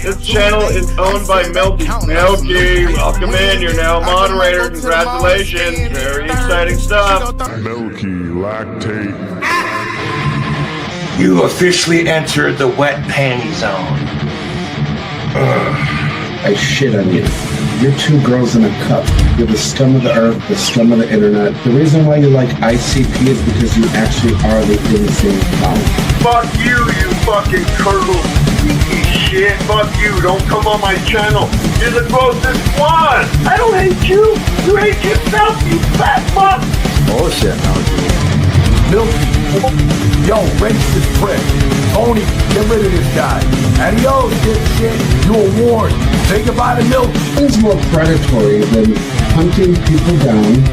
This channel is owned by Milky. Milky, welcome in. You're now a moderator. Congratulations. Very exciting stuff. Milky lactate. You officially entered the wet panty zone. I shit on you. You're two girls in a cup. You're the scum of the earth, the scum of the internet. The reason why you like ICP is because you actually are the insane clown. Fuck you, you fucking turtle. Sneaky shit. Fuck you. Don't come on my channel. You're the grossest one. I don't hate you. You hate yourself, you fat fuck. Bullshit, Milky. Yo, racist prick. Tony, get rid of this guy. Adios, dipshit. You were warned. Say goodbye to Milky. It's more predatory than hunting people down,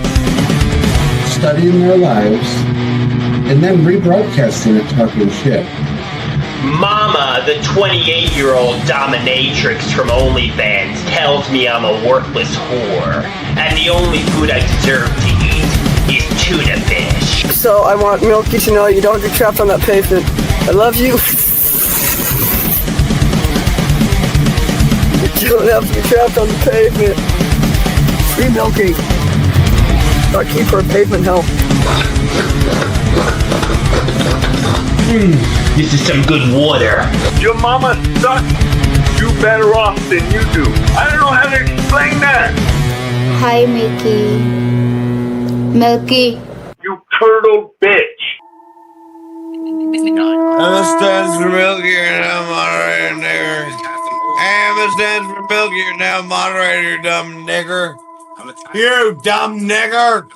studying their lives, and then rebroadcasting it talking shit. Mama, the 28-year-old dominatrix from OnlyFans, tells me I'm a worthless whore, and the only food I deserve to eat is tuna fish. So I want Milky to know you don't get trapped on that pavement. I love you. You don't have to be trapped on the pavement. Free Milky. Or keep her pavement help. This is some good water. Your mama sucks. You better off than you do. I don't know how to explain that. Hi, Milky. Milky. You turtle bitch. Stands for Milky, you're now moderator, nigger. Stands for Milky, you're now moderator, dumb nigger. You dumb nigger.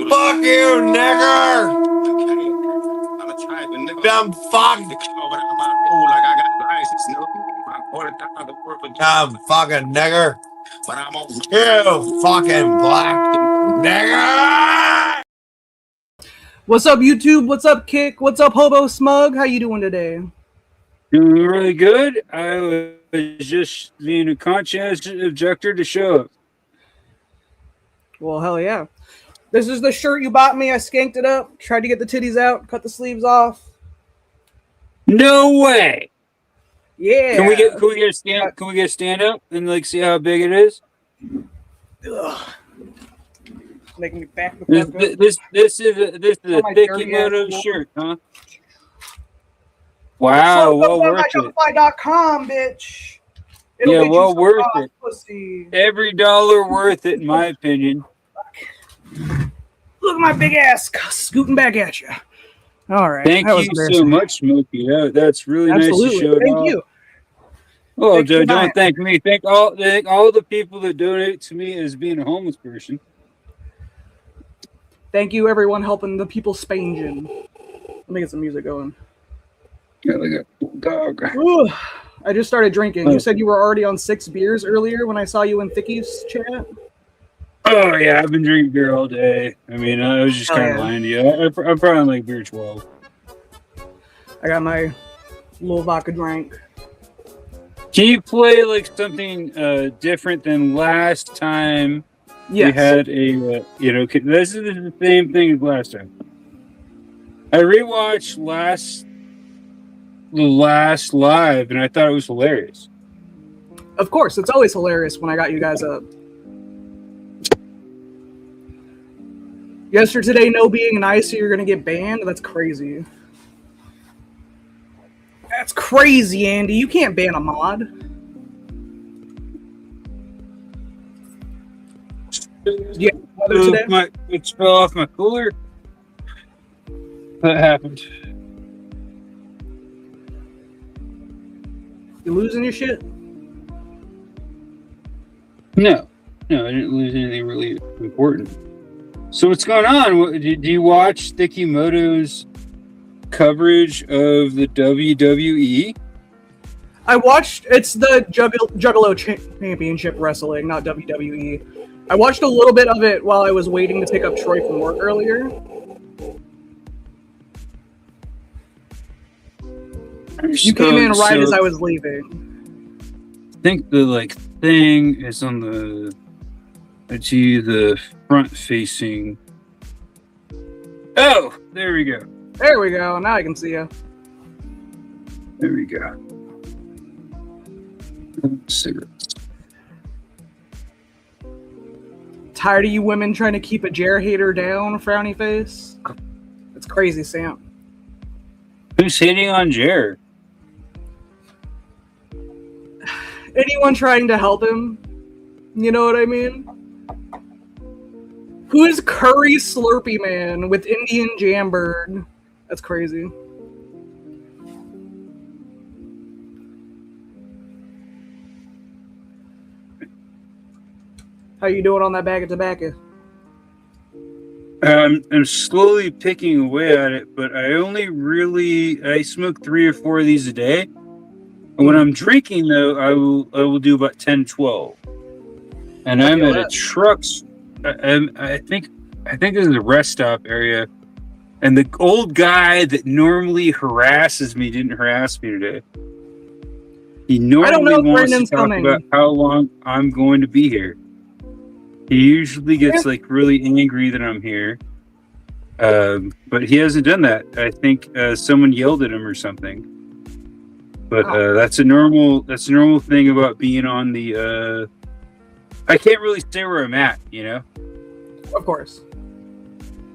Fuck you, nigger. Dumb fuck. Dumb fucking nigger. You fucking black nigger. What's up, YouTube? What's up, Kick? What's up, Hobo Smug? How you doing today? Doing really good. I was just being a conscientious objector to show up. Well, hell yeah. This is the shirt you bought me. I skanked it up, tried to get the titties out, cut the sleeves off. No way. Yeah. Can we get a stand up and like see how big it is? Ugh. Making me back the This is a thick dirty Moto ass shirt, huh? Wow, well worth it. Shopify.com, bitch. It'll Yeah, get you well some worth raw it. pussy. Every dollar worth it, in my opinion. Look at my big ass scooting back at you. All right. Thank you so much, Smokey. That's really nice to show. Thank you. Oh, don't thank me. Thank all the people that donate to me as being a homeless person. Thank you, everyone, helping the people Spangin. Let me get some music going. Yeah, like a dog. Ooh, I just started drinking. You said you were already on 6 beers earlier when I saw you in Thicky's chat. Oh yeah, I've been drinking beer all day. I mean, I was just kind of lying to you. I'm probably like beer 12. I got my little vodka drink. Can you play like something different than last time? Yes. We had a this is the same thing as last time. I rewatched the last live and I thought it was hilarious. Of course, it's always hilarious when I got you guys up. Yesterday, no being nice, so you're gonna get banned. That's crazy. That's crazy, Andy. You can't ban a mod. Yeah, today? It fell off my cooler. That happened. You losing your shit? No, I didn't lose anything really important. So what's going on? Do you watch Sticky Moto's coverage of the WWE? I watched. It's the Juggalo Championship Wrestling, not WWE. I watched a little bit of it while I was waiting to pick up Troy from work earlier. You came in right as I was leaving. I think the thing is on the front facing. Oh, there we go. There we go. Now I can see you. There we go. Cigarettes. Tired of you women trying to keep a Jer hater down, frowny face? It's crazy, Sam. Who's hating on Jer? Anyone trying to help him? You know what I mean? Who is Curry Slurpee Man with Indian Jambird? That's crazy. How you doing on that bag of tobacco? I'm slowly picking away at it, but I smoke 3 or 4 of these a day. And when I'm drinking, though, I will do about 10, 12. And I'm at a truck's. I think this is a rest stop area, and the old guy that normally harasses me didn't harass me today. He normally wants to talk about how long I'm going to be here. He usually gets like really angry that I'm here, but he hasn't done that. I think someone yelled at him or something. But that's a normal thing about being on the. I can't really say where I'm at, you know. Of course.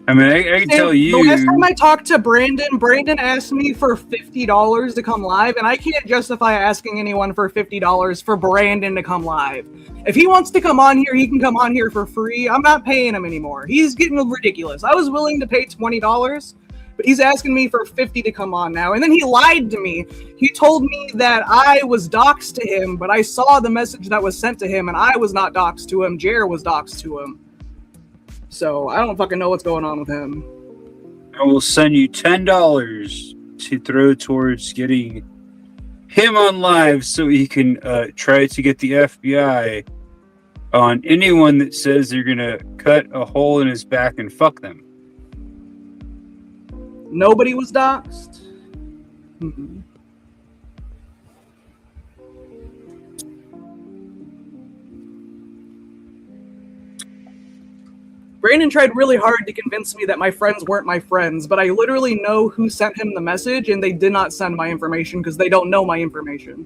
I mean, I can tell you. The last time I talked to Brandon asked me for $50 to come live, and I can't justify asking anyone for $50 for Brandon to come live. If he wants to come on here, he can come on here for free. I'm not paying him anymore. He's getting ridiculous. I was willing to pay $20, but he's asking me for $50 to come on now. And then he lied to me. He told me that I was doxxed to him, but I saw the message that was sent to him, and I was not doxxed to him. Jer was doxxed to him. So I don't fucking know what's going on with him. I will send you $10 to throw towards getting him on live so he can try to get the FBI on anyone that says they're going to cut a hole in his back and fuck them. Nobody was doxxed? Mm-hmm. Brandon tried really hard to convince me that my friends weren't my friends, but I literally know who sent him the message, and they did not send my information because they don't know my information.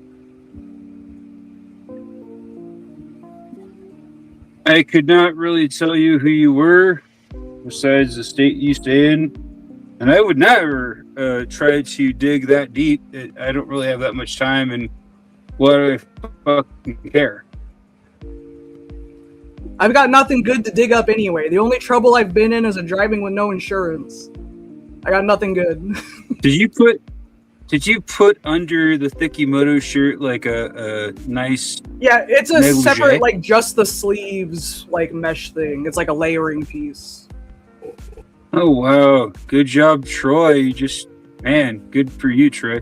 I could not really tell you who you were, besides the state you stay in, and I would never try to dig that deep. I don't really have that much time, and what do I fucking care? I've got nothing good to dig up anyway. The only trouble I've been in is driving with no insurance. I got nothing good. Did you put under the Thikimoto shirt like a nice? Yeah, it's a negligee? separate, like just the sleeves, like mesh thing. It's like a layering piece. Oh wow, good job, Troy. Man, good for you, Troy.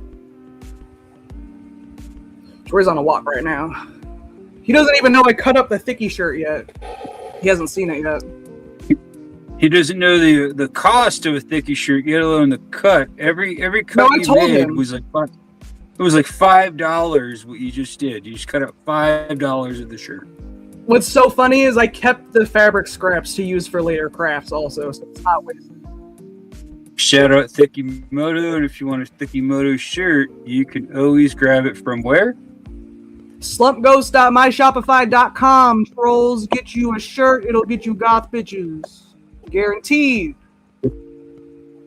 Troy's on a walk right now. He doesn't even know I cut up the Thicky shirt yet. He hasn't seen it yet. He doesn't know the cost of a Thicky shirt, let alone the cut. Every cut you made was like $5. What you just did, you just cut out $5 of the shirt. What's so funny is I kept the fabric scraps to use for later crafts, also, so it's not wasted. Shout out Thikimoto, and if you want a Thikimoto shirt, you can always grab it from where? Slumpghost.myshopify.com. Trolls, get you a shirt. It'll get you goth bitches. Guaranteed.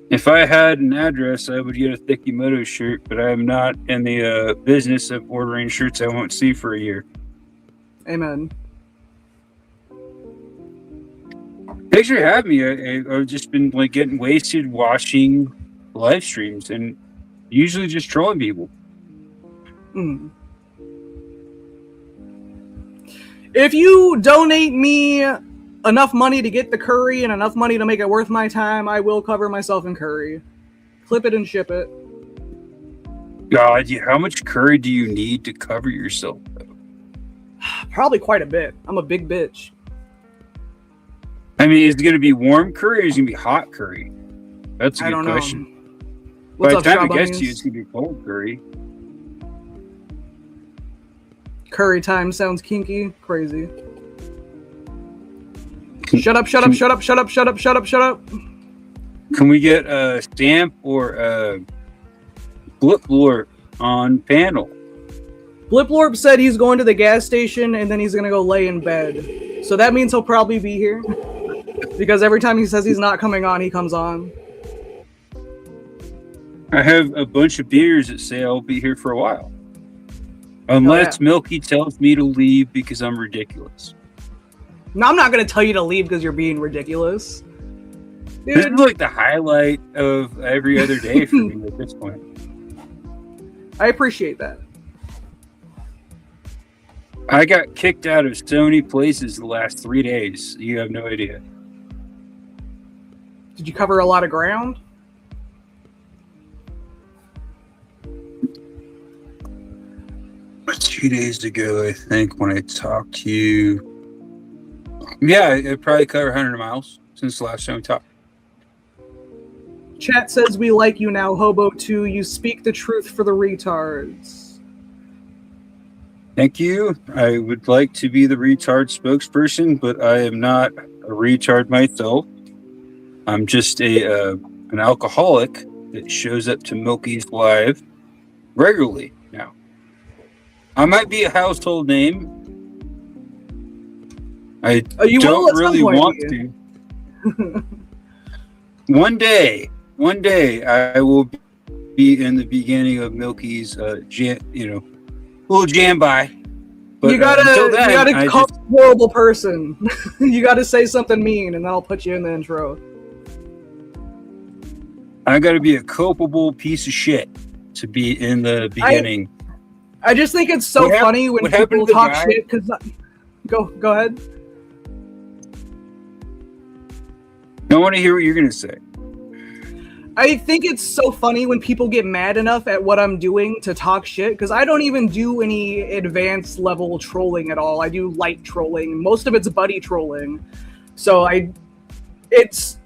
If I had an address, I would get a Thikimoto shirt, but I'm not in the business of ordering shirts I won't see for a year. Amen. Thanks for having me. I've just been like getting wasted watching live streams and usually just trolling people. Mm. If you donate me enough money to get the curry and enough money to make it worth my time, I will cover myself in curry. Clip it and ship it. God, how much curry do you need to cover yourself? Probably quite a bit. I'm a big bitch. I mean, is it going to be warm curry or is it going to be hot curry? That's a good question. By the time it gets to you, it's going to be cold curry. Curry time sounds kinky. Crazy. Shut up, shut up, shut up, shut up, shut up, shut up, shut up. Can we get a stamp or a Blip Lore on panel? Bliplorp said he's going to the gas station and then he's gonna go lay in bed. So that means he'll probably be here. Because every time he says he's not coming on, he comes on. I have a bunch of beers that say I'll be here for a while. Unless Milky tells me to leave because I'm ridiculous. No, I'm not gonna tell you to leave because you're being ridiculous. Dude. This is like the highlight of every other day for me at this point. I appreciate that. I got kicked out of so many places the last 3 days. You have no idea. Did you cover a lot of ground? But 2 days ago, I think, when I talked to you. Yeah, it probably covered 100 miles since the last time we talked. Chat says we like you now, Hobo 2. You speak the truth for the retards. Thank you. I would like to be the retard spokesperson, but I am not a retard myself. I'm just an alcoholic that shows up to Milky's Live regularly now. I might be a household name. I don't really want to. One day I will be in the beginning of Milky's, little jam by. But you gotta call a horrible person. You gotta say something mean, and then I'll put you in the intro. I gotta be a culpable piece of shit to be in the beginning. I just think it's so funny when people talk shit. Because go ahead. I want to hear what you're gonna say. I think it's so funny when people get mad enough at what I'm doing to talk shit, because I don't even do any advanced level trolling at all. I do light trolling. Most of it's buddy trolling. So it's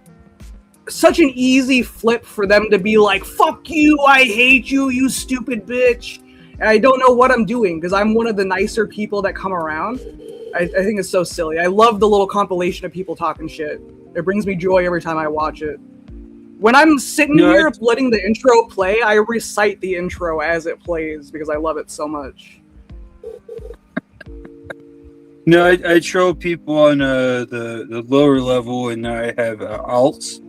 such an easy flip for them to be like, fuck you, I hate you, you stupid bitch. And I don't know what I'm doing, because I'm one of the nicer people that come around. I think it's so silly. I love the little compilation of people talking shit. It brings me joy every time I watch it. When I'm sitting here letting the intro play, I recite the intro as it plays because I love it so much. No, I troll people on the lower level, and I have alts.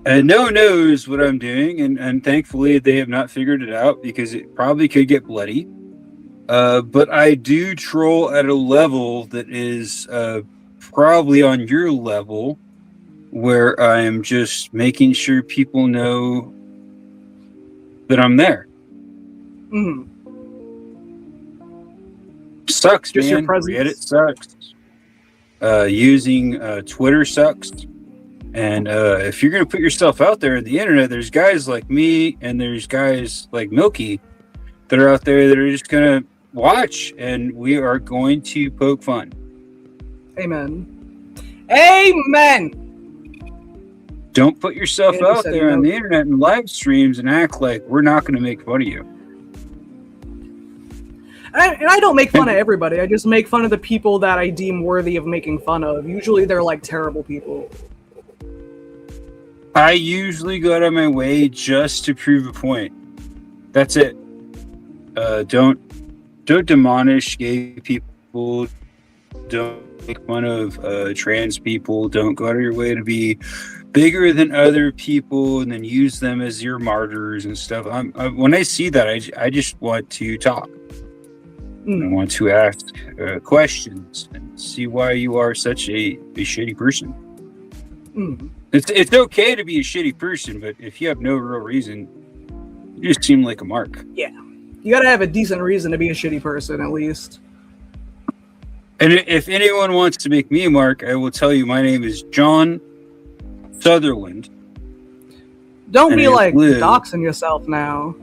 And no one knows what I'm doing, and thankfully they have not figured it out because it probably could get bloody. But I do troll at a level that is probably on your level, where I am just making sure people know that I'm there. Mm. Sucks, just man. Reddit sucks. Using Twitter sucks. And if you're going to put yourself out there in the internet, there's guys like me and there's guys like Milky that are out there that are just going to watch, and we are going to poke fun. Amen. Amen! Don't put yourself out there on the internet and live streams and act like we're not going to make fun of you. And I don't make fun of everybody. I just make fun of the people that I deem worthy of making fun of. Usually they're like terrible people. I usually go out of my way just to prove a point. That's it. Don't demolish gay people. Don't make fun of trans people. Don't go out of your way to be bigger than other people and then use them as your martyrs and stuff. When I see that, I just want to talk. I want to ask questions and see why you are such a shitty person. It's okay to be a shitty person, but if you have no real reason, you just seem like a mark. Yeah. You gotta have a decent reason to be a shitty person, at least. And if anyone wants to make me a mark, I will tell you my name is John Sutherland. Don't be like doxing yourself now.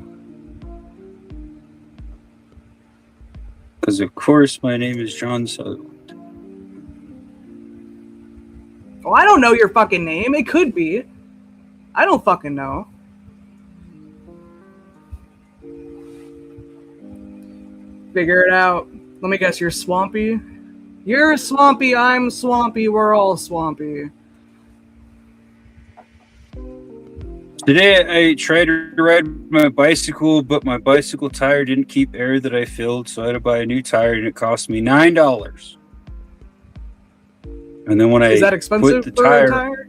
Because of course my name is John Sutherland. Well, I don't know your fucking name. It could be. I don't fucking know. Figure it out. Let me guess, you're swampy? You're swampy, I'm swampy, we're all swampy. Today I tried to ride my bicycle, but my bicycle tire didn't keep air that I filled, so I had to buy a new tire, and it cost me $9. And then when Is I that expensive put the for tire, a tire?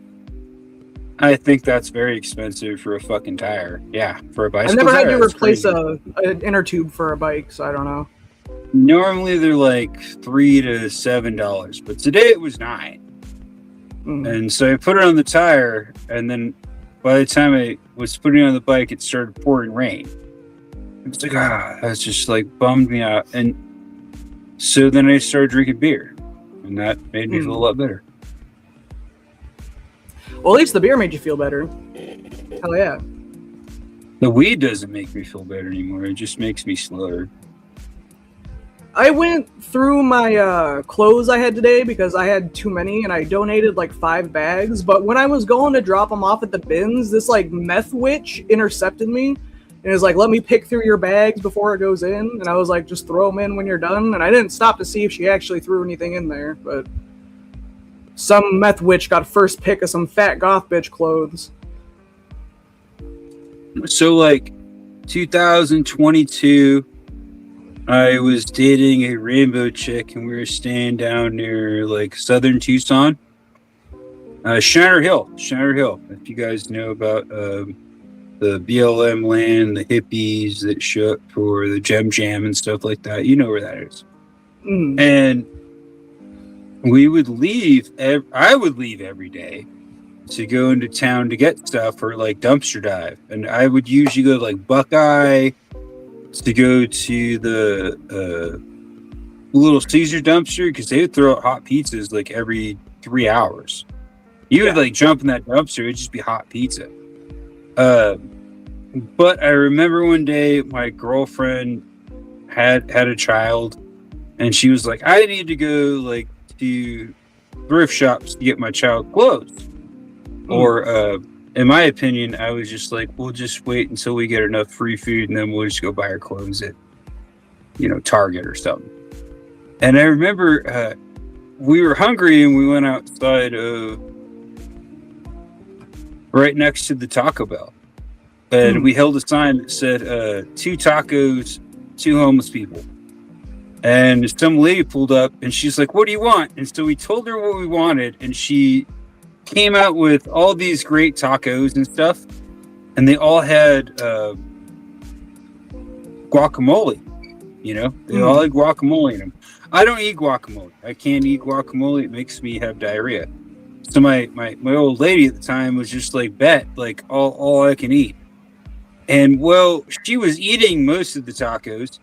I think that's very expensive for a fucking tire. Yeah, for a bicycle. I've never had tire, to that's replace crazy. an inner tube for a bike, so I don't know. Normally they're like $3 to $7, but today it was $9. And so I put it on the tire, and then by the time I was putting it on the bike, it started pouring rain. It's like, that's just like bummed me out. And so then I started drinking beer, and that made me feel a lot better. Well, at least the beer made you feel better. Hell yeah. The weed doesn't make me feel better anymore. It just makes me slower. I went through my clothes I had today because I had too many, and I donated like 5 bags. But when I was going to drop them off at the bins, this like meth witch intercepted me and was like, "Let me pick through your bags before it goes in." And I was like, "Just throw them in when you're done." And I didn't stop to see if she actually threw anything in there, but some meth witch got first pick of some fat goth bitch clothes. So like 2022, I was dating a rainbow chick, and we were staying down near like southern Tucson, Shiner Hill. If you guys know about the BLM land, the hippies that show up for the Gem Jam and stuff like that, you know where that is. And we would leave. I would leave every day to go into town to get stuff or like dumpster dive, and I would usually go to like Buckeye to go to the Little Caesar dumpster because they would throw out hot pizzas like every 3 hours. You would like jump in that dumpster, it'd just be hot pizza. But I remember one day my girlfriend had a child, and she was like, I need to go like to thrift shops to get my child clothes. Or in my opinion, I was just like, we'll just wait until we get enough free food, and then we'll just go buy our clothes at, Target or something. And I remember we were hungry, and we went outside right next to the Taco Bell. And we held a sign that said, 2 tacos, 2 homeless people. And some lady pulled up, and she's like, what do you want? And so we told her what we wanted, and she came out with all these great tacos and stuff, and they all had guacamole. They all had guacamole in them. I don't eat guacamole. I can't eat guacamole. It makes me have diarrhea. So my old lady at the time was just like, bet, like all I can eat. And well, she was eating most of the tacos.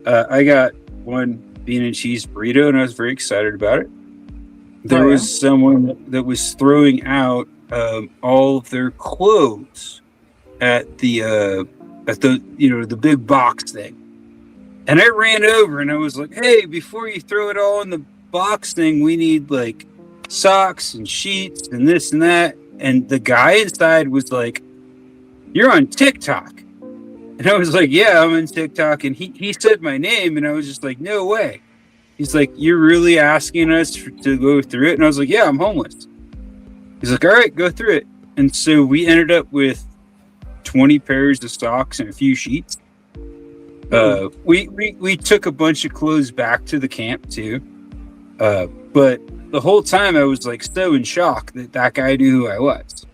I got one bean and cheese burrito, and I was very excited about it. There was someone that was throwing out all of their clothes at the the big box thing. And I ran over and I was like, hey, before you throw it all in the box thing, we need like socks and sheets and this and that. And the guy inside was like, you're on TikTok. And I was like, yeah, I'm on TikTok. And he said my name, and I was just like, no way. He's like, you're really asking us to go through it? And I was like, yeah, I'm homeless. He's like, all right, go through it. And so we ended up with 20 pairs of socks and a few sheets. We took a bunch of clothes back to the camp too. But the whole time I was like so in shock that guy knew who I was.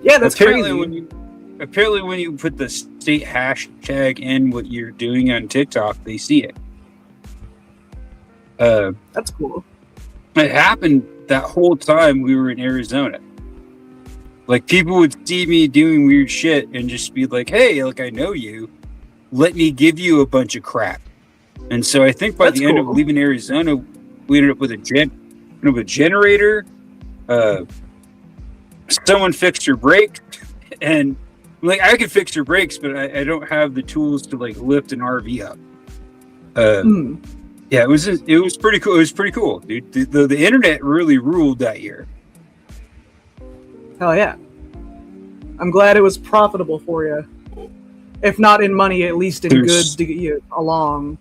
Yeah, that's apparently crazy. When you put the state hashtag in what you're doing on TikTok, they see it. That's cool. It happened that whole time we were in Arizona. Like, people would see me doing weird shit and just be like, hey, like, I know you. Let me give you a bunch of crap. And so I think by the end of leaving Arizona, we ended up with a generator. Someone fixed your brake. And, like, I could fix your brakes, but I don't have the tools to, like, lift an RV up. Yeah, it was pretty cool. It was pretty cool, dude. The internet really ruled that year. Hell yeah. I'm glad it was profitable for you. If not in money, at least in goods to get you along.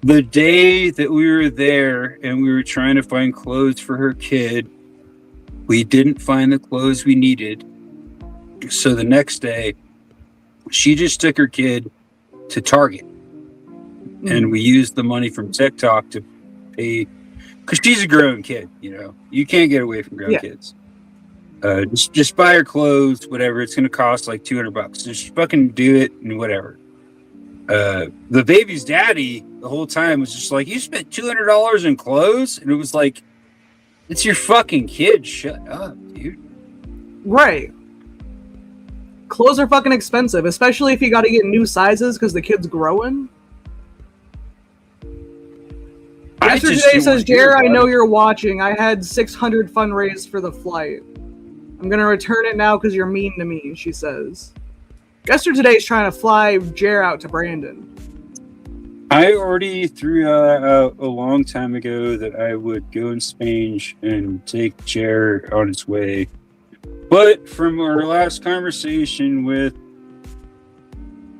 The day that we were there and we were trying to find clothes for her kid, we didn't find the clothes we needed. So the next day, she just took her kid to Target, and we used the money from TikTok to pay, because she's a grown kid. You know, you can't get away from grown kids. Just buy her clothes, whatever. It's gonna cost like $200. Just fucking do it and whatever. The baby's daddy the whole time was just like, "You spent $200 in clothes," and it was like, "It's your fucking kid. Shut up, dude." Right. Clothes are fucking expensive, especially if you got to get new sizes because the kid's growing. Yesterday says, Jer, I know you're watching. I had 600 fund raised for the flight. I'm going to return it now because you're mean to me, she says. Yesterday's trying to fly Jer out to Brandon. I already threw out a long time ago that I would go in Spain and take Jer on its way. But from our last conversation with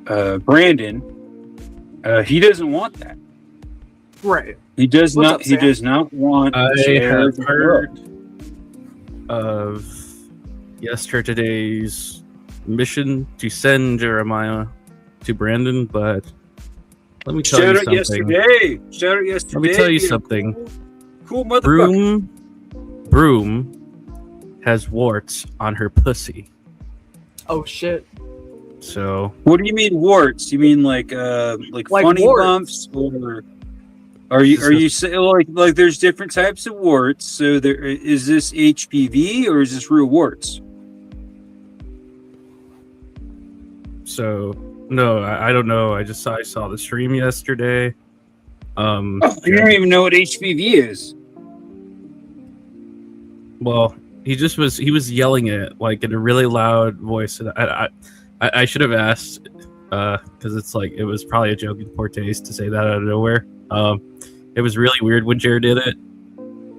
Brandon, he doesn't want that. Right. He does not. He does not want. I have heard of yesterday's mission to send Jeremiah to Brandon, but let me tell you something. Shout out yesterday. Let me tell you something. Cool motherfucker. Broom has warts on her pussy. Oh shit. So what do you mean warts? You mean like funny warts. bumps, or are you saying like there's different types of warts? So there is this HPV or is this real warts? So no, I don't know. I saw the stream yesterday. You don't even know what HPV is. Well, he was yelling it like in a really loud voice, and I should have asked because it's like it was probably a joke in poor taste to say that out of nowhere. It was really weird when Jared did it,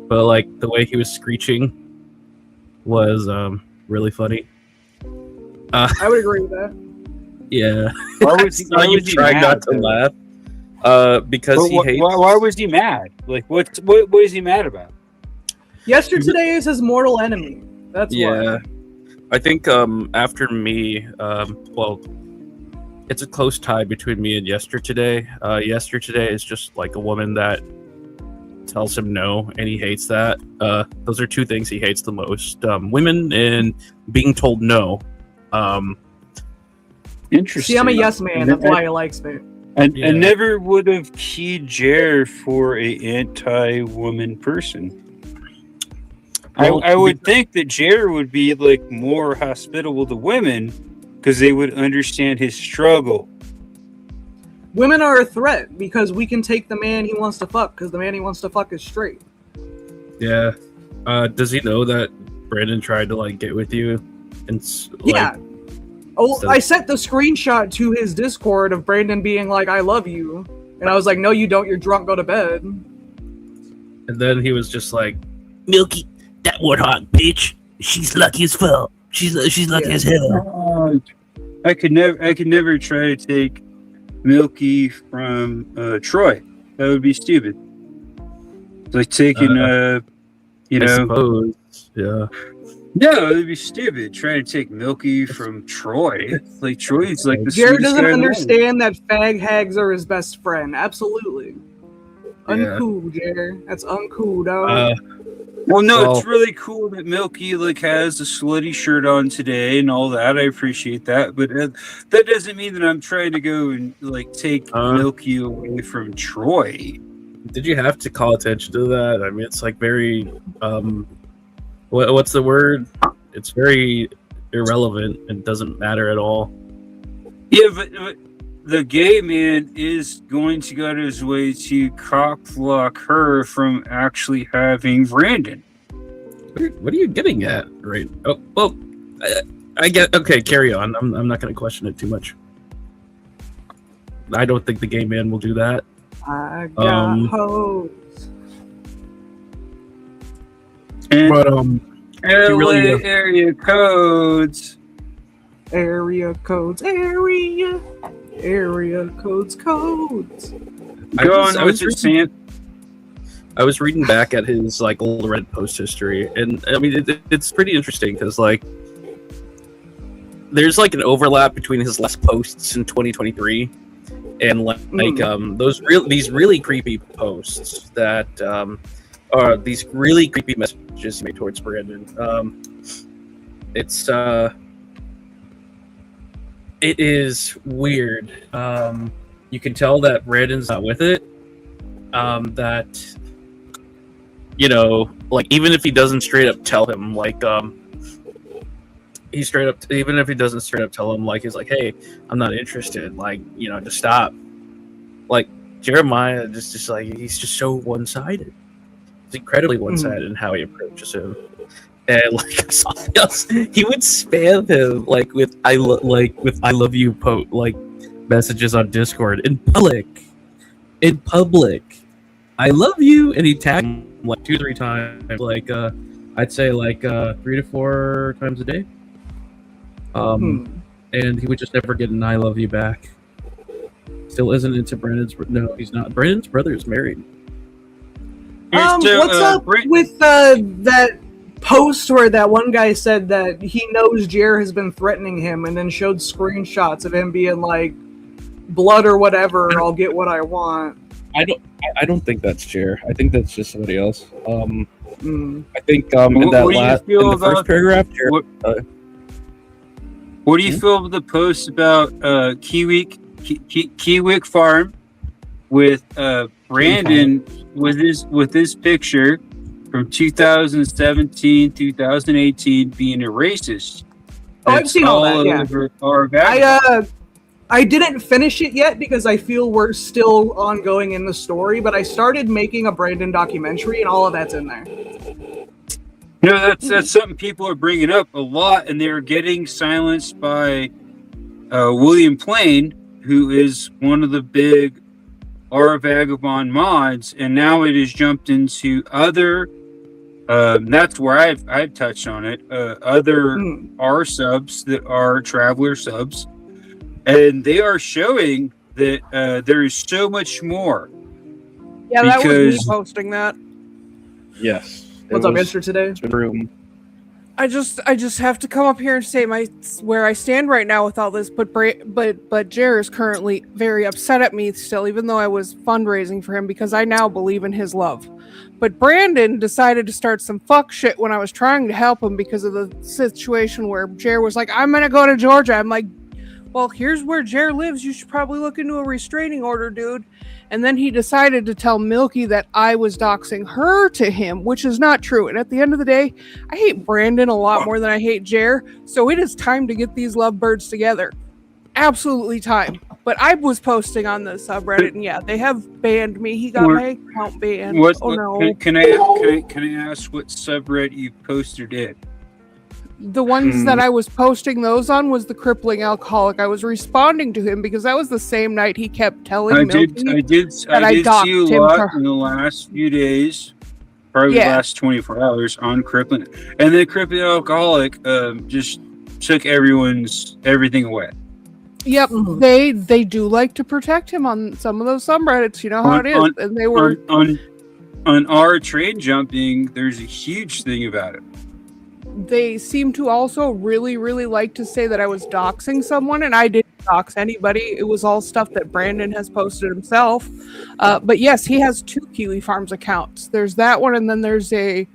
but like the way he was screeching was really funny. I would agree with that. Yeah. Why was he trying mad, not to laugh? Because he hates. Why was he mad? Like what is he mad about? Yesterday is his mortal enemy. That's why. I think after me, well, it's a close tie between me and yesterday. Yesterday is just like a woman that tells him no, and he hates that. Those are two things he hates the most: women and being told no. Interesting. See, I'm a yes man. That's why he likes me. I never would have keyed Jer for a anti-woman person. Well, I would think that Jer would be like more hospitable to women because they would understand his struggle. Women are a threat because we can take the man he wants to fuck because the man he wants to fuck is straight. Yeah. Does he know that Brandon tried to like get with you? And yeah. Oh, I sent the screenshot to his Discord of Brandon being like, "I love you," and I was like, "No, you don't. You're drunk. Go to bed." And then he was just like, "Milky, that warthog bitch. She's lucky as fuck. She's lucky as hell." I could never try to take Milky from Troy. That would be stupid. It's like taking I suppose. Yeah. No, it'd be stupid trying to take Milky from Troy. Like Troy's like the Jared sweetest doesn't guy in the understand that fag hags are his best friend. Absolutely. Uncool, Jared. That's uncool, dog. It's really cool that Milky like has a slutty shirt on today and all that. I appreciate that, but that doesn't mean that I'm trying to go and like take Milky away from Troy. Did you have to call attention to that? I mean, it's like very what's the word? It's very irrelevant and doesn't matter at all. Yeah, but the gay man is going to go out of his way to cock-block her from actually having Brandon. What are you getting at? Right. Oh, well, I get. Okay, carry on. I'm not going to question it too much. I don't think the gay man will do that. I got hoes. But LA area codes. Area codes. Area codes. I was reading back at his like old Reddit post history, and I mean it's pretty interesting because like there's like an overlap between his last posts in 2023 and these really creepy posts that are these really creepy messages he made towards Brandon. It is weird. You can tell that Brandon's not with it. That, you know, like, even if he doesn't straight up tell him, like, even if he doesn't straight up tell him, like, he's like, hey, I'm not interested, like, you know, just stop. Like, Jeremiah just like, he's just so one-sided. He's incredibly one-sided in how he approaches him. And like something else, he would spam him like with I love you like messages on Discord in public. I love you, and he tagged him like 2-3 times, like I'd say like 3 to 4 times a day. And he would just never get an I love you back. Still isn't into Brandon's. No, he's not. Brandon's brother is married. What's up with that post where that one guy said that he knows Jer has been threatening him, and then showed screenshots of him being like, blood or whatever, I'll get what I want. I don't think that's Jer. I think that's just somebody else. I think in the first paragraph, Jer, what do you feel of the post about Kiewik Farm with Brandon with his picture from 2017, 2018 being a racist? Oh, I've seen all that. I didn't finish it yet because I feel we're still ongoing in the story, but I started making a Brandon documentary, and all of that's in there. No, that's something people are bringing up a lot, and they're getting silenced by William Plain, who is one of the big R Vagabond mods, and now it has jumped into other. That's where I've touched on it. Other R subs that are Traveler subs, and they are showing that there is so much more. Yeah, that was me posting that. Yes. What's up, Mister? Today? Room. I just have to come up here and say where I stand right now with all this. But Jer is currently very upset at me still, even though I was fundraising for him because I now believe in his love. But Brandon decided to start some fuck shit when I was trying to help him because of the situation where Jer was like, I'm gonna go to Georgia. I'm like, well, here's where Jer lives. You should probably look into a restraining order, dude. And then he decided to tell Milky that I was doxing her to him, which is not true. And at the end of the day, I hate Brandon a lot more than I hate Jer. So it is time to get these lovebirds together. Absolutely time. But I was posting on the subreddit, and yeah, they have banned me. He got my account banned. No. Can I ask what subreddit you posted in? The ones that I was posting those on was the crippling alcoholic. I was responding to him because that was the same night he kept telling I Milky did see a lot in the last few days, probably the last 24 hours on crippling, and then crippling alcoholic just took everything away. Yep, they do like to protect him on some of those subreddits. You know how it is, and they were on our train jumping. There's a huge thing about it. They seem to also really, really like to say that I was doxing someone, and I didn't dox anybody. It was all stuff that Brandon has posted himself. But yes, he has 2 Kiwi Farms accounts. There's that one, and then there's a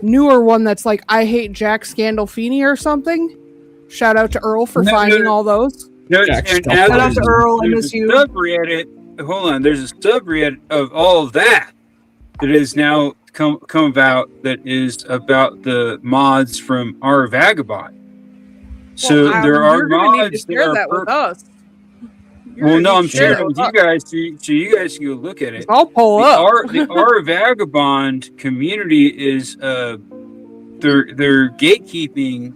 newer one that's like, I hate Jack Scandolfini or something. Shout out to Earl for finding all those. Shout out to Earl, I miss you. Hold on, there's a subreddit of all of that is now come about that is about the mods from R Vagabond. So there are mods that are with us. I'm sharing it with you guys so you guys can go look at it. I'll pull up. The R Vagabond community is they're gatekeeping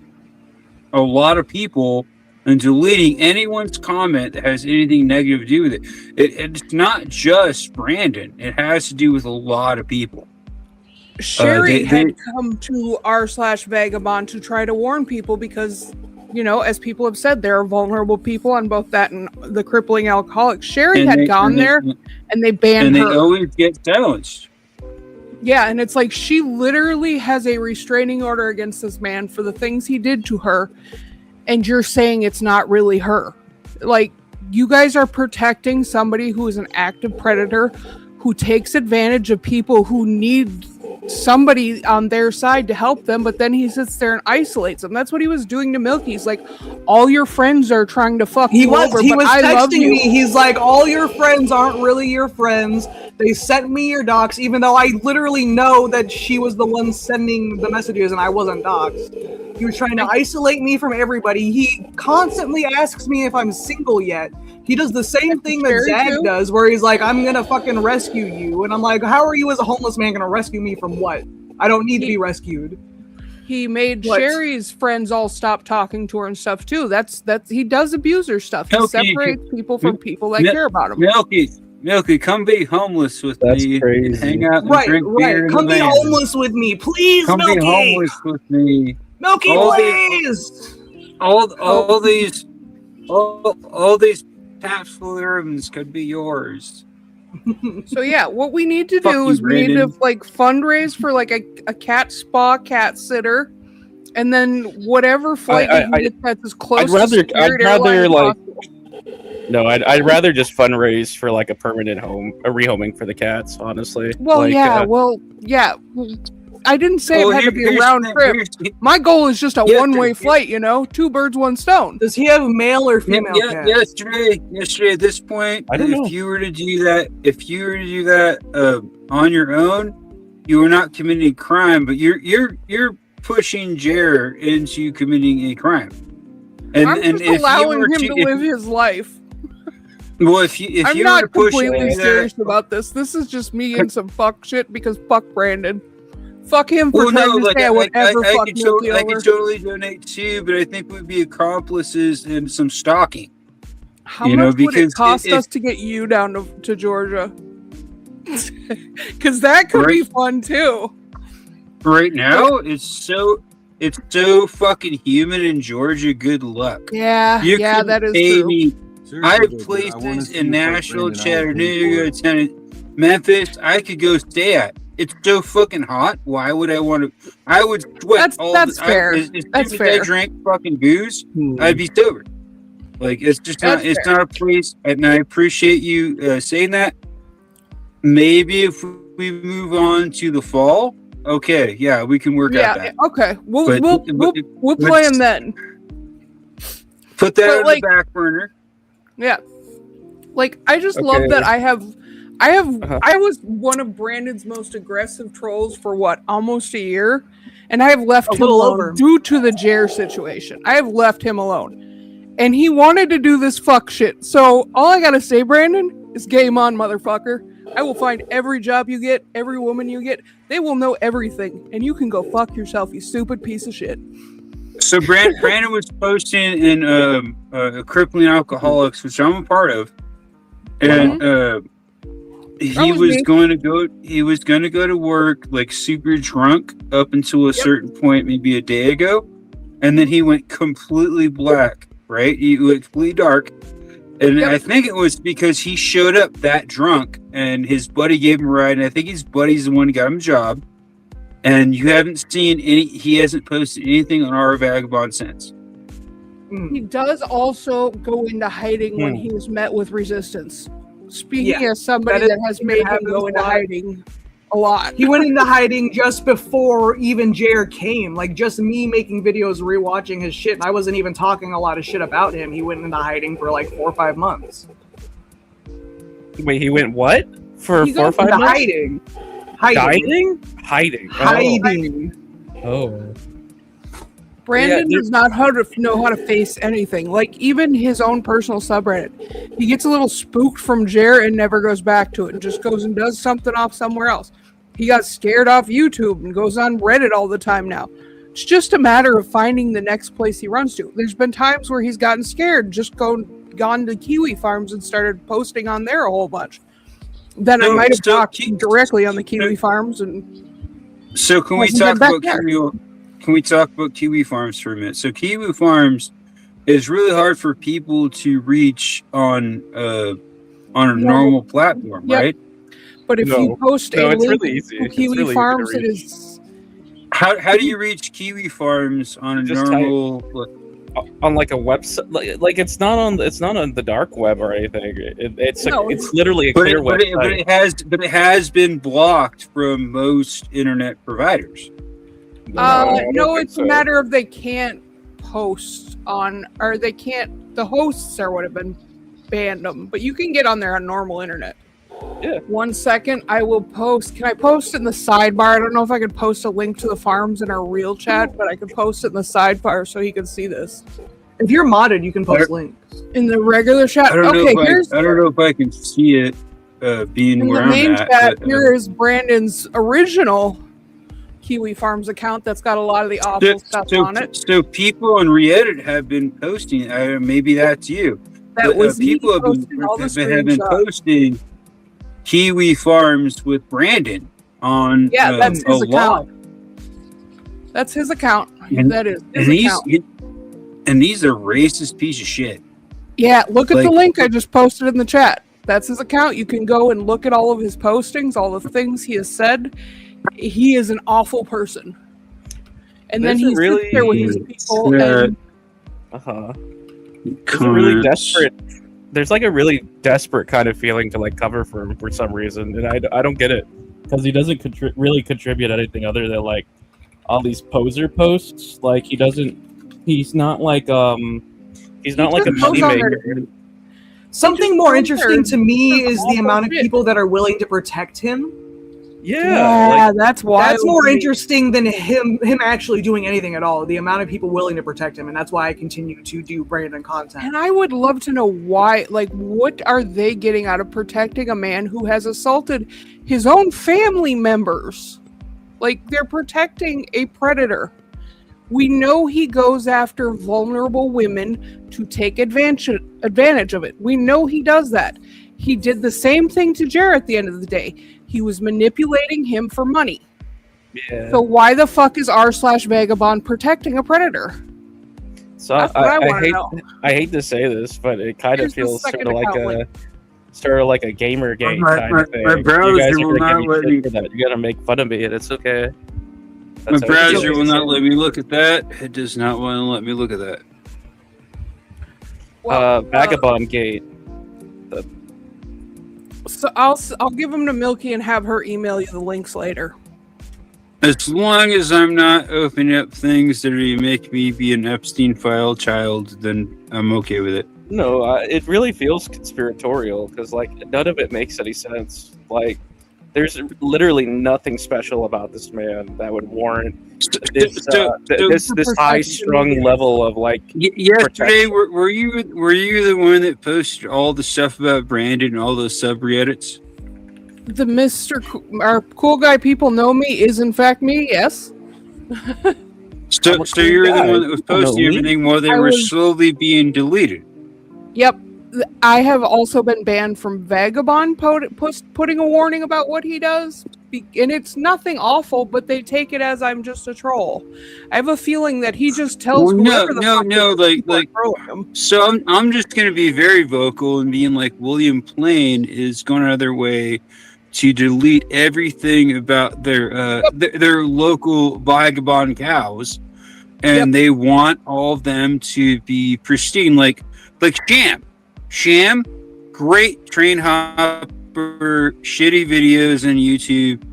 a lot of people and deleting anyone's comment that has anything negative to do with it. It's not just Brandon. It has to do with a lot of people. Sherry had come to r/Vagabond to try to warn people because, you know, as people have said, there are vulnerable people on both that and the crippling alcoholic. Sherry had gone there and they banned her. And they always get silenced. Yeah, and it's like she literally has a restraining order against this man for the things he did to her. and you're saying it's not really her. Like, you guys are protecting somebody who is an active predator who takes advantage of people who need somebody on their side to help them, but then he sits there and isolates them. That's what he was doing to Milky. He's like, all your friends are trying to fuck you over, he but was I love texting you. me. He's like, all your friends aren't really your friends. They sent me your docs, even though I literally know that she was the one sending the messages and I wasn't doxxed. He was trying to isolate me from everybody. He constantly asks me if I'm single yet. He does the same thing that Zag does, where he's like, I'm gonna fucking rescue you. And I'm like, how are you as a homeless man gonna rescue me from what? I don't need to be rescued. He made Sherry's friends all stop talking to her and stuff too. That's he does abuser stuff. He separates people from people that care about him. Milky, come be homeless with me and hang out and drink beer in Come the be van. homeless with me, please, Come Milky. be homeless with me. Milky, please. All these taps full of ribbons could be yours. So yeah, what we need to Fuck do you, is we need to Brandon. like fundraise for like a cat spa, cat sitter, and then whatever flight you can get that's as close. I'd rather like. possible. No, I'd rather just fundraise for like a permanent home, a rehoming for the cats. Honestly. Well, like, yeah. I didn't say it had to be a round trip. My goal is just a one-way flight. You know, 2 birds, 1 stone. Does he have male or female cats? Yesterday at this point, I don't know. if you were to do that on your own, you are not committing a crime, but you're pushing Jer into committing a crime. I'm just allowing him to live his life. Well, if you I'm were not to push completely that- serious about this. This is just me and some fuck shit because fuck Brandon. Fuck him for Well, trying no, to like say I would ever I fuck could Milky I over. could totally donate too, but I think we'd be accomplices in some stalking. How you know, much would it because cost if- us to get you down to Georgia? Because that could be fun too. Right now, it's so fucking humid in Georgia. Good luck. Yeah, You yeah, couldn't that is pay true. me. Seriously, I have though, dude, I places wanna see in you fight Nashville, Brandon. I would pay Chattanooga, for Tennessee, Memphis. I could go stay at. It's so fucking hot. Why would I want to? I would sweat. That's fair. As That's soon as fair. I drank fucking booze, I'd be sober. Like it's just not. That's It's fair. not a place. And I appreciate you saying that. Maybe if we move on to the fall, okay, yeah, we can work out that. Okay. We'll But plan then. Put that But, on like- the back burner. Yeah. Like I just love Okay. that I was one of Brandon's most aggressive trolls for almost a year, and I have left him little alone over. due to the Jer situation. I have left him alone. And he wanted to do this fuck shit. So all I gotta say, Brandon, is game on, motherfucker. I will find every job you get, every woman you get. They will know everything, and you can go fuck yourself, you stupid piece of shit. So Brandon was posting in Crippling Alcoholics, which I'm a part of, and he That was was me. going to go. He was going to go to work like super drunk up until a certain point, maybe a day ago, and then he went completely black. Right, he went completely dark, and I think it was because he showed up that drunk, and his buddy gave him a ride, and I think his buddy's the one who got him a job. And you haven't seen any. He hasn't posted anything on our Vagabond since. He does also go into hiding when he is met with resistance. Speaking as somebody that has made him go into hiding a lot. He went into hiding just before even Jer came. Like just me making videos, rewatching his shit, and I wasn't even talking a lot of shit about him. He went into hiding for like 4 or 5 months. Wait, he went what for He 4 or goes 5 into months? hiding. Hiding. Hiding. Brandon does not know how to face anything. Like even his own personal subreddit, he gets a little spooked from Jer and never goes back to it, and just goes and does something off somewhere else. He got scared off YouTube and goes on Reddit all the time now. It's just a matter of finding the next place he runs to. There's been times where he's gotten scared, just gone to Kiwi Farms and started posting on there a whole bunch. Then I might have talked directly on the Kiwi Farms and. So can we Wasn't talk back about there. Can we talk about Kiwi Farms for a minute? So Kiwi Farms is really hard for people to reach on a normal platform, Yep. right? But if you post a it's link really easy. to It's Kiwi really easy to Farms, it reach. is How do you reach Kiwi Farms on a Just normal? on like a website. Like it's not on the dark web or anything. It's literally a clear website. But it has been blocked from most internet providers. No, it's a matter of they can't post on, or they can't. The hosts there would have been banned them, but you can get on there on normal internet. Yeah. 1 second, I will post. Can I post it in the sidebar? I don't know if I could post a link to the farms in our real chat, but I could post it in the sidebar so he can see this. If you're modded, you can post links In the regular chat? I don't Okay, know if I can see it being in where the I'm main at. chat, here is Brandon's original Kiwi Farms account that's got a lot of the awful stuff on it. So people on Reddit have been posting. Maybe that's you. That was people have been posting Kiwi Farms with Brandon on. Yeah, that's his account. Lot. That's his account. And, that is his account. And these are racist piece of shit. Yeah, look at the link I just posted in the chat. That's his account. You can go and look at all of his postings, all the things he has said. He is an awful person. And then he sits there with his people and There's a really desperate. There's like a really desperate kind of feeling to like cover for him for some reason, and I don't get it because he doesn't really contribute anything other than like all these poser posts. Like he's not like a moneymaker. Something more interesting to me is the amount of people that are willing to protect him. Yeah, that's why. That's more interesting than him actually doing anything at all. The amount of people willing to protect him, and that's why I continue to do Brandon content. And I would love to know why. Like, what are they getting out of protecting a man who has assaulted his own family members? Like, they're protecting a predator. We know he goes after vulnerable women to take advantage of it. We know he does that. He did the same thing to Jarrett at the end of the day. He was manipulating him for money. Yeah. So why the fuck is r/vagabond protecting a predator? So I hate to say this, but it kind of feels sort of like a gamer game kind of thing. My browser will not let me. You gotta make fun of me, and it's okay. My browser will not let me look at that. It does not want to let me look at that. Vagabond Gate. So I'll give them to Milky and have her email you the links later. As long as I'm not opening up things that make me be an Epstein file child, then I'm okay with it. No, it really feels conspiratorial because like none of it makes any sense. Like there's literally nothing special about this man that would warrant this high strung level of like. Yesterday, were you the one that posted all the stuff about Brandon and all those subreddits? The our cool guy people know me is in fact me. Yes. So you're the one that was posting everything while they were slowly being deleted. Yep. I have also been banned from Vagabond putting a warning about what he does, and it's nothing awful, but they take it as I'm just a troll. I have a feeling that he just tells whoever the fuck So I'm just going to be very vocal and being like, William Plain is going out of their way to delete everything about their local Vagabond cows, and they want all of them to be pristine, like Sham, great train hopper, shitty videos on YouTube,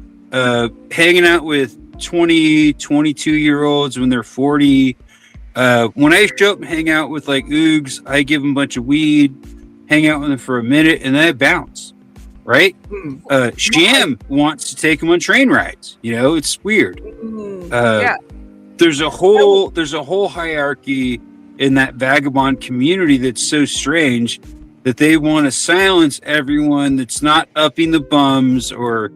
hanging out with 20, 22-year-olds when they're 40. When I show up and hang out with like Oogs, I give them a bunch of weed, hang out with them for a minute, and then I bounce. Right? Sham wants to take them on train rides. You know, it's weird. There's a whole hierarchy in that Vagabond community that's so strange that they want to silence everyone that's not upping the bums or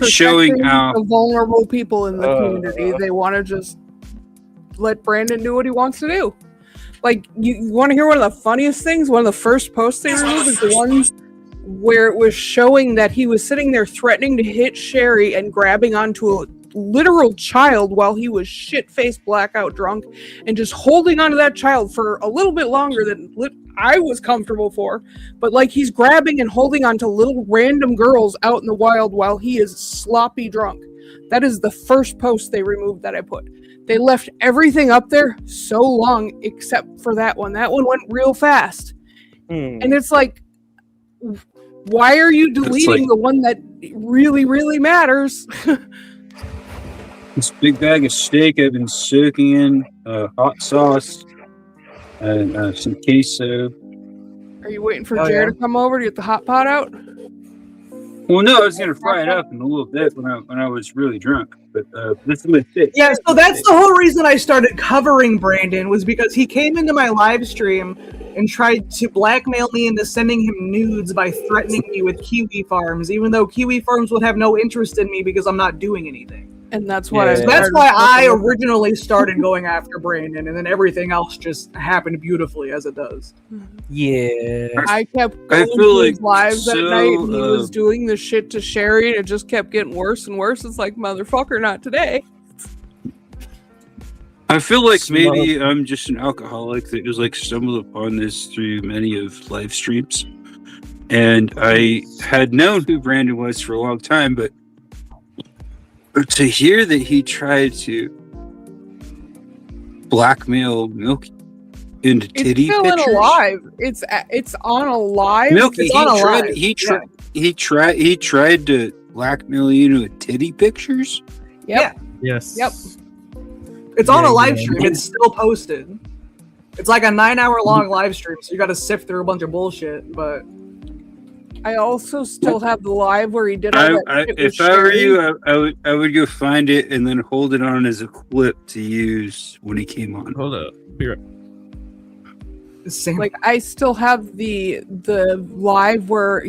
showing out the vulnerable people in the community. They want to just let Brandon do what he wants to do. Like, you want to hear one of the funniest things? One of the first posts they removed is the one where it was showing that he was sitting there threatening to hit Sherry and grabbing onto a literal child while he was shit-faced blackout drunk and just holding onto that child for a little bit longer than I was comfortable for. But like, he's grabbing and holding onto little random girls out in the wild while he is sloppy drunk. That is the first post they removed that I put. They left everything up there so long except for that one. That one went real fast. And it's like, why are you deleting the one that really, really matters? This big bag of steak I've been soaking in hot sauce and some queso. Are you waiting for Jared to come over to get the hot pot out? Well, no, I was gonna fry it up in a little bit when I was really drunk, but this is my steak. Yeah, so that's the whole reason I started covering Brandon, was because he came into my live stream and tried to blackmail me into sending him nudes by threatening me with Kiwi Farms, even though Kiwi Farms would have no interest in me because I'm not doing anything. And that's why that's why I originally started going after Brandon, and then everything else just happened beautifully as it does. Yeah. I kept going to his lives that night, and he was doing the shit to Sherry, and it just kept getting worse and worse. It's like, motherfucker, not today. I feel like maybe I'm just an alcoholic that just like stumbled upon this through many of live streams, and I had known who Brandon was for a long time, but to hear that he tried to blackmail Milky into titty it's still pictures, alive. It's on a live. Milky, It's he tried to blackmail you into titty pictures. Yeah. Yes. Yep. It's on a live stream. It's still posted. It's like a 9-hour long live stream, so you got to sift through a bunch of bullshit. But I also still have the live where he did all that shit with if I were Sherry. you, I would go find it and then hold it on as a clip to use when he came on. Hold up. Be right. Like, I still have the live where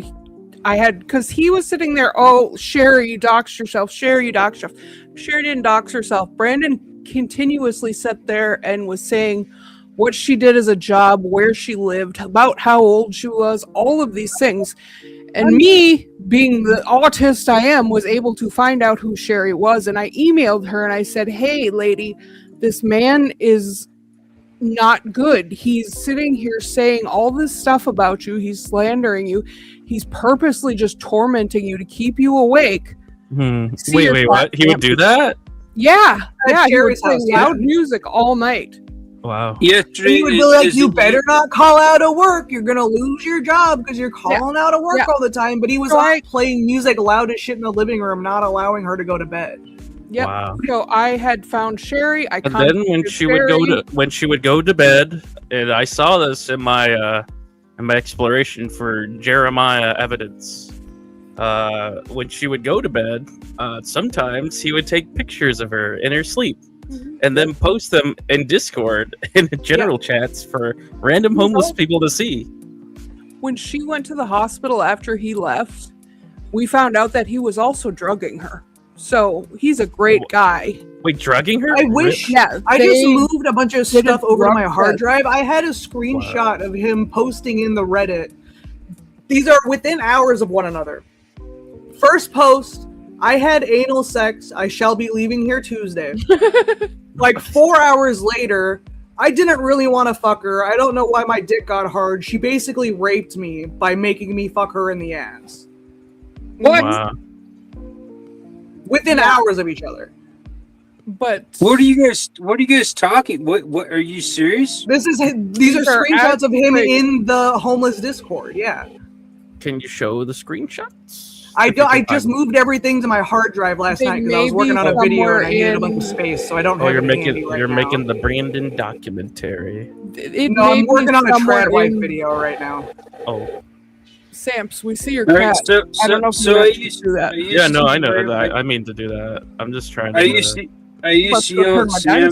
I had, because he was sitting there, oh, Sherry, you doxed yourself. Sherry, you doxed yourself. Sherry didn't dox herself. Brandon continuously sat there and was saying what she did as a job, where she lived, about how old she was, all of these things. And me, being the autist I am, was able to find out who Sherry was. And I emailed her and I said, hey, lady, this man is not good. He's sitting here saying all this stuff about you. He's slandering you. He's purposely just tormenting you to keep you awake. Wait, what? He would do that? Yeah. Yeah, he would Sherry's play house, loud music all night. Wow. Yesterday, he would be like, you better not call out of work. You're going to lose your job because you're calling out of work all the time. But he was playing music loud as shit in the living room, not allowing her to go to bed. Yep. Wow. So I had found Sherry. And then when she would go to bed, and I saw this in my exploration for Jeremiah evidence. When she would go to bed, sometimes he would take pictures of her in her sleep and then post them in Discord in the general chats for random homeless people to see. When she went to the hospital after he left, we found out that he was also drugging her. So he's a great guy. Wait, drugging her? I wish. Yeah, I just moved a bunch of stuff over to my hard test. drive. I had a screenshot of him posting in the Reddit. These are within hours of one another. First post, I had anal sex. I shall be leaving here Tuesday. Like 4 hours later, I didn't really want to fuck her. I don't know why my dick got hard. She basically raped me by making me fuck her in the ass. What? Wow. Within hours of each other. But what are you guys talking? What are you serious? These are screenshots of him in the homeless Discord. Yeah. Can you show the screenshots? I just moved everything to my hard drive last night because I was working on a video and I needed a bunch of space, so I don't have it handy right now. making the Brandon documentary. No, I'm working on a trad wife video right now. Oh. Samps, we see your All right, cat. I don't know if you actually do that. Yeah, no, I know that. I mean to do that. I'm just trying to. I used to yell at Sam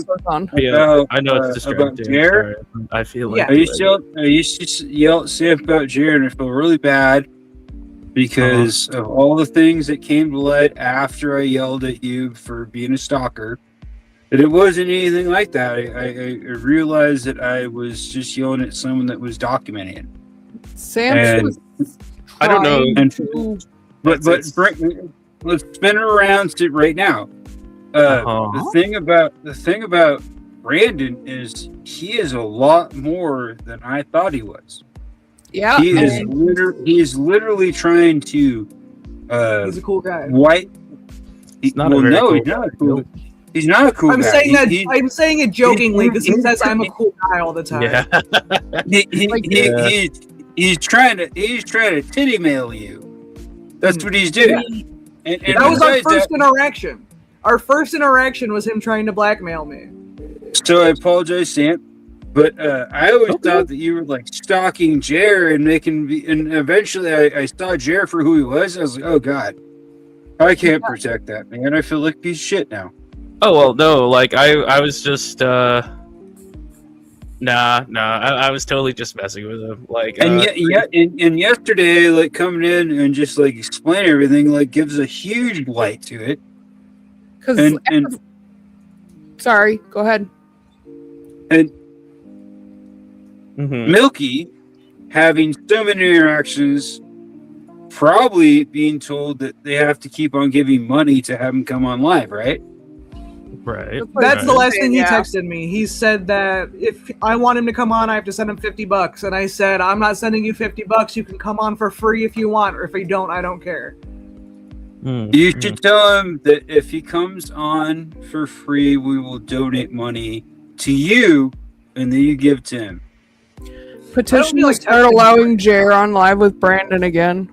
Yeah, I know it's about distracting. Jared. Sorry. I feel like I used to yell at Sam about Jared, and I feel really bad because of all the things that came to light after I yelled at you for being a stalker. That it wasn't anything like that. I realized that I was just yelling at someone that was documenting. Samps was I don't know. But let's spin it around to right now. The thing about Brandon is he is a lot more than I thought he was. Yeah, he is literally trying to. He's a cool guy. He's not a very cool guy. He's not a cool I'm guy. saying I'm saying it jokingly because he says I'm a cool guy all the time. Yeah. He's trying to titty mail you. That's what he's doing. And that was our first interaction. Our first interaction was him trying to blackmail me. So I apologize, Sam. But I always thought that you were like stalking Jer and and eventually I saw Jer for who he was. I was like, oh god, I can't protect that man. I feel like a piece of shit now. Oh well, no, like I was just I was totally just messing with him. Like, and and yesterday, like coming in and just like explain everything, like gives a huge light to it. Because sorry, go ahead. And Mm-hmm. Milky having so many interactions, probably being told that they have to keep on giving money to have him come on live, right? Right. That's the last thing he texted me. He said that if I want him to come on, I have to send him $50. And I said, I'm not sending you $50. You can come on for free if you want, or if you don't, I don't care. You should tell him that if he comes on for free, we will donate money to you, and then you give to him. Petition to start allowing Jer on live with Brandon again.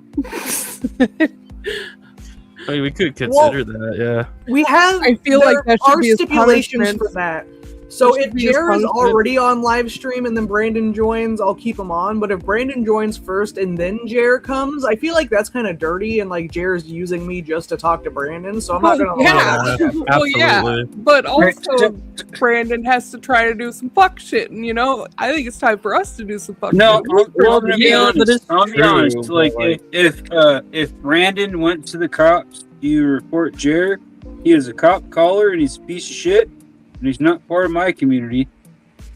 I mean, we could consider that, yeah. We have. I feel like that should are be his stipulations punishment. for that. So That should if be his Jer is punishment. already on live stream and then Brandon joins, I'll keep him on. But if Brandon joins first and then Jer comes, I feel like that's kind of dirty and like Jer is using me just to talk to Brandon. So I'm not going to allow that. Well, yeah, but also Brandon has to try to do some fuck shit, and I think it's time for us to do some fuck No, shit. I'm gonna be honest. I'll be true, honest. Like, but, if Brandon went to the cops, you report Jer. He is a cop caller and he's a piece of shit, and he's not part of my community.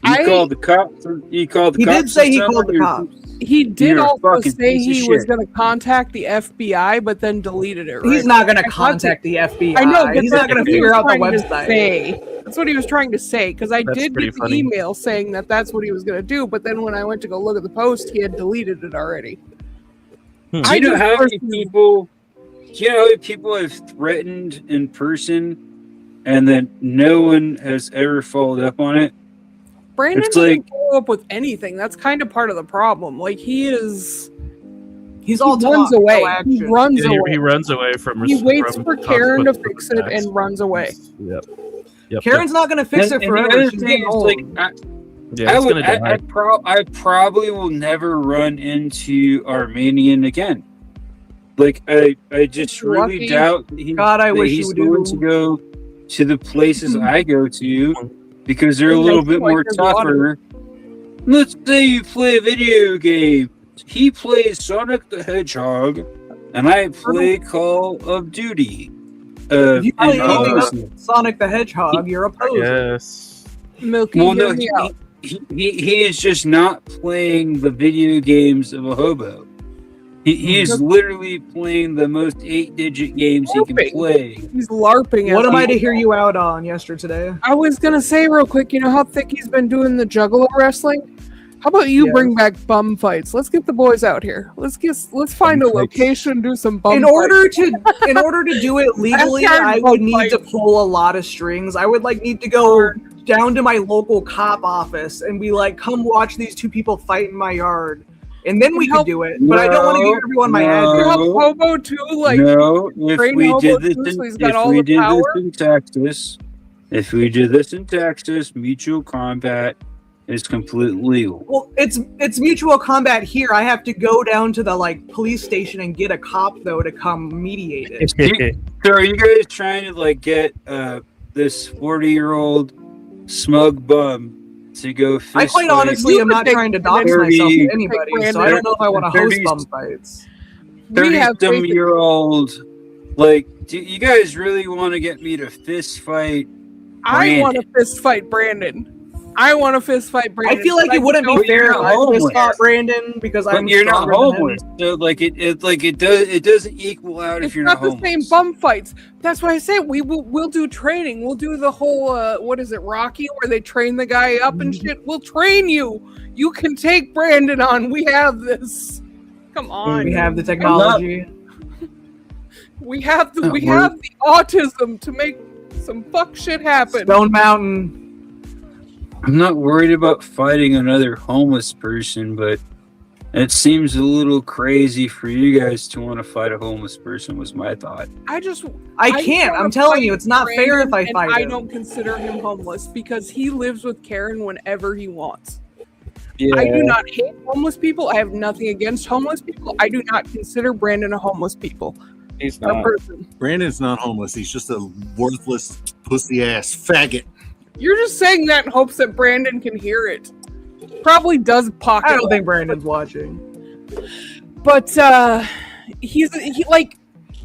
He called the cops. He called the cops. He did say he called the cops. He did You're a also fucking say piece of he was shit. going to contact the FBI, but then deleted it. He's not going to contact the FBI. I know, but he's not going to figure out the website. That's what he was trying to say, because I That's did pretty get the funny. email saying that that's what he was going to do, but then when I went to go look at the post, he had deleted it already. Do you know how many people? Do you know how many people I've threatened in person, and then no one has ever followed up on it? Brandon It's doesn't like- follow up with anything. That's kind of part of the problem. Like, he's all runs talk, away. no He action. runs He away. runs away from. He waits from for Karen to consequences fix of it acts. and runs away. Yep. Karen's not going to fix And it the forever. other She's thing getting is, old. like, Yeah, it's gonna die. I probably will never run into Armenian again. Like, I just You're really lucky. doubt God, I that wish he's you going do. to go to the places I go to because they're a It little makes bit like more there's a lot of- tougher. Let's say you play a video game. He plays Sonic the Hedgehog, and I play Call of Duty. If you play and anything honestly- else Sonic the Hedgehog, you're a poser. Yes. Milky, Well, hear no, me out. he is just not playing the video games of a hobo. He is literally playing the most 8-digit games he can LARPing. play. He's LARPing. What as am I he- to hear you out on yesterday? I was gonna say real quick, you know how thick he's been doing the juggalo wrestling? How about you Yes. bring back bum fights? Let's get the boys out here. Let's find a fights. location, do some bum In fights. order to do it legally, Backyard I bum would need to fight. pull a lot of strings. I would need to go down to my local cop office and be like, "Come watch these two people fight in my yard," and then we could do it. But I don't want to give everyone my You address. help Hobo too, like No, if train we Hobo did this too, in, so he's got if all we the did power. this in Texas, mutual combat is completely legal. Well, it's mutual combat here. I have to go down to the police station and get a cop though to come mediate it. So are you guys trying to get this 40-year-old smug bum to go fist I quite fight honestly am not trying to dox 30 myself to anybody, so I don't know if I want to host 30 bum fights. we have faith in- 30-some-year-old? Like, do you guys really want to get me to fist fight? I want to Brandon? fist fight Brandon. I want to fist fight Brandon. I feel like but it wouldn't don't be fair if you're I homeless. fist fought Brandon because But I'm you're not stronger than him. homeless, so it doesn't equal out if It's you're not not the same homeless. bum fights. That's why I say we'll do training. We'll do the whole what is it, Rocky, where they train the guy up and shit. We'll train you. You can take Brandon on. We have this. Come on. We have the technology. We have the That we have the autism to make Some fuck shit happened. Stone Mountain. I'm not worried about fighting another homeless person, but it seems a little crazy for you guys to want to fight a homeless person, was my thought. I can't. I'm telling you, it's not fair if I fight him. I don't consider him homeless because he lives with Karen whenever he wants. Yeah. I do not hate homeless people. I have nothing against homeless people. I do not consider Brandon a homeless people. He's not. Person. Brandon's not homeless. He's just a worthless pussy ass faggot. You're just saying that in hopes that Brandon can hear it. Probably does pocket. I don't think Brandon's watching. But he like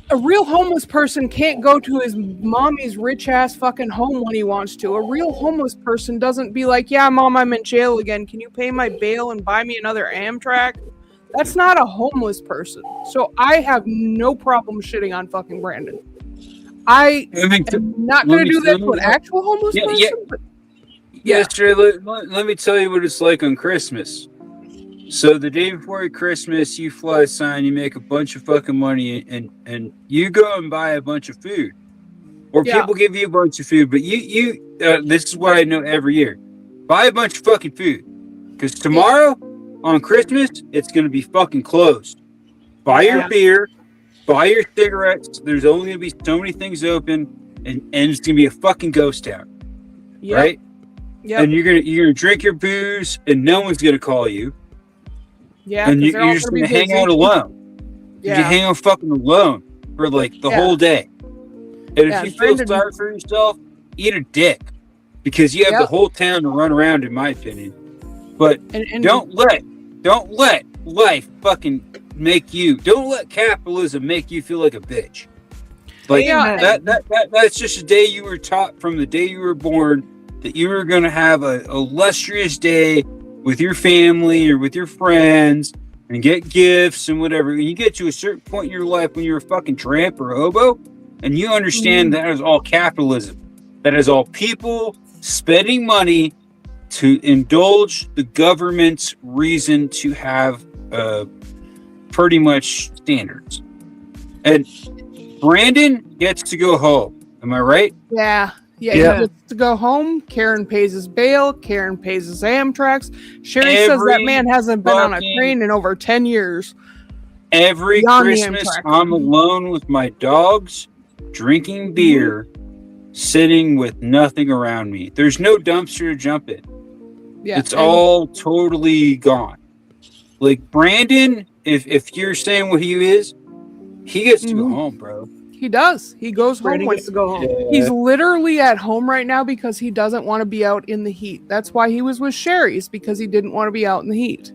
a real homeless person can't go to his mommy's rich ass fucking home when he wants to. A real homeless person doesn't be like, yeah, mom, I'm in jail again. Can you pay my bail and buy me another Amtrak? That's not a homeless person. So I have no problem shitting on fucking Brandon. I am not going to do that to an actual homeless person. Yeah. But Yesterday, let me tell you what it's like on Christmas. So the day before Christmas, you fly a sign, you make a bunch of fucking money, and you go and buy a bunch of food. Or people give you a bunch of food, but you this is what I know every year. Buy a bunch of fucking food. Because tomorrow, on Christmas, it's going to be fucking closed. Buy your beer, buy your cigarettes. There's only going to be so many things open, and it's going to be a fucking ghost town. Yep. Right? Yep. And you're gonna drink your booze, and no one's gonna call you. Yeah, and you're just gonna hang out alone. Yeah, you hang out fucking alone for like the whole day. And if you feel sorry for yourself, eat a dick, because you have the whole town to run around, in my opinion. But don't let life fucking make you. Don't let capitalism make you feel like a bitch. Like that's just a day you were taught from the day you were born. That you were going to have a illustrious day with your family or with your friends and get gifts and whatever. When you get to a certain point in your life when you're a fucking tramp or a hobo, and you understand that is all capitalism. That is all people spending money to indulge the government's reason to have pretty much standards. And Brandon gets to go home. Am I right? Yeah. Yeah, he gets to go home. Karen pays his bail. Karen pays his Amtrak's. Sherry says that man hasn't been on a train in over 10 years. Every Christmas, I'm alone with my dogs, drinking beer, sitting with nothing around me. There's no dumpster to jump in. Yeah, it's all totally gone. Like Brandon, if you're saying what he is, he gets to go home, bro. He does. He goes home. To go home. Yeah. He's literally at home right now because he doesn't want to be out in the heat. That's why he was with Sherry's, because he didn't want to be out in the heat.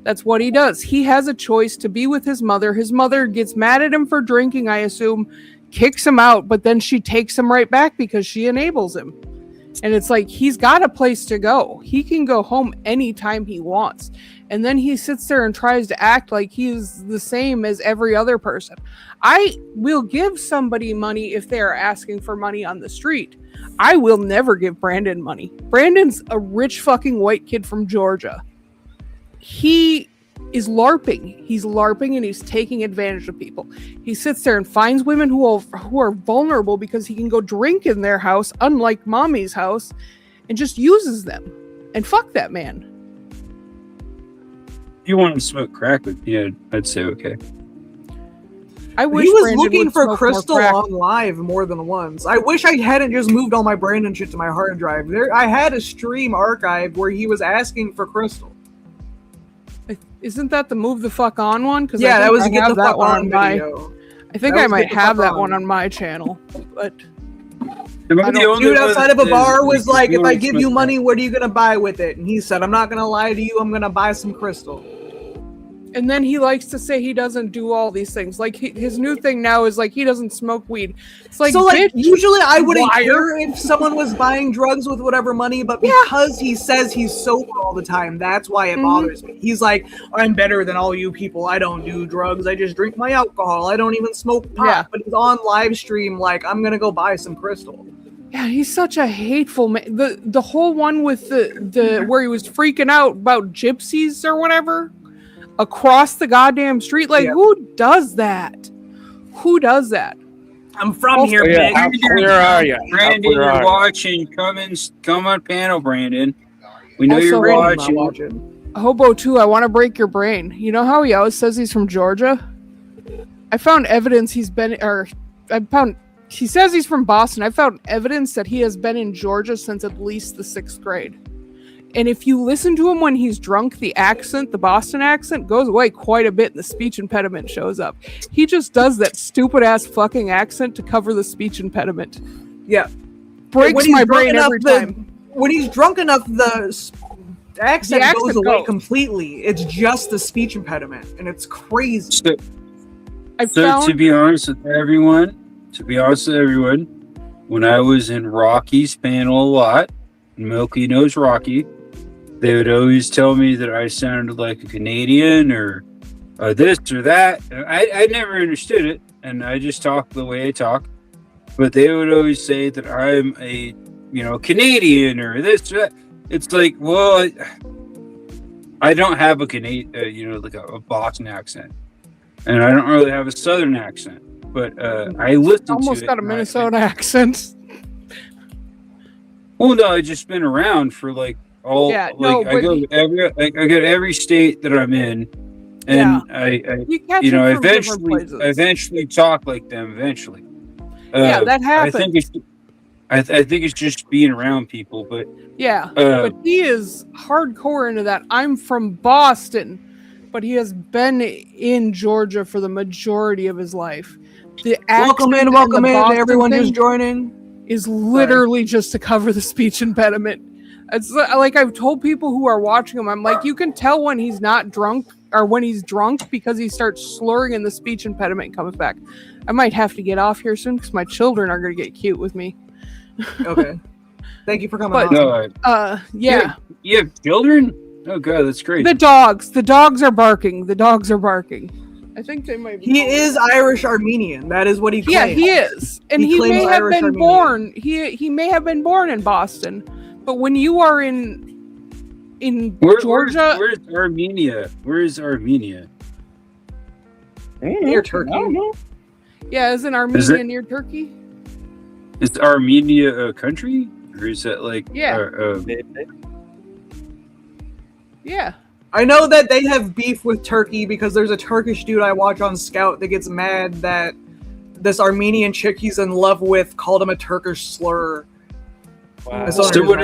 That's what he does. He has a choice to be with his mother. His mother gets mad at him for drinking, I assume, kicks him out, but then she takes him right back because she enables him. And it's like, he's got a place to go. He can go home anytime he wants. And then he sits there and tries to act like he's the same as every other person. I will give somebody money if they are asking for money on the street. I will never give Brandon money. Brandon's a rich fucking white kid from Georgia. He is LARPing. He's LARPing and he's taking advantage of people. He sits there and finds women who are vulnerable because he can go drink in their house, unlike mommy's house, and just uses them. And fuck that man. If you want to smoke crack with me, I'd say okay. I wish he was Brandon looking would for smoke Crystal more crack. on live more than once. I wish I hadn't just moved all my Brandon shit to my hard drive. I had a stream archive where he was asking for Crystal. Isn't that the move the fuck on one? Because yeah, that was I get have the that fuck one on on my. video. I think I might have that one on my channel, but. Dude outside of a bar was like, if I give you money, what are you gonna buy with it? And he said, I'm not gonna lie to you, I'm gonna buy some Crystal. And then he likes to say he doesn't do all these things. Like his new thing now is like he doesn't smoke weed. It's like, so like bitch, usually I wouldn't liar. care if someone was buying drugs with whatever money, but because he says he's sober all the time, that's why it bothers me. He's like, I'm better than all you people. I don't do drugs. I just drink my alcohol. I don't even smoke pot. Yeah. But he's on live stream like, I'm gonna go buy some Crystal. Yeah, he's such a hateful man. The whole one with the where he was freaking out about gypsies or whatever across the goddamn street. Like, who does that? Who does that? I'm from here, yeah, bitch. how clear are you? Brandon, you're watching. Come on panel, Brandon. We know Also, you're Brandon's not watching. watching. Hobo 2, I want to break your brain. You know how he always says he's from Georgia? I found evidence he says he's from Boston. I found evidence that he has been in Georgia since at least the 6th grade. And if you listen to him when he's drunk, the accent, the Boston accent, goes away quite a bit and the speech impediment shows up. He just does that stupid ass fucking accent to cover the speech impediment. Yeah. Breaks my brain every time. When he's drunk enough, the accent goes accent away goes. completely. It's just the speech impediment, and it's crazy. To be honest with everyone, when I was in Rocky's panel a lot, Milky knows Rocky, they would always tell me that I sounded like a Canadian or this or that. I never understood it, and I just talk the way I talk. But they would always say that I'm a, Canadian or this or that. It's like, well, I don't have a Canadian, like a Boston accent, and I don't really have a Southern accent. But I listen to it. Almost got a Minnesota accent. Well, no, I just been around for like all. Yeah, I go to every state that I'm in, and I eventually talk like them. Eventually, that happens. I think it's just being around people, but but he is hardcore into that. I'm from Boston, but he has been in Georgia for the majority of his life. The welcome in, everyone who's joining. Is literally just to cover the speech impediment. It's like I've told people who are watching him, I'm like, you can tell when he's not drunk or when he's drunk because he starts slurring and the speech impediment comes back. I might have to get off here soon because my children are going to get cute with me. Okay. Thank you for coming on. You have children? Oh god, that's great. The dogs are barking. I think they might be. He is Irish Armenian. That is what he claims. Yeah, he is. And he may have been born. He may have been born in Boston. But when you are in Georgia, where's Armenia? Where is Armenia? Near Turkey. I don't know. Yeah, isn't Armenia near Turkey? Is Armenia a country? Or is that like yeah. I know that they have beef with Turkey because there's a Turkish dude I watch on Scout that gets mad that this Armenian chick he's in love with called him a Turkish slur. Wow. So what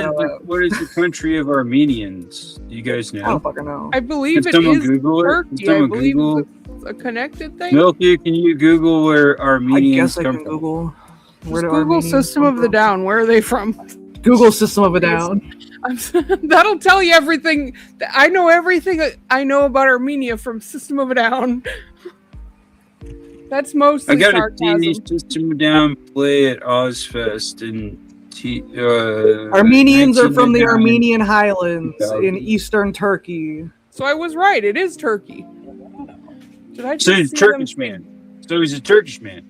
is the country of Armenians? Do you guys know? I don't fucking know. I believe Can someone is Google Turkey. Can I someone believe Google? it's a connected thing. Milky, can you Google where Armenians I guess I come can from? Google. Just Google System of the Down. Where are they from? Google System of a Down. That'll tell you everything. I know everything I know about Armenia from System of a Down. That's mostly I got sarcasm. a System Down play at Ozfest in Armenians are from the Armenian Highlands in eastern Turkey. So I was right. It is Turkey. Did I just So he's a see Turkish them? man. So he's a Turkish man.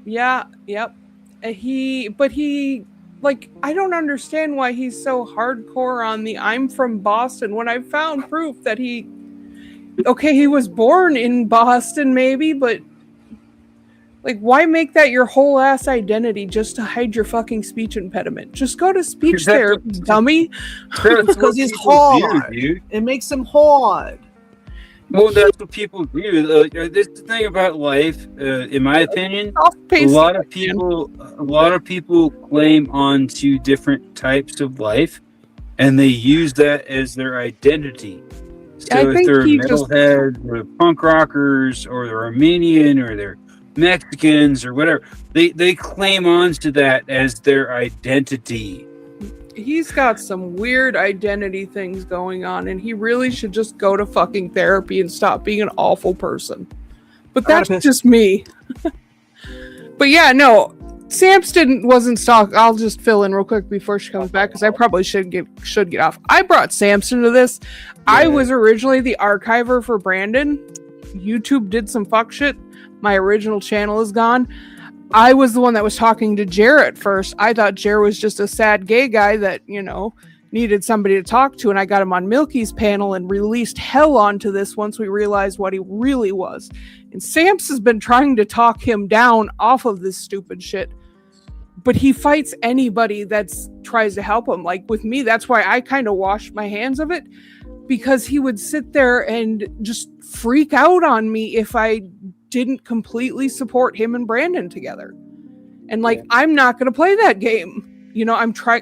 Yeah. Yep. I don't understand why he's so hardcore on the I'm from Boston when I found proof that he was born in Boston maybe, but like why make that your whole ass identity just to hide your fucking speech impediment? Just go to speech therapy, dummy. Because he's hard. It makes him hard. Well, that's what people do. This is the thing about life, in my opinion. A lot of people claim on to different types of life, and they use that as their identity. So if they're metalheads, or punk rockers, or they're Armenian, or they're Mexicans, or whatever, they claim on to that as their identity. He's got some weird identity things going on, and he really should just go to fucking therapy and stop being an awful person. But that's just me. But yeah, no, Samson wasn't stalked. I'll just fill in real quick before she comes back because I probably should get off. I brought Samson to this. Yeah. I was originally the archiver for Brandon. YouTube did some fuck shit. My original channel is gone. I was the one that was talking to Jarrett first. I thought Jarrett was just a sad gay guy that, needed somebody to talk to, and I got him on Milky's panel and released hell onto this once we realized what he really was. And Samps has been trying to talk him down off of this stupid shit, but he fights anybody that tries to help him. Like with me, that's why I kind of washed my hands of it, because he would sit there and just freak out on me if I didn't completely support him and Brandon together. And like, I'm not going to play that game. You know,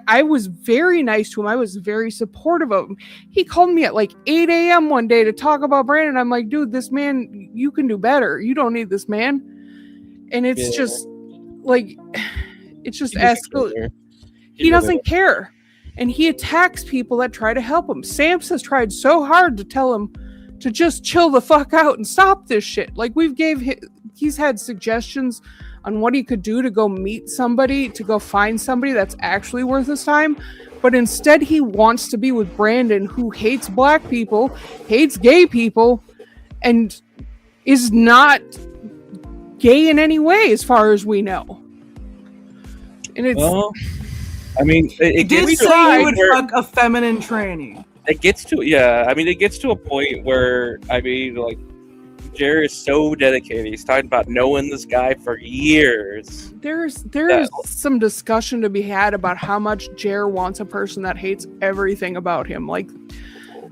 I was very nice to him. I was very supportive of him. He called me at like 8 a.m. one day to talk about Brandon. I'm like, dude, this man, you can do better. You don't need this man. And it's just like, it's just escalating. He doesn't care. And he attacks people that try to help him. Samps has tried so hard to tell him to just chill the fuck out and stop this shit. Like he's had suggestions on what he could do to go meet somebody, to go find somebody that's actually worth his time. But instead he wants to be with Brandon, who hates black people, hates gay people, and is not gay in any way as far as we know. And it's... Well, I mean, it did say he would fuck a feminine tranny. It gets to a point where, I mean, like, Jer is so dedicated. He's talking about knowing this guy for years. There's some discussion to be had about how much Jer wants a person that hates everything about him. Like,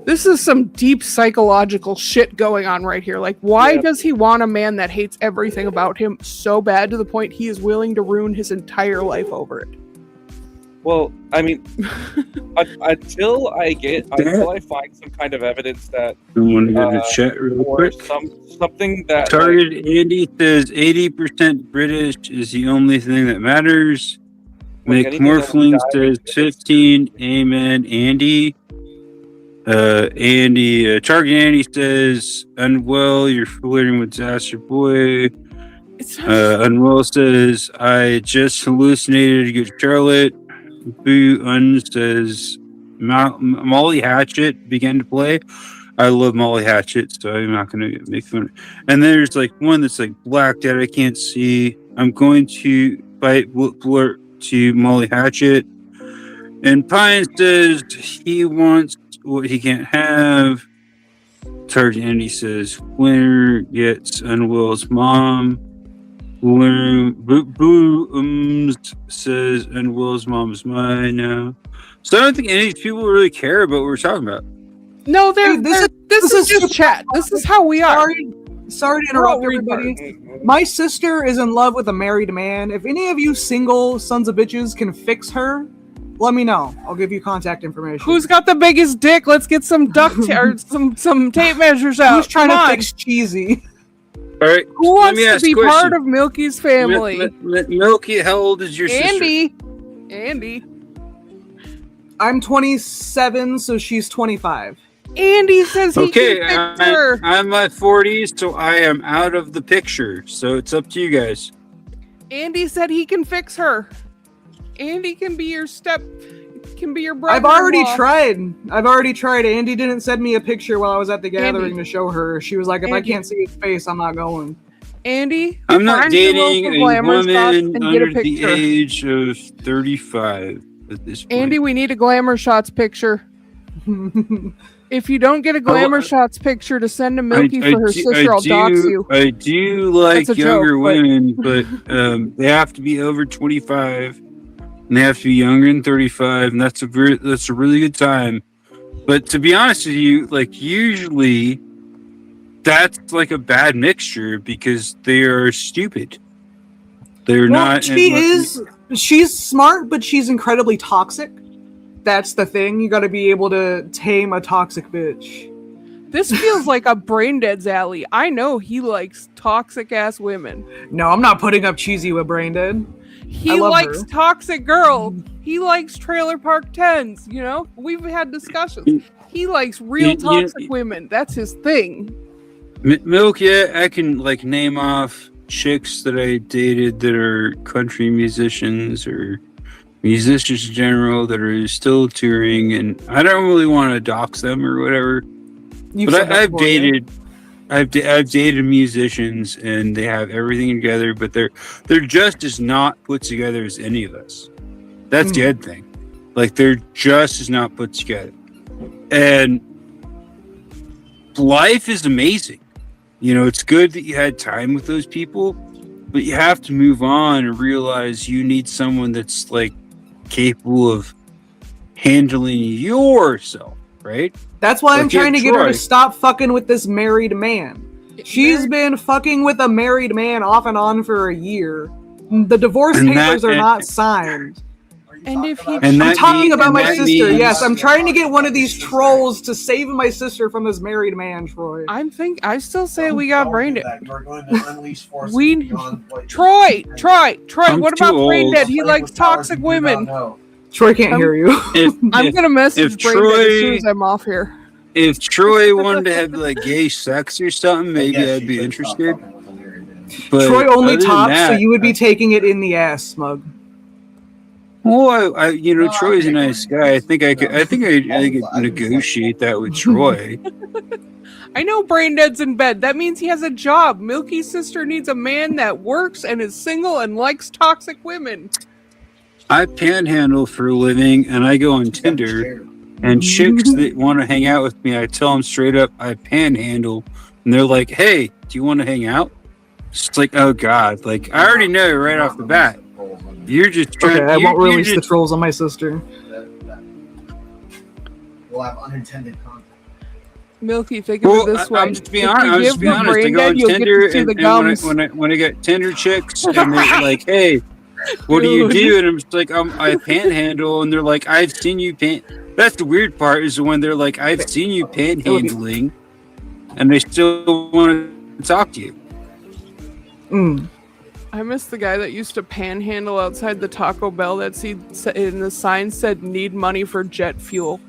this is some deep psychological shit going on right here. Like, why does he want a man that hates everything about him so bad to the point he is willing to ruin his entire life over it? Well, I mean, until I find some kind of evidence that I want to go to chat real quick. Something that Target Andy says 80% British is the only thing that matters. McMorphling says 15. Amen, Andy. Target Andy says unwell. You're flirting with Disaster Boy. Unwell says I just hallucinated to get Charlotte. Boo Un says Molly Hatchet began to play. I love Molly Hatchet, so I'm not going to make fun of it. And there's like one that's like blacked out. I can't see. I'm going to flirt to Molly Hatchet. And Pine says he wants what he can't have. Target Andy says winner gets Unwell's mom. Boo says, and Will's mom is mine now. So I don't think any of these people really care about what we're talking about. No, this is just chat. This is how we are. Sorry to interrupt everybody. My sister is in love with a married man. If any of you single sons of bitches can fix her, let me know. I'll give you contact information. Who's got the biggest dick? Let's get some or some tape measures out. Who's trying to fix Cheesy? All right. Who wants to be part of Milky's family? Milky, how old is your sister? Andy. I'm 27, so she's 25. Andy says he can fix her. I'm my 40s, so I am out of the picture. So it's up to you guys. Andy said he can fix her. Andy can be your brother. I've already tried. Andy didn't send me a picture while I was at the gathering to show her. She was like, if I can't see his face, I'm not going. Andy, I'm not dating a woman under the age of 35 at this point. Andy, we need a Glamour Shots picture. If you don't get a Glamour Shots picture to send to Milky for her sister, I'll dox you. I do like younger women, but they have to be over 25. And they have to be younger than 35, and that's a really good time. But to be honest with you, like usually that's like a bad mixture because they are stupid. They're not. She's smart, but she's incredibly toxic. That's the thing. You got to be able to tame a toxic bitch. This feels like a brain dead's alley. I know he likes toxic ass women. No, I'm not putting up Cheesy with brain dead. He likes toxic girls. He likes trailer park 10s, you know? We've had discussions. He likes real toxic women. That's his thing. Milk, I can like name off chicks that I dated that are country musicians or musicians in general that are still touring, and I don't really want to dox them or whatever. But I've dated musicians, and they have everything together, but they're just as not put together as any of us. That's the other thing. Like they're just as not put together. And life is amazing. You know, it's good that you had time with those people, but you have to move on and realize you need someone that's like capable of handling yourself, right? That's why I'm Like, trying to yeah, get her Troy. to stop fucking with this married man. She's been fucking with a married man off and on for a year. The divorce And papers that- are and- not signed. And if he, And I'm that talking mean- about and my that sister. means- Yes, I'm trying to get one of these trolls to save my sister from this married man, Troy. I still say we got brain dead. You're going to unleash forces We, beyond what Troy, I'm what too about brain old. dead? He Playing likes with powers toxic you do not women. know. Troy can't hear you. I'm gonna message if brain dead as soon Troy- as I'm off here. If Troy wanted to have like gay sex or something, maybe Yes, I'd you be could stop interested. fucking with a married man. But Troy only other than tops, so that- you would be taking it in the ass, Smug. Well, you know, No, Troy's a I'm nice ignoring guy. you. I think I could. I think I could negotiate that with Troy. I know brain dead's in bed. That means he has a job. Milky's sister needs a man that works and is single and likes toxic women. I panhandle for a living, and I go on Tinder. And chicks that want to hang out with me, I tell them straight up, I panhandle, and they're like, "Hey, do you want to hang out?" It's like, oh god, like I already know right off the bat. You're just trying. Okay, I you're- won't you're release the just- trolls on my sister. We'll have unintended contact. Milky, think of it this way. I'm just being If honest. you I'm give just being the honest. I brain go dead, on you'll get Tinder, to see and, the and when gums. when I get Tinder chicks, and they're like, "Hey, what do you Dude. do?" And I'm just like, I panhandle, and they're like, "I've seen you pan." That's the weird part is when they're like, "I've seen you panhandling," and they still want to talk to you. Mm. I miss the guy that used to panhandle outside the Taco Bell that in the sign said "need money for jet fuel."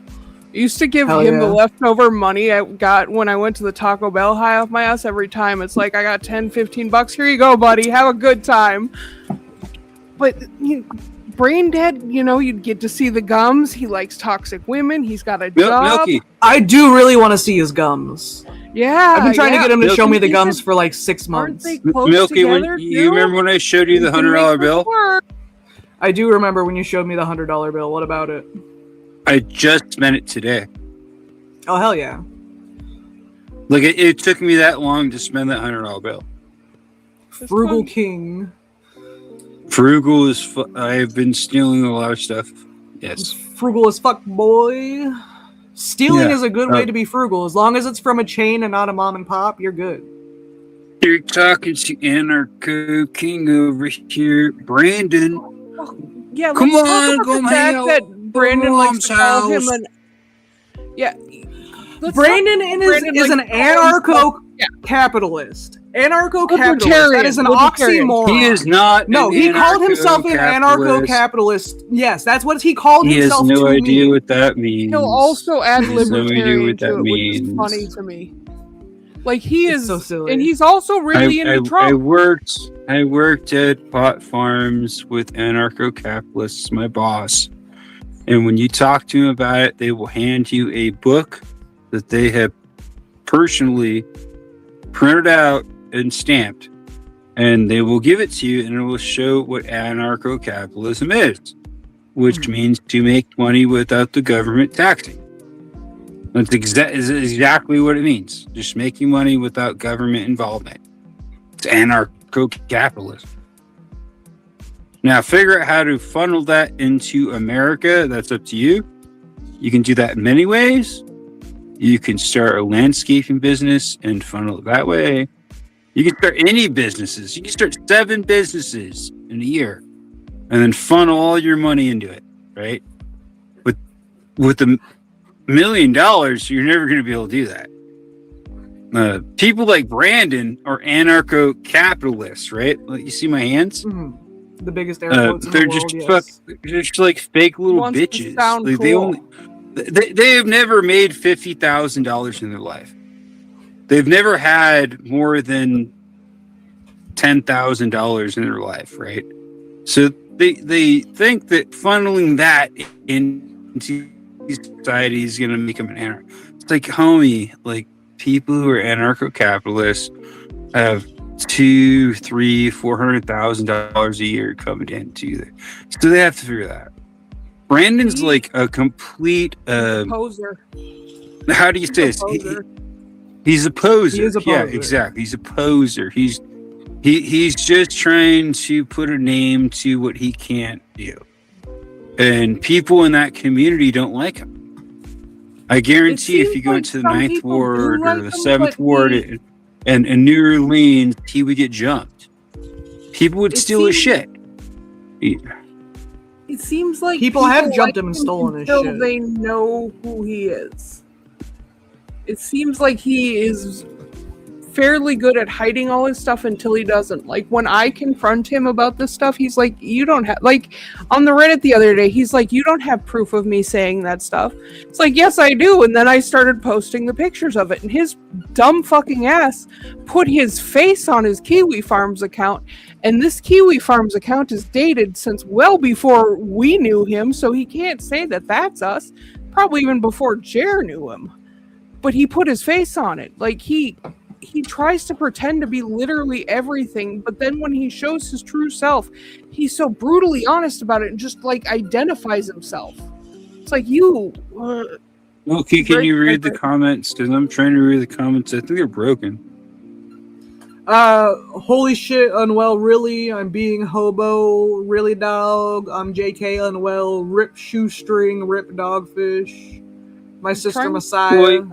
I used to give Hell him the yeah. leftover money I got when I went to the Taco Bell high off my ass every time. It's like, I got 10, 15 bucks. Here you go, buddy. Have a good time. But brain dead, you'd get to see the gums. He likes toxic women. He's got a job. Milky, I do really want to see his gums. Yeah. I've been trying to get him to show me the He gums said, for like 6 Aren't months. they close Milky, when together, you too? remember when I showed you the We can $100 make this bill? work. I do remember when you showed me the $100 bill. What about it? I just spent it today. Oh, hell yeah. Like it took me that long to spend that $100 bill. Frugal King. Frugal is. I've been stealing a lot of stuff. Yes. Frugal as fuck, boy. Stealing Yeah. is a good way to be frugal. As long as it's from a chain and not a mom and pop, you're good. You're talking to Anarcho King over here, Brandon. Yeah, let's Come talk on, about go the hang fact out that at Brandon likes to call Mom's him house. an. Yeah. let's Brandon talk- is Brandon an likes to call himself- anarcho-capitalist. Anarcho-capitalist. That is an Libertarian. oxymoron. He is not. No, an he called himself an anarcho-capitalist. anarcho-capitalist. Yes, that's what he called He has himself no to idea me. what that means. He'll also add He has no idea libertarian what to that it, which is means. funny to me. Like he It's is, so silly. and he's also really into I Trump. worked at pot farms with anarcho-capitalists, my boss. And when you talk to them about it, they will hand you a book that they have personally printed out and stamped. And they will give it to you, and it will show what anarcho-capitalism is, which means to make money without the government taxing. That's exactly what it means. Just making money without government involvement. It's anarcho-capitalism. Now, figure out how to funnel that into America. That's up to you. You can do that in many ways. You can start a landscaping business and funnel it that way. You can start any businesses. You can start 7 businesses in a year and then funnel all your money into it, right? With $1 million, you're never going to be able to do that. People like Brandon are anarcho-capitalists, right? Like, you see my hands? Mhm. The biggest air quotes in They're the world, just yes. they're just like fake little Wants to bitches. sound Like, cool. they have never made $50,000 in their life. They've never had more than $10,000 in their life, right? So they think that funneling that into society is going to make them an anarch. It's like, homie, like people who are anarcho-capitalists have $200,000, $300,000, $400,000 a year coming into there, so they have to figure that out. Brandon's like a complete. Poser. How do you say this? Poser. He's a poser. He is a Yeah, poser. exactly. He's a poser. He's just trying to put a name to what he can't do, and people in that community don't like him. I guarantee if you go into the 9th Ward or the 7th Ward and New Orleans, he would get jumped. People would steal his shit. It seems like People have jumped like him and stolen his until shit. they know who he is. It seems like he is fairly good at hiding all his stuff until he doesn't. Like when I confront him about this stuff, he's like, you don't have, like on the Reddit the other day, he's like, you don't have proof of me saying that stuff. It's like, yes, I do. And then I started posting the pictures of it, and his dumb fucking ass put his face on his Kiwi Farms account. And this Kiwi Farms account is dated since well before we knew him, so he can't say that that's us. Probably even before Jer knew him. But he put his face on it. Like he tries to pretend to be literally everything, but then when he shows his true self, he's so brutally honest about it and just like identifies himself. It's like Okay, can you read the comments? Because I'm trying to read the comments. I think they're broken. Holy shit, unwell, really? I'm being hobo, really dog. I'm JK unwell, rip shoestring, rip dogfish. My sister Messiah.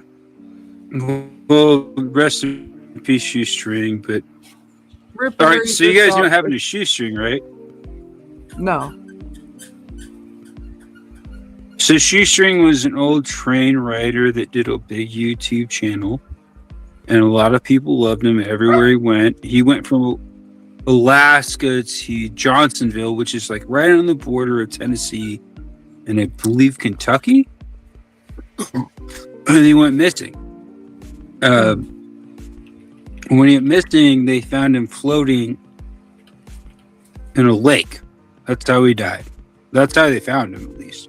Well, rest in peace, shoestring. But Rip all right, so you guys don't dogfish. have a shoestring, right? No. So shoestring was an old train rider that did a big YouTube channel, and a lot of people loved him everywhere he went. He went from Alaska to Johnsonville, which is like right on the border of Tennessee and I believe Kentucky. And he went missing. When he went missing, they found him floating in a lake. That's how he died. That's how they found him, at least.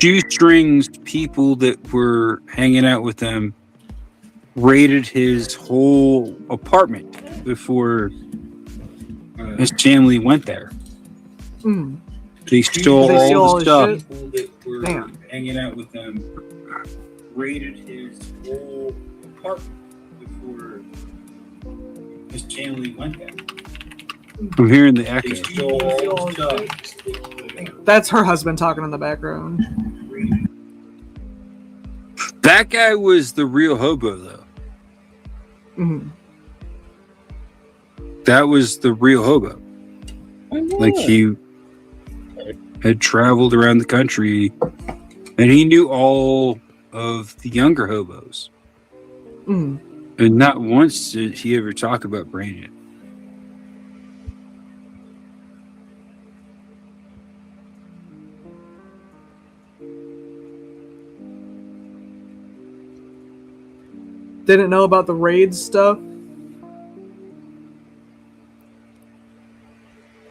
Shoestrings people that were hanging out with him raided his whole apartment before his family went there. Mm. They stole all the stuff. People that were Damn. hanging out with him raided his whole apartment before his family went there. I'm hearing the echo. They stole all the stuff. That's her husband talking in the background. That guy was the real hobo, though. Mm-hmm. That was the real hobo. Like he had traveled around the country, and he knew all of the younger hobos. Mm. And not once did he ever talk about Brandon. Didn't know about the raid stuff.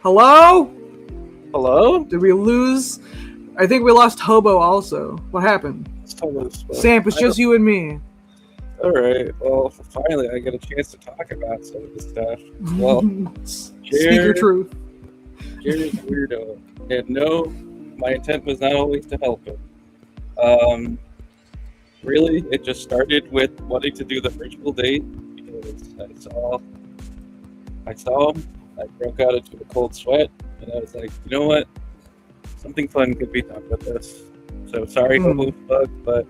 Hello? Hello? Did we lose? I think we lost Hobo also. What happened? Sam, it's just you and me. Alright, well, finally I get a chance to talk about some of this stuff. Well, Speak your truth. Jared's a weirdo. And no, my intent was not always to help him. Really, it just started with wanting to do the virtual date because I saw him, I broke out into a cold sweat, and I was like, you know what? Something fun could be done with this. So sorry, Hobo Bug, but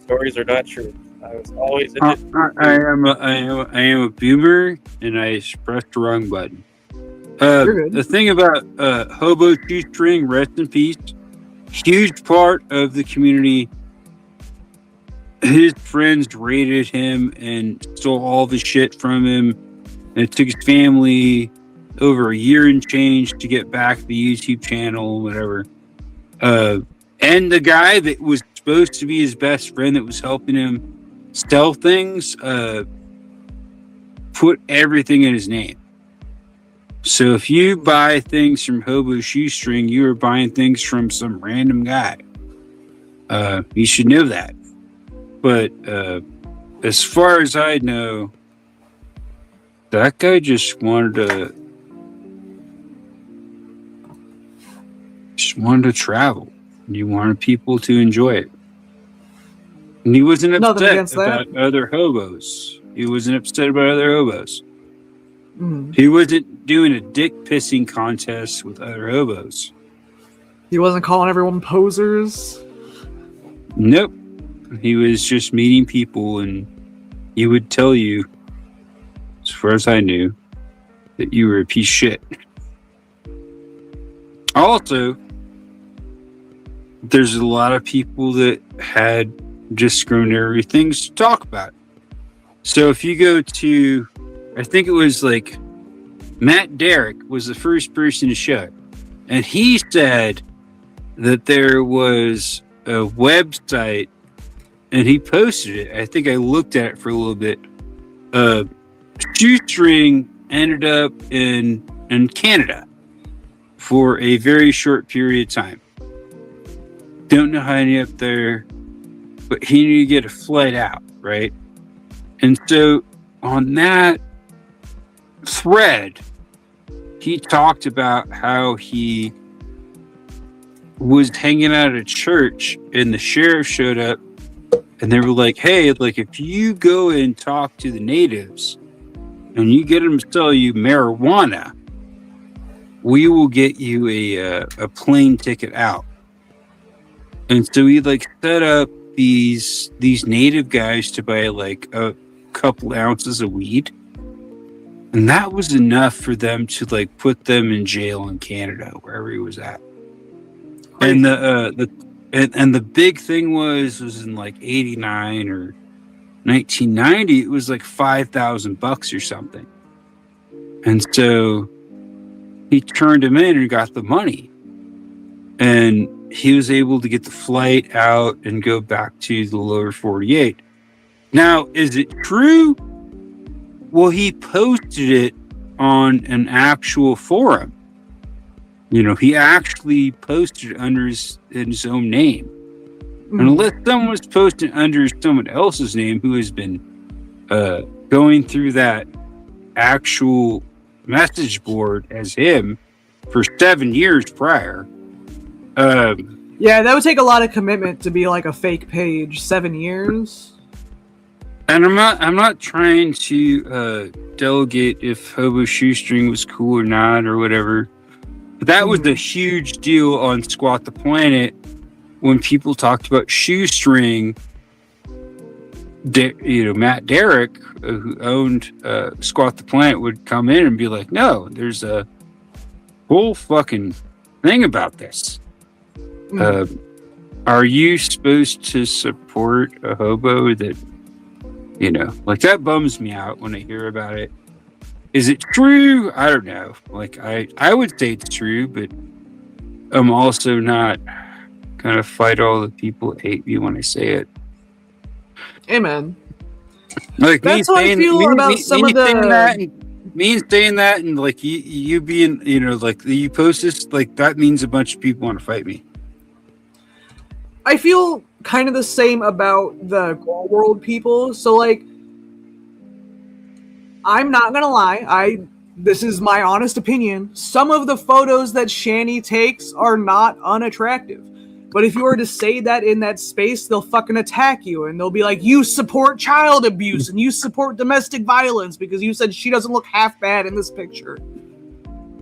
stories are not true. I was always in it. I am a boomer, and I pressed the wrong button. The thing about Hobo Shoestring, rest in peace, huge part of the community. His friends raided him and stole all the shit from him. And it took his family over a year and change to get back the YouTube channel, whatever. And the guy that was supposed to be his best friend that was helping him sell things, put everything in his name. So if you buy things from Hobo Shoestring, you are buying things from some random guy. You should know that. But as far as I know, that guy just wanted to just wanted to travel. And he wanted people to enjoy it. And he wasn't Nothing upset against that. about other hobos. He wasn't upset about other hobos. Mhm. He wasn't doing a dick pissing contest with other hobos. He wasn't calling everyone posers. Nope. He was just meeting people, and he would tell you, as far as I knew, that you were a piece of shit. Also, there's a lot of people that had discriminatory things to talk about. So if you go to, I think it was like Matt Derrick was the first person to show it. And he said that there was a website, and he posted it. I think I looked at it for a little bit. Shoestring ended up in Canada for a very short period of time. Don't know how he ended up there, but he needed to get a flight out, right? And so on that thread, he talked about how he was hanging out at a church, and the sheriff showed up, and they were like, hey, like, if you go and talk to the natives and you get them to sell you marijuana, we will get you a plane ticket out. And so he like set up these native guys to buy like a couple ounces of weed, and that was enough for them to like put them in jail in Canada, wherever he was at. And the big thing was in like 89 or 1990, it was like $5,000 or something. And so he turned him in and got the money, and he was able to get the flight out and go back to the lower 48. Now, is it true? Well, he posted it on an actual forum. You know, he actually posted it under his own name. And unless someone was posting under someone else's name who has been going through that actual message board as him for 7 years prior. Yeah, that would take a lot of commitment to be like a fake page. 7 years. And I'm not trying to delegate if Hobo Shoestring was cool or not or whatever. But that was a huge deal on Squat the Planet when people talked about Shoestring. Matt Derrick, who owned Squat the Planet, would come in and be like, no, there's a whole fucking thing about this. Are you supposed to support a hobo that, like, that bums me out when I hear about it. Is it true? I don't know. Like, I would say it's true, but I'm also not gonna fight all the people that hate me when I say it. Amen. Like, that's how I feel about some of the... Me saying that and, like, you being, like, you post this, like, that means a bunch of people want to fight me. I feel kind of the same about the Grow World people. So, like, I'm not gonna lie. This is my honest opinion. Some of the photos that Shani takes are not unattractive. But if you were to say that in that space, they'll fucking attack you. And they'll be like, you support child abuse and you support domestic violence because you said she doesn't look half bad in this picture.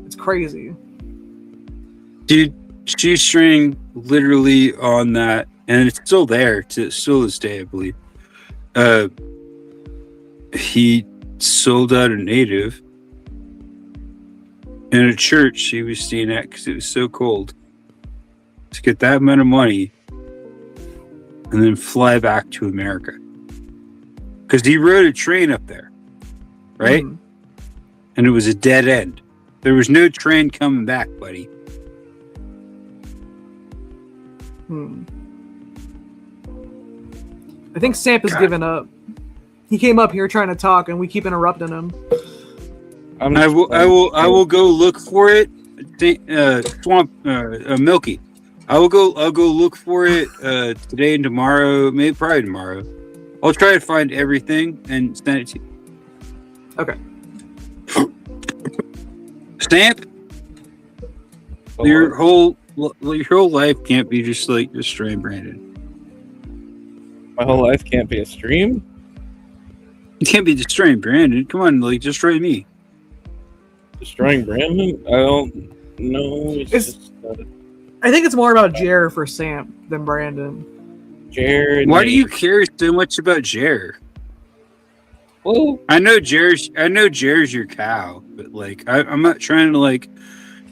It's crazy. Dude, Shoestring literally on that, and it's still there to still this day, I believe. He sold out a native in a church he was staying at because it was so cold to get that amount of money and then fly back to America because he rode a train up there, right? And it was a dead end. There was no train coming back, buddy. I think Samp has given up. He came up here trying to talk, and we keep interrupting him. I will go look for it. Milky. I'll go look for it today and tomorrow, maybe probably tomorrow. I'll try to find everything and send it to you. Okay. Stamp. Your whole your whole life can't be just like destroying Brandon. My whole life can't be a stream. You can't be destroying Brandon. Come on, like destroy me. Destroying Brandon? I don't know. I think it's more about Jer for Sam than Brandon. Jared. Why do you care so much about Jer? Well, I know Jer's your cow, but like I'm not trying to like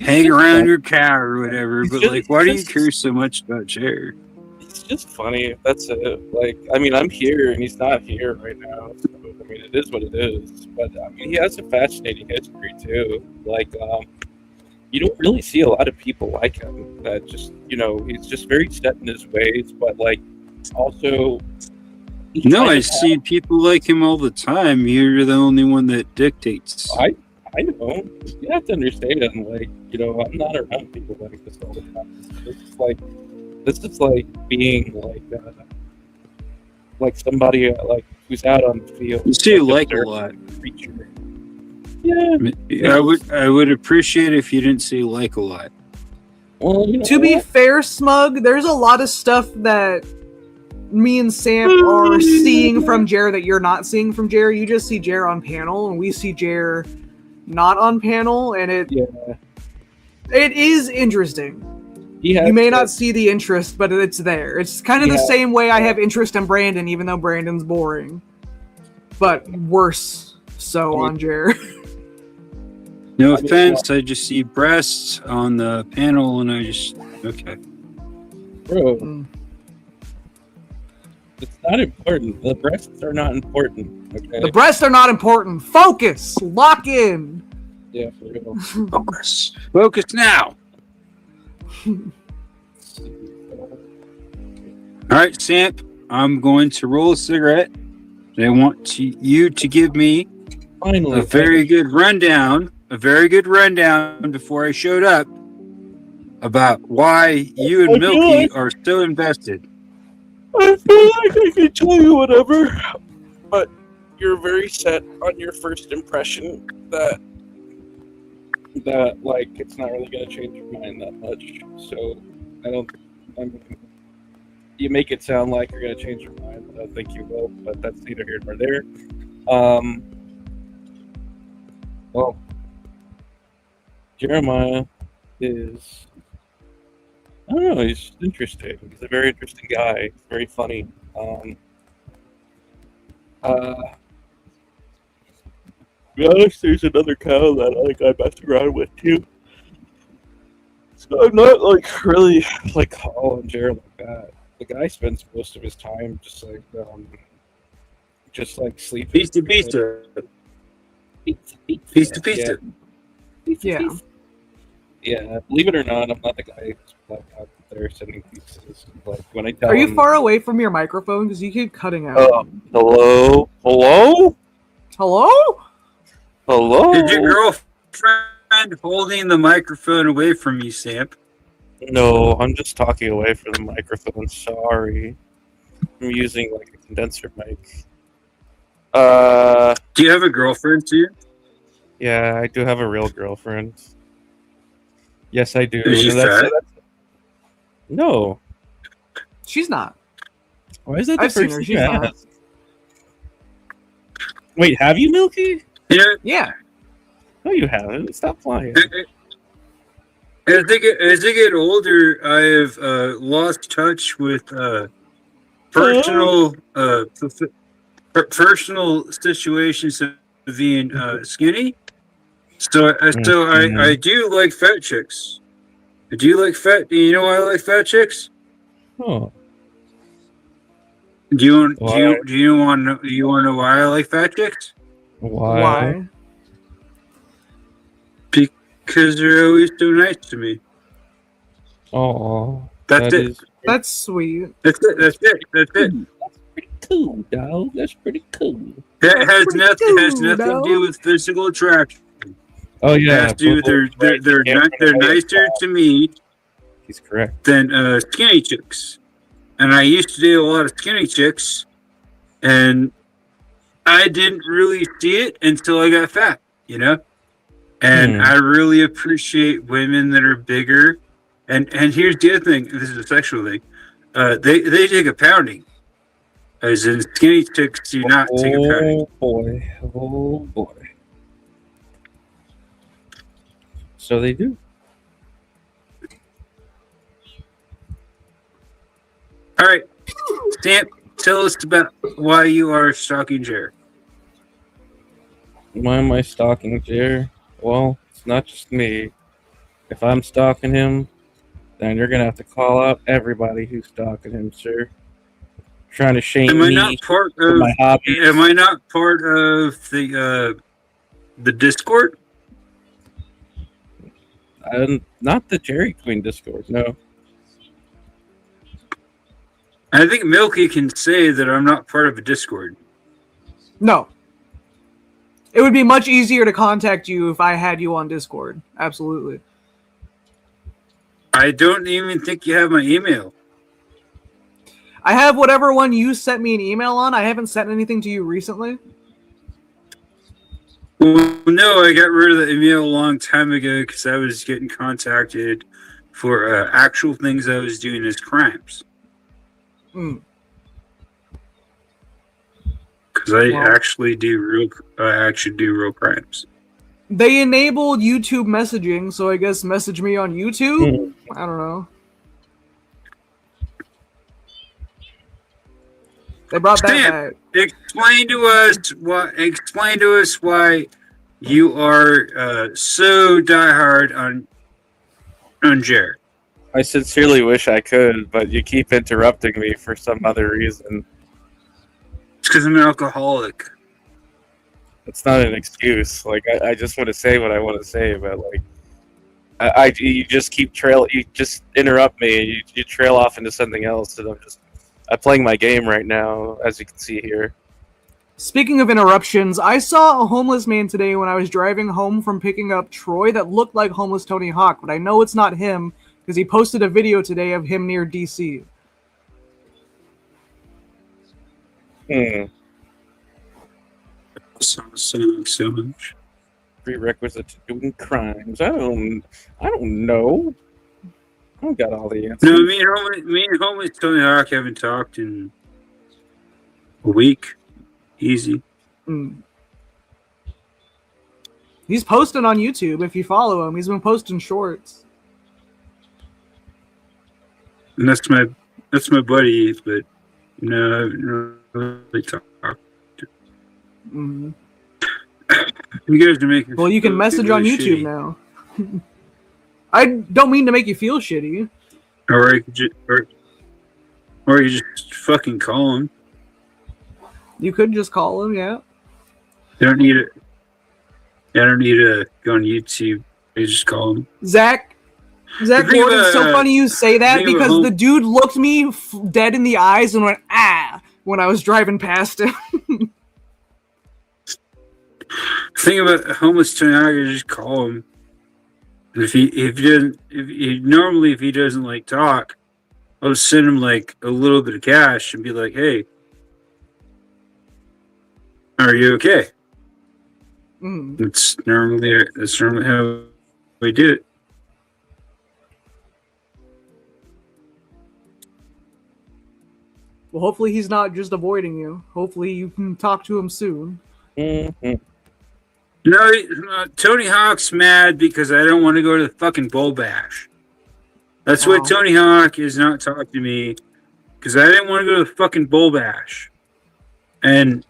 hang around your cow or whatever. But like, why do you care so much about Jer? It's just funny. That's it. Like, I mean, I'm here and he's not here right now. So, I mean, it is what it is. But I mean, he has a fascinating history too. Like, you don't really see a lot of people like him. That just, he's just very set in his ways. But like, also. No, I see people like him all the time. You're the only one that dictates. I know. You have to understand. Like, I'm not around people like this all the time. This is like being like somebody like who's out on the field. You see, like a lot. Creature. Yeah. I would appreciate if you didn't say like a lot. Well, to be fair, Smug, there's a lot of stuff that me and Sam are seeing from Jer that you're not seeing from Jer. You just see Jer on panel, and we see Jer not on panel, and it is interesting. You may not see the interest, but it's there. It's kind of the same way I have interest in Brandon, even though Brandon's boring, but worse so on Jer. No offense, I just see breasts on the panel, and I just okay. Bro. It's not important. The breasts are not important. Okay. The breasts are not important. Focus. Lock in. Yeah, for real. Focus. Focus now. All right, Samp. I'm going to roll a cigarette. I want you to give me a very good rundown. A very good rundown before I showed up about why you and Milky are so invested. I feel like I can tell you whatever, but you're very set on your first impression that like it's not really going to change your mind that much. So you make it sound like you're going to change your mind, but I don't think you will. But that's neither here nor there. Well, Jeremiah is. I don't know. He's interesting. He's a very interesting guy. He's very funny. To be honest, there's another cow that I messed around with too. So I'm not like really like all on Jared like that. The guy spends most of his time just like sleeping. Pizza. Yeah. Yeah, believe it or not, I'm not the guy who's like out there sending pieces. Like when I tell Are you him, far away from your microphone? Because you keep cutting out. Hello? Is your girlfriend holding the microphone away from you, Samp? No, I'm just talking away from the microphone. Sorry, I'm using like a condenser mic. Do you have a girlfriend too? Yeah, I do have a real girlfriend. Yes, I do. Is she fat? No. She's not. Why is that the I've seen first her. thing She's you not. asked? Wait, have you, Milky? Yeah. No, you haven't. Stop lying. As I get older, I have lost touch with personal situations of being skinny. So I do like fat chicks. I do like fat. You know why I like fat chicks? Oh. Do you want to know why I like fat chicks? Why? Because they're always so nice to me. Oh. That's it. That's sweet. That's it. That's pretty cool, dog. That's pretty cool. That has nothing to do with physical attraction. Oh yeah, has to do they're nicer to me. He's correct. Than skinny chicks, and I used to date a lot of skinny chicks, and I didn't really see it until I got fat, you know. And I really appreciate women that are bigger And here's the other thing. This is a sexual thing. They take a pounding. As in, skinny chicks do not take a pounding. Oh boy. So they do. All right, Stamp, tell us about why you are stalking Jared. Why am I stalking Jer? Well, it's not just me. If I'm stalking him, then you're gonna have to call out everybody who's stalking him, sir. Trying to shame Am I me not part for of? my hobby. Am I not part of the Discord? Not the Jerry Queen Discord, no. I think Milky can say that I'm not part of a Discord. No. It would be much easier to contact you if I had you on Discord. Absolutely. I don't even think you have my email. I have whatever one you sent me an email on. I haven't sent anything to you recently. Well, no, I got rid of the email a long time ago because I was getting contacted for actual things I was doing as crimes. Mm. Because I actually do real crimes. They enabled YouTube messaging, so I guess message me on YouTube? I don't know. They brought that back. Explain to us why you are so diehard on Jared. I sincerely wish I could, but you keep interrupting me for some other reason. It's because I'm an alcoholic. It's not an excuse. Like I just want to say what I want to say, but like you just keep you just interrupt me. And you trail off into something else, and I'm playing my game right now, as you can see here. Speaking of interruptions, I saw a homeless man today when I was driving home from picking up Troy that looked like homeless Tony Hawk, but I know it's not him because he posted a video today of him near DC. So much. Prerequisite to doing crimes. I don't know. I don't got all the answers. No, me and homeless Tony Hawk haven't talked in a week. Easy. He's posting on YouTube if you follow him. He's been posting shorts. And that's my buddy, but no, I haven't really talked. Mm. You guys are making. Well, you can message on YouTube now. I don't mean to make you feel shitty. Or you just fucking call him. You could just call him, yeah. I don't need to go on YouTube. You just call him. Zach Gordon, it's so funny you say that because the dude looked me dead in the eyes and went, ah, when I was driving past him. Thing about homeless Tony Hawk, you just call him. If he doesn't like talk, I'll just send him like a little bit of cash and be like, hey, are you okay? That's normally how we do it. Well, hopefully he's not just avoiding you. Hopefully you can talk to him soon. No, Tony Hawk's mad because I don't want to go to the fucking Bull Bash. That's why Tony Hawk is not talking to me, because I didn't want to go to the fucking Bull Bash. And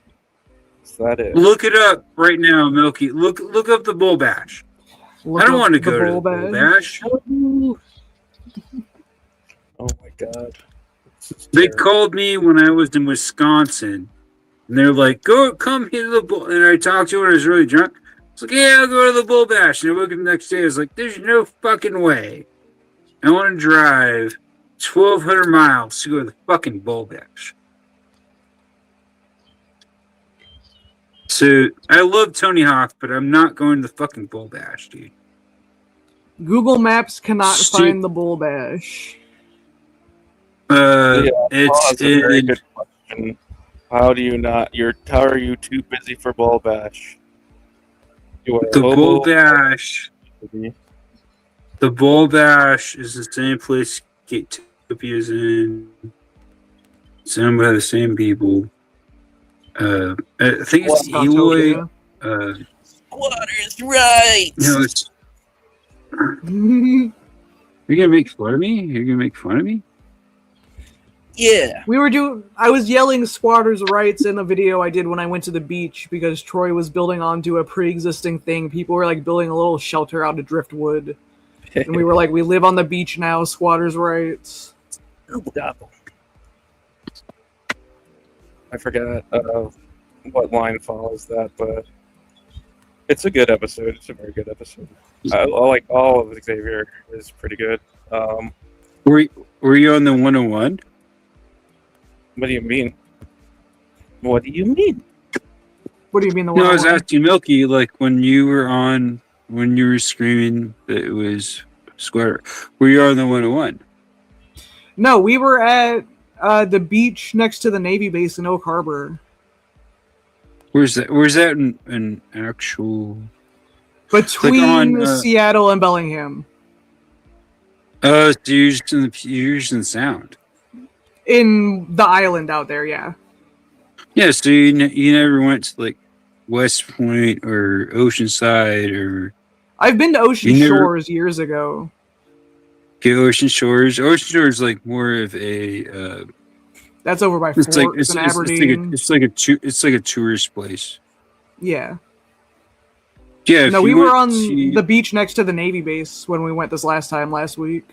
look it up right now, Milky. Look up the Bull Bash. I don't want to go to the Bull Bash. Oh my god. They called me when I was in Wisconsin. And they're like, come here to the Bull. And I talked to her when I was really drunk. I was like, yeah, I'll go to the Bull Bash. And I woke up the next day. I was like, there's no fucking way. I want to drive 1,200 miles to go to the fucking Bull Bash. So I love Tony Hawk, but I'm not going to the fucking Bull Bash, dude. Google Maps cannot find the Bull Bash. It's a very good question. How are you too busy for Bull Bash? The Bull Bash The Bull Bash is the same place Gatopia's in. It's owned by the same people. I think it's Eloy. Squatters' rights. No, it's. You're gonna make fun of me? You're gonna make fun of me? Yeah. I was yelling squatters' rights in a video I did when I went to the beach because Troy was building onto a pre-existing thing. People were like building a little shelter out of driftwood. And we were like, we live on the beach now, squatters' rights. I forgot what line follows that, but it's a good episode. It's a very good episode. I like all of Xavier is pretty good. Were you on the 101? What do you mean? What do you mean? What do you mean the No, I was 101? asking Milky, like when you were screaming that it was Square. Were you on the 101? No, we were at the beach next to the Navy base in Oak Harbor. Where's that in actual? Between Seattle and Bellingham. So you're using sound. In the island out there, yeah. Yeah, so you never went to like West Point or Oceanside or. I've been to Ocean Shores years ago. Okay, Ocean Shores. Ocean Shores is like more of a. That's over by Forks and Aberdeen. It's like a tourist place. Yeah. Yeah. No, we were on the beach next to the Navy base when we went this last week.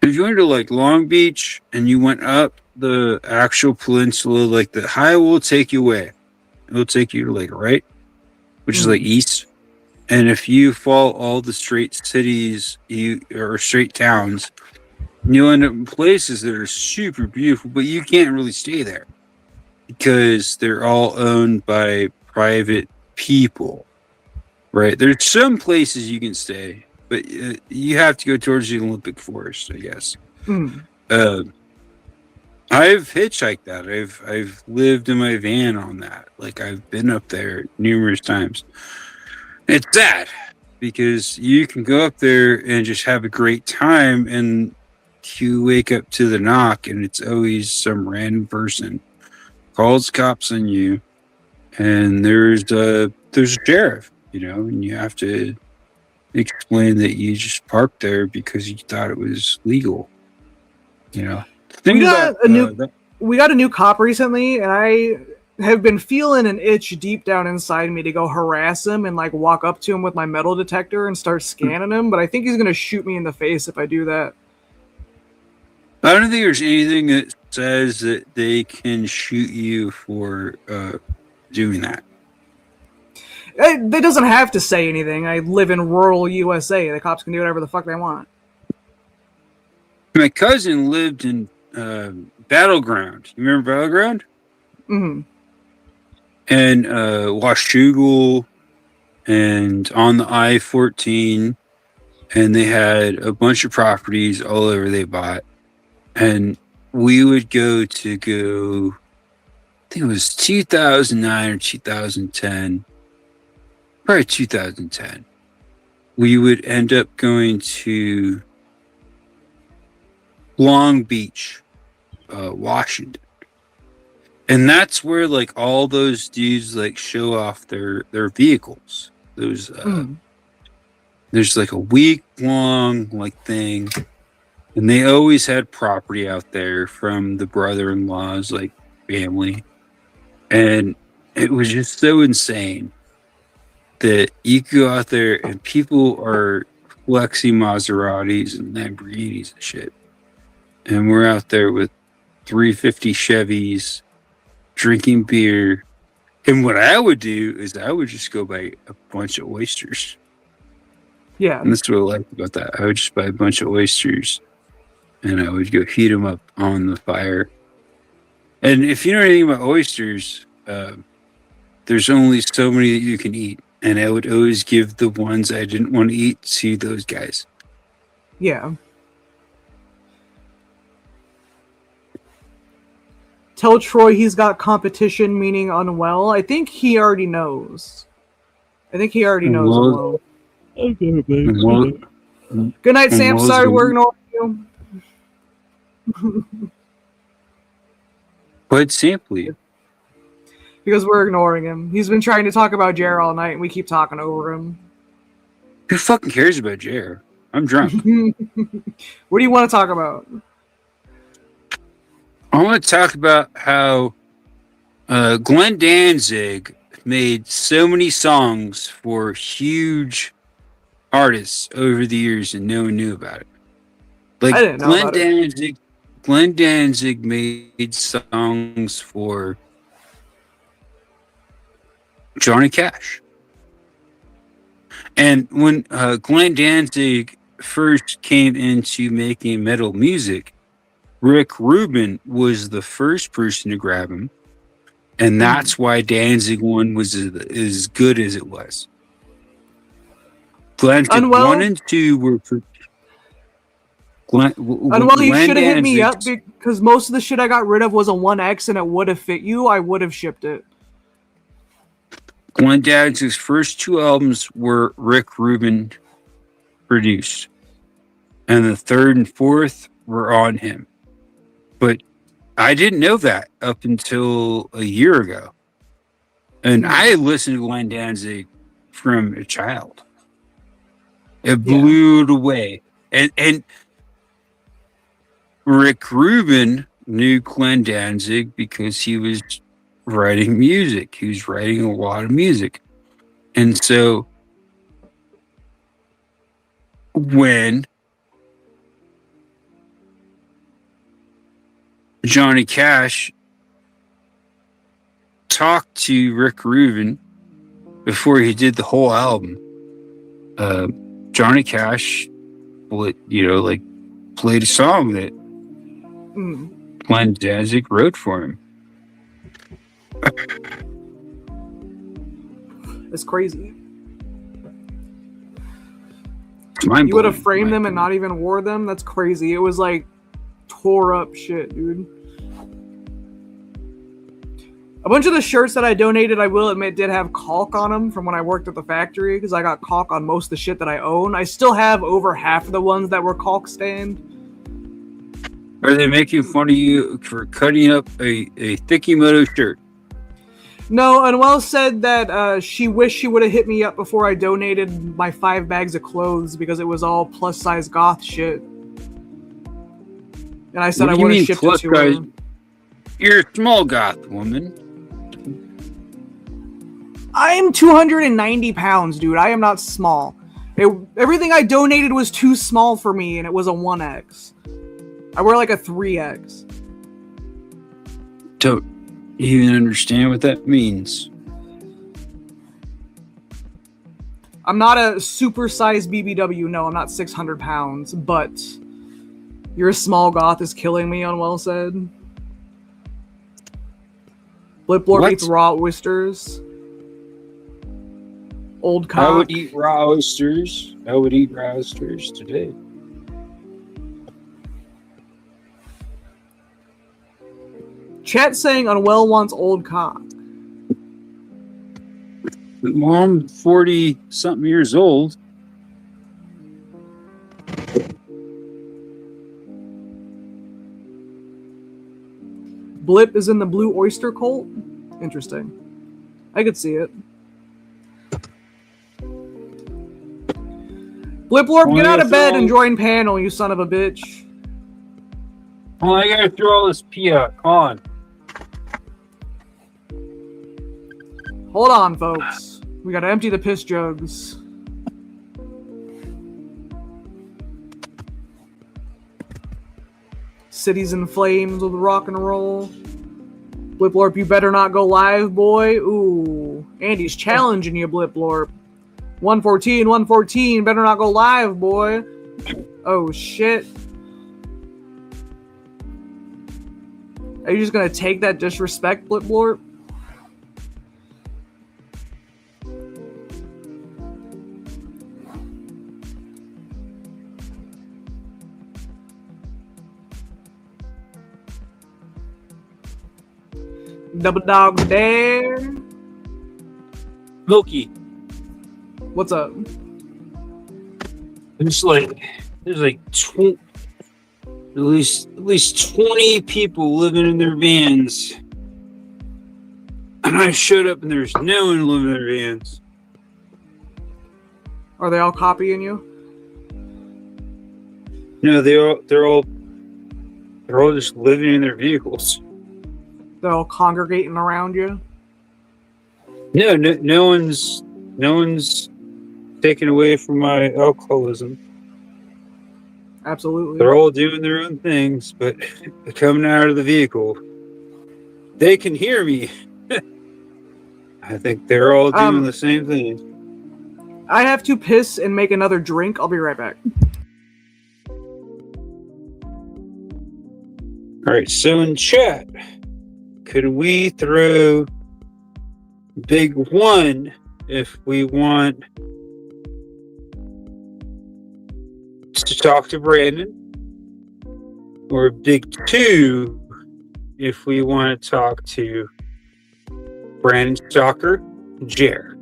If you went to like Long Beach and you went up the actual peninsula, like the highway will take you away. It'll take you to like right, which is like east. And if you follow all the straight cities, or straight towns, you'll end up in places that are super beautiful, but you can't really stay there because they're all owned by private people, right? There's some places you can stay, but you have to go towards the Olympic Forest, I guess. I've hitchhiked that. I've lived in my van on that. Like I've been up there numerous times. It's sad because you can go up there and just have a great time, and you wake up to the knock, and it's always some random person calls cops on you, and there's a sheriff, and you have to explain that you just parked there because you thought it was legal. We got a new cop recently, and I have been feeling an itch deep down inside me to go harass him and like walk up to him with my metal detector and start scanning him, but I think he's gonna shoot me in the face if I do that. I don't think there's anything that says that they can shoot you for doing that. It doesn't have to say anything. I live in rural USA. The cops can do whatever the fuck they want. My cousin lived in Battleground. You remember Battleground? Mm-hmm. And Washougal and on the I-14, and they had a bunch of properties all over they bought. And we would I think it was 2009 or 2010, probably 2010. We would end up going to Long Beach, Washington. And that's where like all those dudes like show off their vehicles. There's like a week-long like thing. And they always had property out there from the brother-in-law's like family. And it was just so insane that you could go out there and people are flexing Maseratis and Lamborghinis and shit. And we're out there with 350 Chevys, drinking beer. And what I would do is I would just go buy a bunch of oysters. Yeah. And that's what I liked about that. I would just buy a bunch of oysters and I would go heat them up on the fire. And if you know anything about oysters, there's only so many that you can eat. And I would always give the ones I didn't want to eat to those guys. Yeah. Tell Troy he's got competition, meaning unwell. I think he already knows. Unwell. And Good night, Sam. Will's Sorry gonna- we're ignoring you. What'd Sam leave? Because we're ignoring him. He's been trying to talk about Jer all night, and we keep talking over him. Who fucking cares about Jer? I'm drunk. What do you want to talk about? I want to talk about how Glenn Danzig made so many songs for huge artists over the years and no one knew about it. Like I didn't know about it. Glenn Danzig made songs for Johnny Cash. And when Glenn Danzig first came into making metal music, Rick Rubin was the first person to grab him. And that's why Danzig 1 was as good as it was. Glenn 1 and 2 were for Unwell, you should have hit me up because most of the shit I got rid of was a 1X and it would have fit you. I would have shipped it. Glenn Danzig's first 2 albums were Rick Rubin produced. And the 3rd and 4th were on him. But I didn't know that up until a year ago. And I listened to Glenn Danzig from a child. It blew it away. And Rick Rubin knew Glenn Danzig because he was writing music. He was writing a lot of music. And so when Johnny Cash talked to Rick Rubin before he did the whole album, Johnny Cash played a song that Glenn Danzig wrote for him. It's crazy. It's mind-blowing. You would have framed them and not even wore them? That's crazy. It was like tore up shit, dude. A bunch of the shirts that I donated, I will admit, did have caulk on them from when I worked at the factory because I got caulk on most of the shit that I own. I still have over half of the ones that were caulk stained. Are they making fun of you for cutting up a Thikimoto shirt? No, Unwell said that she wished she would have hit me up before I donated my 5 bags of clothes because it was all plus size goth shit. And I said I would have shipped it to her. You're a small goth woman. I am 290 pounds, dude. I am not small. Everything I donated was too small for me, and it was a 1X. I wear like a 3X. Don't even understand what that means. I'm not a super sized BBW. No, I'm not 600 pounds, but you're a small goth is killing me, Unwell said. Bliplord eats raw oysters. Old cock. I would eat raw oysters. I would eat raw oysters today. Chat saying Unwell wants old cock. Well, I'm 40-something years old. Blip is in the blue oyster cult? Interesting. I could see it. Bliplord, get out of bed and join panel, you son of a bitch. Well, I gotta throw all this pee out. Come on. Hold on, folks. We gotta empty the piss jugs. Cities in flames with rock and roll. Bliplorp, you better not go live, boy. Ooh. Andy's challenging you, Bliplorp. 114, better not go live, boy. Oh, shit. Are you just gonna take that disrespect, Bliplorp? Double dog there. Milky. What's up? There's like at least 20 people living in their vans. And I showed up and there's no one living in their vans. Are they all copying you? No, they're all just living in their vehicles. They're all congregating around you? No one's taken away from my alcoholism. Absolutely. They're all doing their own things, but coming out of the vehicle, they can hear me. I think they're all doing the same thing. I have to piss and make another drink. I'll be right back. All right, so in chat, could we throw big one if we want to talk to Brandon, or big two if we want to talk to Brandon Stalker, Jer?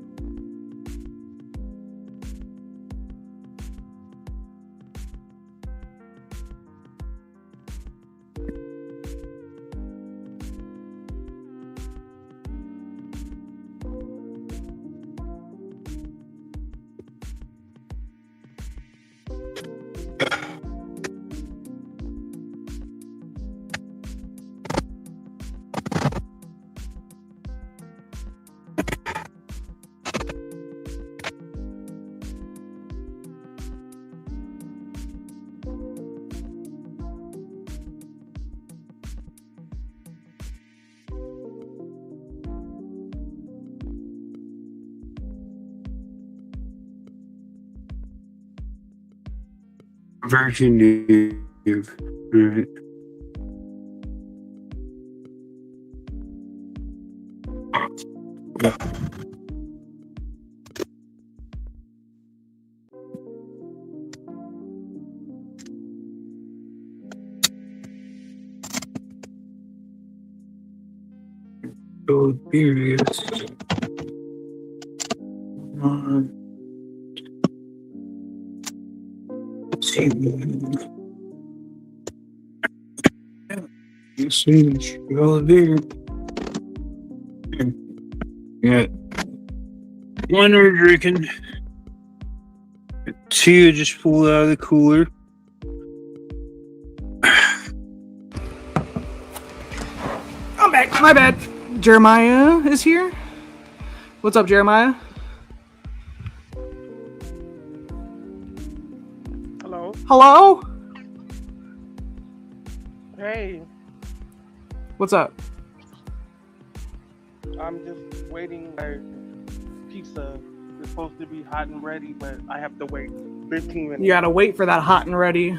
Virgin Noob. Right. Oh, serious. Yeah. One we're drinking. Two just pulled out of the cooler. I'm back. My bad. Jeremiah is here. What's up, Jeremiah? Hello. Hello? Hey, What's up? I'm just waiting. My pizza is supposed to be hot and ready, but I have to wait 15 minutes. You gotta wait for that hot and ready.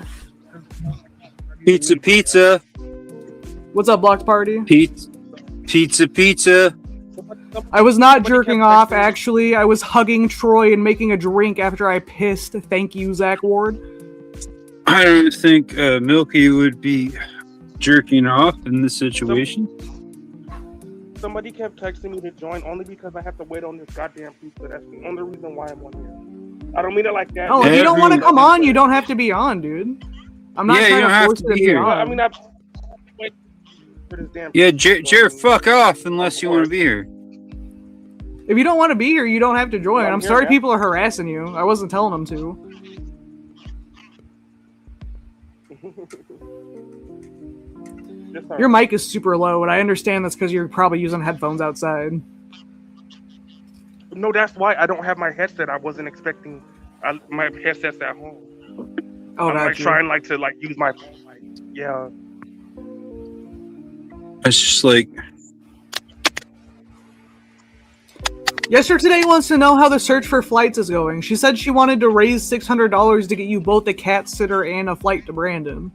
Pizza. What's up, Blocked Party? Pizza. I was not jerking off, actually. I was hugging Troy and making a drink after I pissed. Thank you, Zach Ward. I don't think Milky would be jerking off in this situation. Somebody kept texting me to join only because I have to wait on this goddamn pizza. That's the only reason why I'm on here. I don't mean it like that. Oh, if you don't want to come on, you don't have to be on, dude. I'm not trying to force you to be on. I mean, I've waited for this damn Yeah, pizza. Jared, fuck off unless you want to be here. If you don't want to be here, you don't have to join. I'm here, sorry man. people are harassing you. I wasn't telling them to. Your mic is super low, and I understand that's because you're probably using headphones outside. No, that's why I don't have my headset. I wasn't expecting my headset's at home. Oh, I'm like gotcha. trying to use my phone. Like, yeah. It's just like, Yester today wants to know how the search for flights is going. She said she wanted to raise $600 to get you both a cat sitter and a flight to Brandon.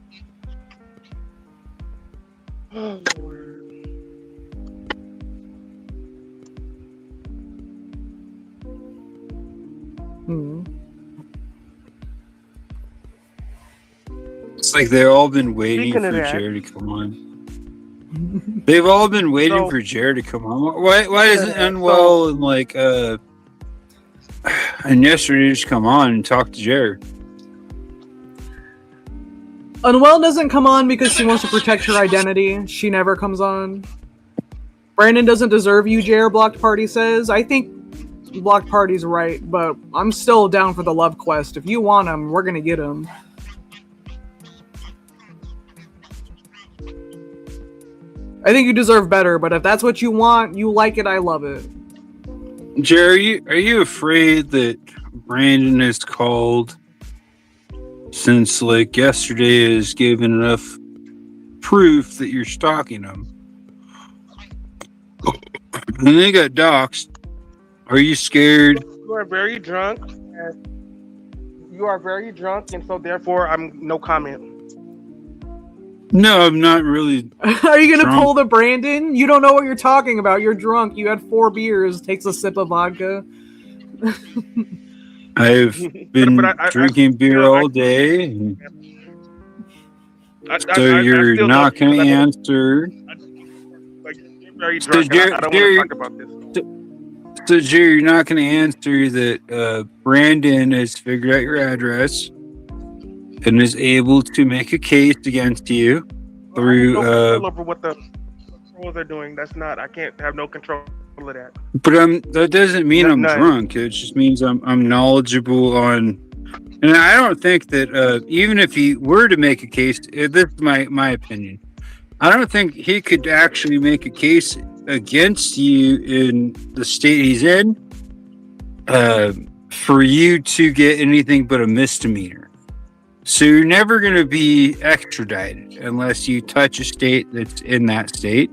Oh, Lord. it's like they've all been waiting Speaking for of that- Jared to come on. They've all been waiting for Jared to come on. Why isn't Unwell and and yesterday just come on and talk to Jared? Unwell doesn't come on because she wants to protect her identity. She never comes on. Brandon doesn't deserve you, JR Blocked Party says. I think Blocked Party's right, but I'm still down for the love quest. If you want him, we're gonna get him. I think you deserve better, but if that's what you want, you like it, I love it. Jerry, are you afraid that Brandon is called since like yesterday has given enough proof that you're stalking him? And they got doxxed. Are you scared? You are very drunk. You are very drunk, and so therefore I'm no comment. No, I'm not really. Are you gonna drunk. pull the Brandon? You don't know what you're talking about. You're drunk. You had 4 beers. Takes a sip of vodka. I've been drinking beer all day. And so you're not going to answer. Very So, drunk. I don't want to talk about this. So, Jerry, you're not going to answer that Brandon has figured out your address and is able to make a case against you through. I have no control over what the trolls are doing. That's not. I can't have no control of that. But that doesn't mean I'm None. drunk. It just means I'm knowledgeable on. And I don't think that even if he were to make a case, this is my opinion. I don't think he could actually make a case against you in the state he's in for you to get anything but a misdemeanor. So you're never going to be extradited unless you touch a state that's in that state.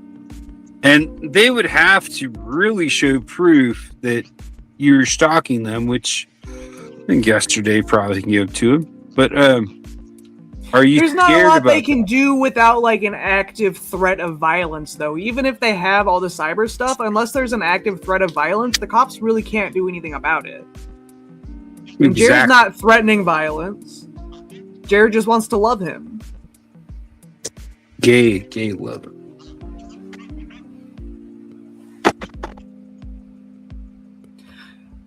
And they would have to really show proof that you're stalking them, which I think yesterday probably can give to him. But are you There's not a scared lot about they can do without like an active threat of violence, though. Even if they have all the cyber stuff, unless there's an active threat of violence, the cops really can't do anything about it. And Jared's not threatening violence. Jared just wants to love him. Gay love him.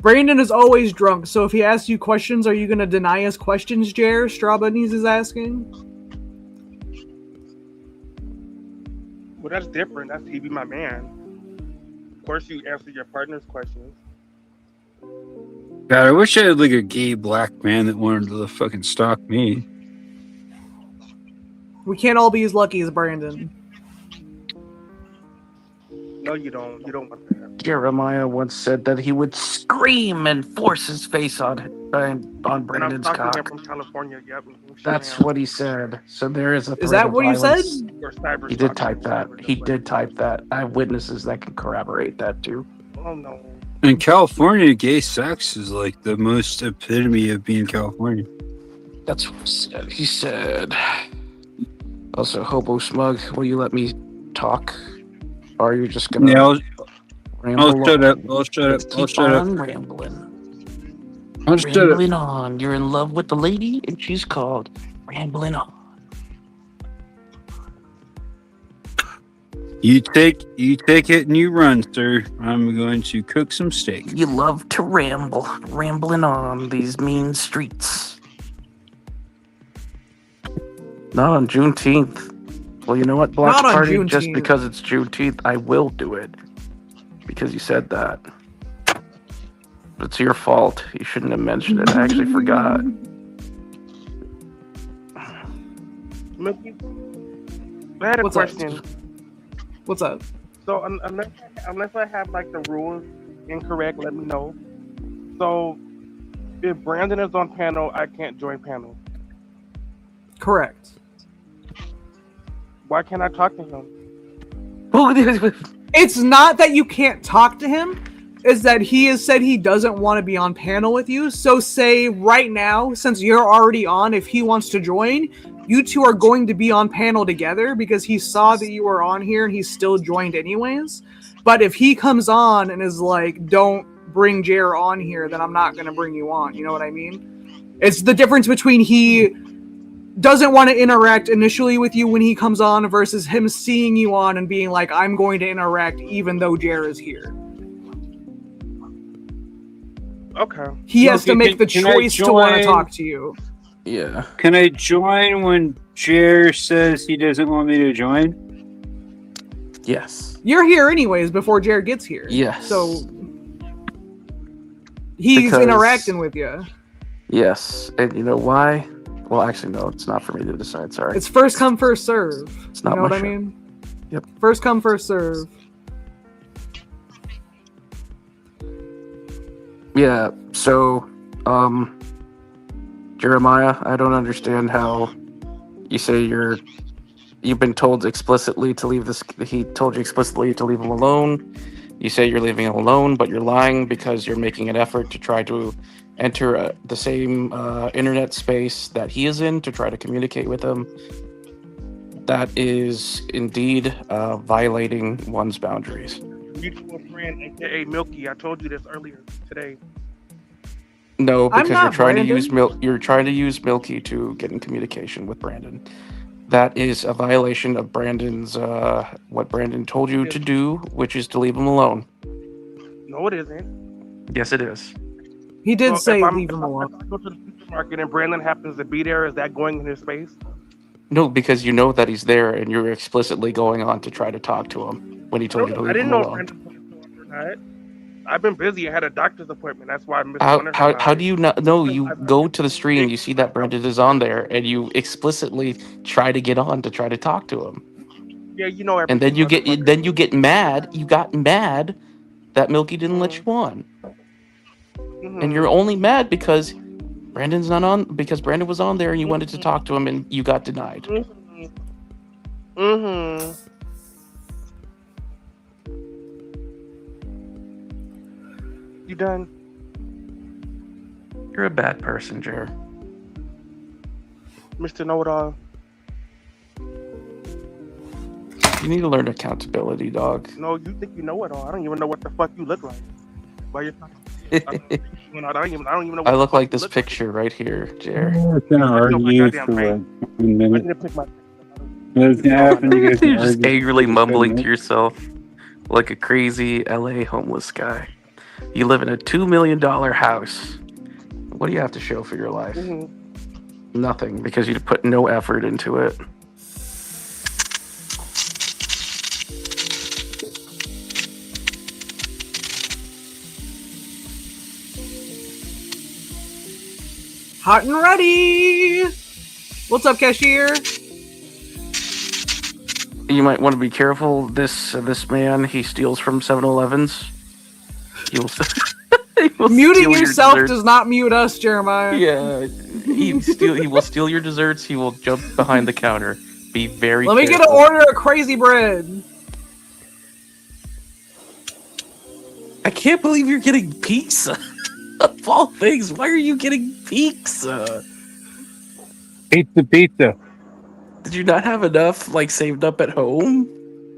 Brandon is always drunk, so if he asks you questions, are you going to deny his questions, Jared? Strawbunnies is asking. Well, that's different. That's he be my man. Of course, you answer your partner's questions. God, I wish I had like a gay black man that wanted to fucking stalk me. We can't all be as lucky as Brandon. No, you don't. You don't want that. Jeremiah once said that he would scream and force his face on And I'm Brandon's talking cock. here from California. Yep. That's what he said. So there is a threat Is that of what you said? violence. Or cyber He did stalking. type that. He did type that. I have witnesses that can corroborate that too. Oh no. In California, gay sex is like the most epitome of being California. That's what he said. He said. Also, Hobo Smug, will you let me talk? Or are you just gonna Yeah, ramble I'll shut on? up. I'll shut up. I'll Keep shut up. on rambling. I'll shut up. Rambling on. You're in love with the lady, and she's called Rambling On. You take it and you run, sir. I'm going to cook some steak. You love to ramble, rambling on these mean streets. Not on Juneteenth. Well, you know what, Black Not on Party? Juneteenth. Just because it's Juneteenth, I will do it. Because you said that. It's your fault. You shouldn't have mentioned it. I actually forgot. Mickey, I had a What's up? question. What's up? So unless I have like the rules incorrect, let me know. So if Brandon is on panel, I can't join panel. Correct. Why can't I talk to him? It's not that you can't talk to him. Is that he has said he doesn't want to be on panel with you. So say right now, since you're already on, if he wants to join, you two are going to be on panel together because he saw that you were on here and he still joined anyways. But if he comes on and is like, don't bring Jer on here, then I'm not going to bring you on. You know what I mean? It's the difference between he doesn't want to interact initially with you when he comes on versus him seeing you on and being like, I'm going to interact even though Jer is here. Okay. He has to make the can I choice to want to join? talk to you. Yeah. Can I join when Jer says he doesn't want me to join. Yes. You're here anyways before Jared gets here. Yes. So he's Because- interacting with you. Yes, and you know why? Well, actually, no, it's not for me to decide. Sorry. It's first come, first serve. It's not you know my what I show. mean? Yep. First come, first serve. Yeah. So, Jeremiah, I don't understand how you say you've been told explicitly to leave this. He told you explicitly to leave him alone. You say you're leaving him alone, but you're lying because you're making an effort to try to enter the same internet space that he is in to try to communicate with him. That is indeed violating one's boundaries. Mutual friend, aka Milky. I told you this earlier today. No, I'm because not you're trying to use Brandon. You're trying to use Milky to get in communication with Brandon. That is a violation of Brandon's what Brandon told you to do, which is to leave him alone. No, it isn't. Yes, it is. He did So say if leave him I alone. go to the supermarket and Brandon happens to be there, is that going in his space? No, because you know that he's there, and you're explicitly going on to try to talk to him when he told you to I leave didn't him know if alone. Brandon was or not. I've been busy. I had a doctor's appointment. That's why I missed How one of how her how lives. do you not? No, you go to the stream, you see that Brandon is on there, and you explicitly try to get on to try to talk to him. Yeah, you know everything. And then you get mad. You got mad that Milky didn't let you on, and you're only mad because Brandon's not on, because Brandon was on there and you wanted to talk to him and you got denied. You done? You're a bad person, Jer. Mr. Know-It-All. You need to learn accountability, dog. No, you think you know it all. I don't even know what the fuck you look like. Why you're talking? I don't even know. What I the look fuck like you this look picture right here, Jer. We're gonna argue goddamn for brain. a minute. I need to pick my. What's gonna happen? You guys You're can just argue angrily for a mumbling to minute. yourself like a crazy LA homeless guy. You live in a $2 million house. What do you have to show for your life? Nothing, because you put no effort into it. Hot and ready. What's up, cashier? You might want to be careful. This man, he steals from 7-Elevens. He will Muting steal your yourself desserts. does not mute us, Jeremiah. Yeah, he will steal your desserts. He will jump behind the counter. Be very Let me get an careful. order of crazy bread. I can't believe you're getting pizza. Of all things, why are you getting pizza? Pizza. Did you not have enough, like, saved up at home?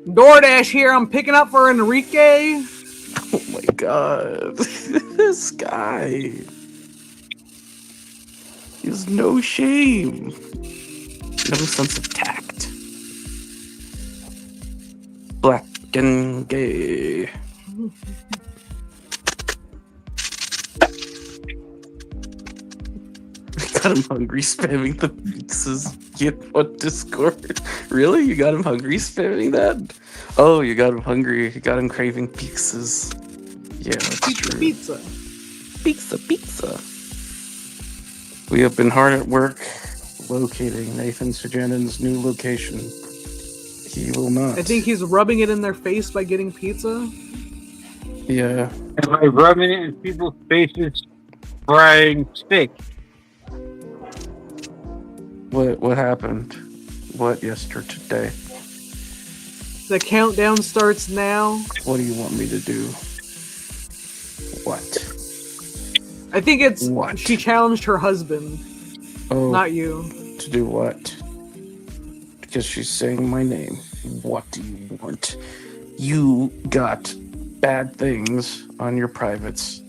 DoorDash here. I'm picking up for Enrique. Oh my god. This guy. He has no shame. No sense of tact. Black and gay. Got him hungry spamming the pizzas. Get on Discord. Really? You got him hungry spamming that? Oh, you got him hungry. You got him craving pizzas. Yeah, that's true. Pizza. Pizza. We have been hard at work locating Nathan Sujanen's new location. He will not. I think he's rubbing it in their face by getting pizza. Yeah. And by rubbing it in people's faces, frying steak. What happened? What yesterday? The countdown starts now. What do you want me to do? What? I think it's What? she challenged her husband, Oh, not you. to do what? Because she's saying my name. What do you want? You got bad things on your privates.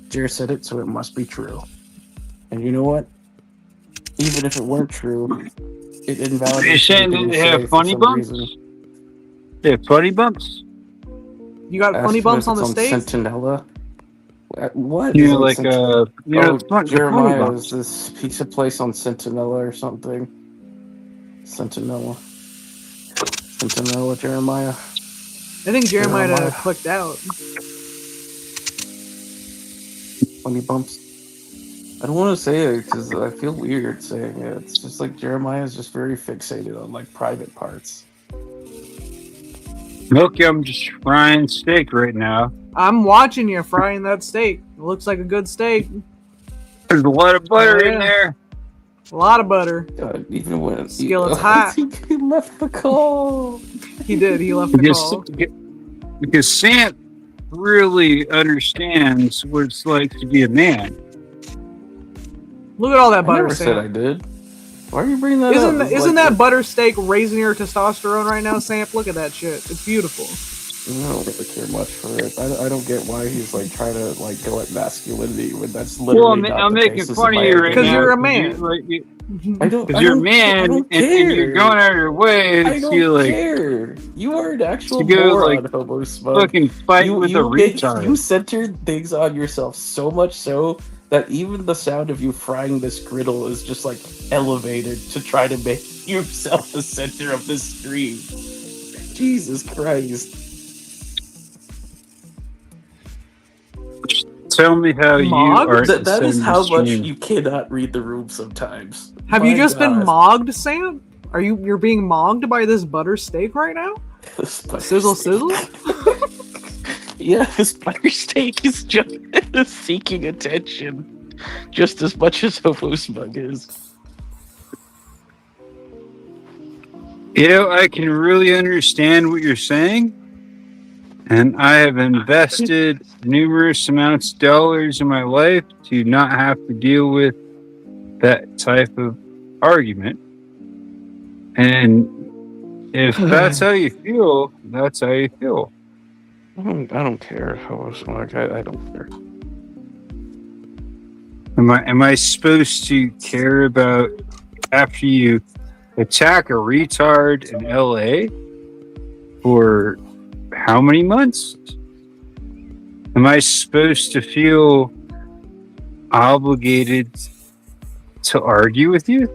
Jer said it, so it must be true. And you know what? Even if it weren't true, it invalidates. You're saying that everything they you say have for funny some bumps? reason. They have funny bumps? You got Ask funny him bumps if on the it's stage? Sentinella. What? You is know, on like, Sentinella? you know, Oh, the funny Jeremiah, bumps. is this pizza place on Sentinella or something? Sentinella. Sentinella Jeremiah. I think Jeremiah clicked out. Funny bumps. I don't want to say it because I feel weird saying it. It's just like Jeremiah is just very fixated on like private parts. Milky, I'm just frying steak right now. I'm watching you frying that steak. It looks like a good steak. There's a lot of butter in there. A lot of butter. God, even when Skillet's hot. He left the call. He did. He left the call. Because Sam really understands what it's like to be a man. Look at all that I butter, never Sam. said I did. Why are you bringing that up? Isn't that butter steak raising your testosterone right now, Sam? Look at that shit. It's beautiful. I don't really care much for it. I don't get why he's like trying to like go at masculinity when that's literally not I'm the making basis fun of my you right argument. now. Because you're a man. Because you're a man and you're going out of your way I don't to like care. You are an actual to go, moron, like, Homo Smug. fucking fight with a retard. You centered things on yourself so much so that even the sound of you frying this griddle is just like elevated to try to make yourself the center of the stream. Jesus Christ. Tell me how you are. That is how much you cannot read the room sometimes. Have you just been mogged, Sam? You're being mogged by this butter steak right now? Sizzle sizzle? Yeah, this butter steak is just seeking attention just as much as Homo Smug is. You know, I can really understand what you're saying, and I have invested numerous amounts of dollars in my life to not have to deal with that type of argument. And if that's how you feel, that's how you feel. I don't care, Homo Smug. I don't care. Am I supposed to care about after you attack a retard in LA for how many months? Am I supposed to feel obligated to argue with you?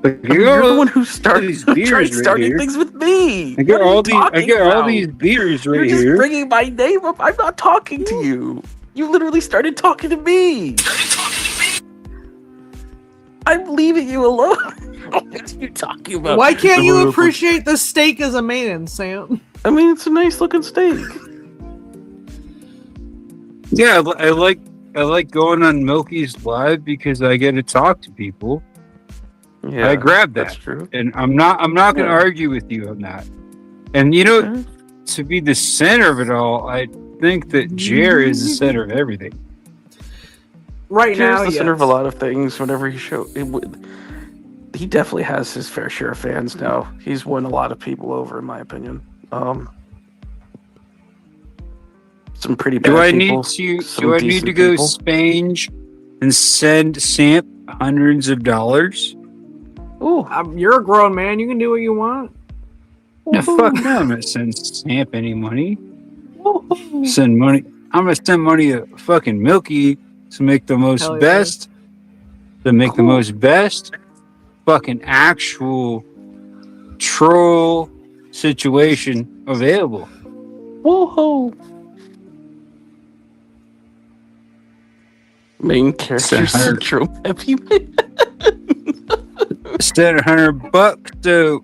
Like, you're the one who started starting things with me. I get all these beers right You're just here. bringing my name up. I'm not talking to you. You literally started talking to me. I'm leaving you alone. What are you talking about? Why can't you appreciate the steak as a man, Sam? I mean, it's a nice looking steak. Yeah, I like going on Milky's live because I get to talk to people. Yeah, I grabbed that. That's true. And I'm not going to argue with you on that. And you know, to be the center of it all, I think that Jer is the center of everything. Right Jer's now, the center yes. of a lot of things. Whenever he he definitely has his fair share of fans now. He's won a lot of people over, in my opinion. Some pretty bad Do I people. need to go Spain and send Samp hundreds of dollars? Ooh, you're a grown man. You can do what you want. No, fuck no. I'm gonna send Samp any money. Send money. I'm gonna send money to fucking Milky to make the most Hell yeah. best. To make the most best fucking actual troll situation available. Woohoo! Main character syndrome. Instead of $100 to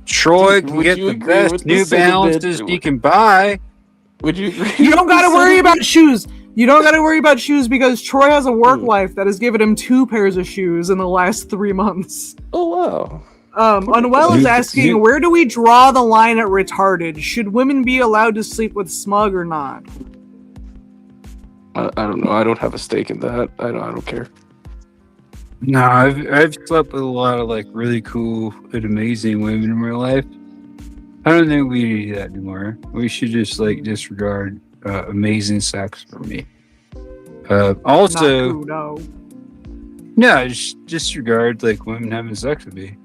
Troy can get the best New Balances he can buy. Would you? You don't got to worry about shoes. You don't got to worry about shoes because Troy has a work life that has given him 2 pairs of shoes in the last 3 months. Oh wow. Unwell is asking, where do we draw the line at retarded? Should women be allowed to sleep with Smug or not? I don't know. I don't have a stake in that. I don't care. No, I've slept with a lot of like really cool and amazing women in my life. I don't think we need to do that anymore. We should just like disregard amazing sex for me. Also, no, just disregard like women having sex with me.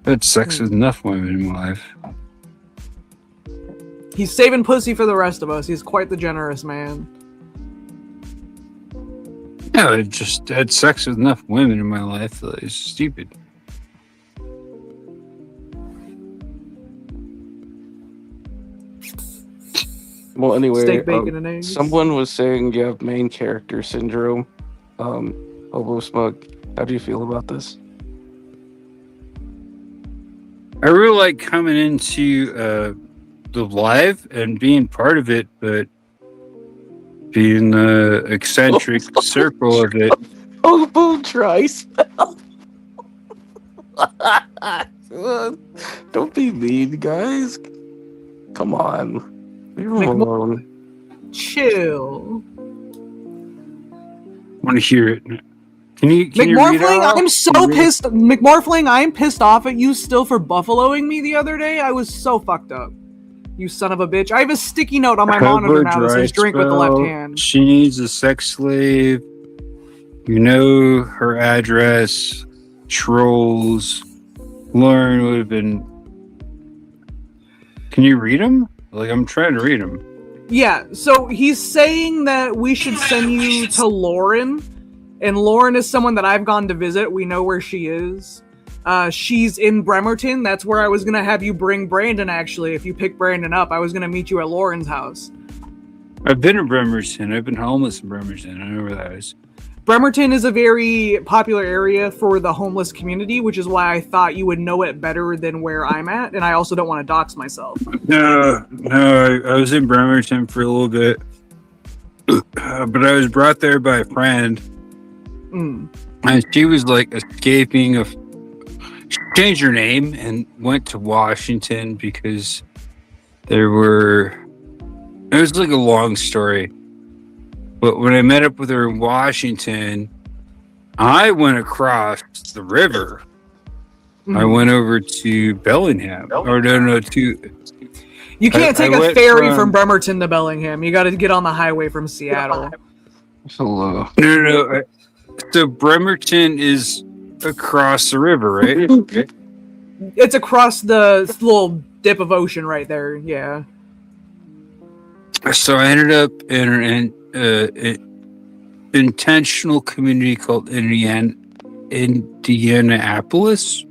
I've had sex with enough women in my life. He's saving pussy for the rest of us. He's quite the generous man. No, I just had sex with enough women in my life that it's stupid. Well, anyway, Steak, bacon, and eggs. someone was saying you have main character syndrome. Hobo Smug, how do you feel about this? I really like coming into the live and being part of it, but being the eccentric circle of it. Hobo dry spell. Don't be mean, guys. Come on. Leave him alone. Chill. Want to hear it? Can you read McMorphling, it? I'm so pissed. McMorphling, I'm pissed off at you still for buffaloing me the other day. I was so fucked up. You son of a bitch. I have a sticky note on my monitor now that says drink with the left hand. She needs a sex slave. You know her address. Trolls. Lauren would have been. Can you read them? Like, I'm trying to read them. Yeah, so he's saying that we should send you to Lauren. And Lauren is someone that I've gone to visit. We know where she is. She's in Bremerton. That's where I was going to have you bring Brandon, actually. If you pick Brandon up, I was going to meet you at Lauren's house. I've been in Bremerton. I've been homeless in Bremerton. I know where that is. Bremerton is a very popular area for the homeless community, which is why I thought you would know it better than where I'm at. And I also don't want to dox myself. No, I was in Bremerton for a little bit. But I was brought there by a friend. Mm. And she was like escaping of. She changed her name and went to Washington because there were. It was like a long story. But when I met up with her in Washington, I went across the river. I went over to Bellingham. Or no, to. You can't take a ferry from Bremerton to Bellingham. You got to get on the highway from Seattle. Hello. No. So Bremerton is across the river, right? It's across the little dip of ocean right there. Yeah. So I ended up in an intentional community called Indianapolis.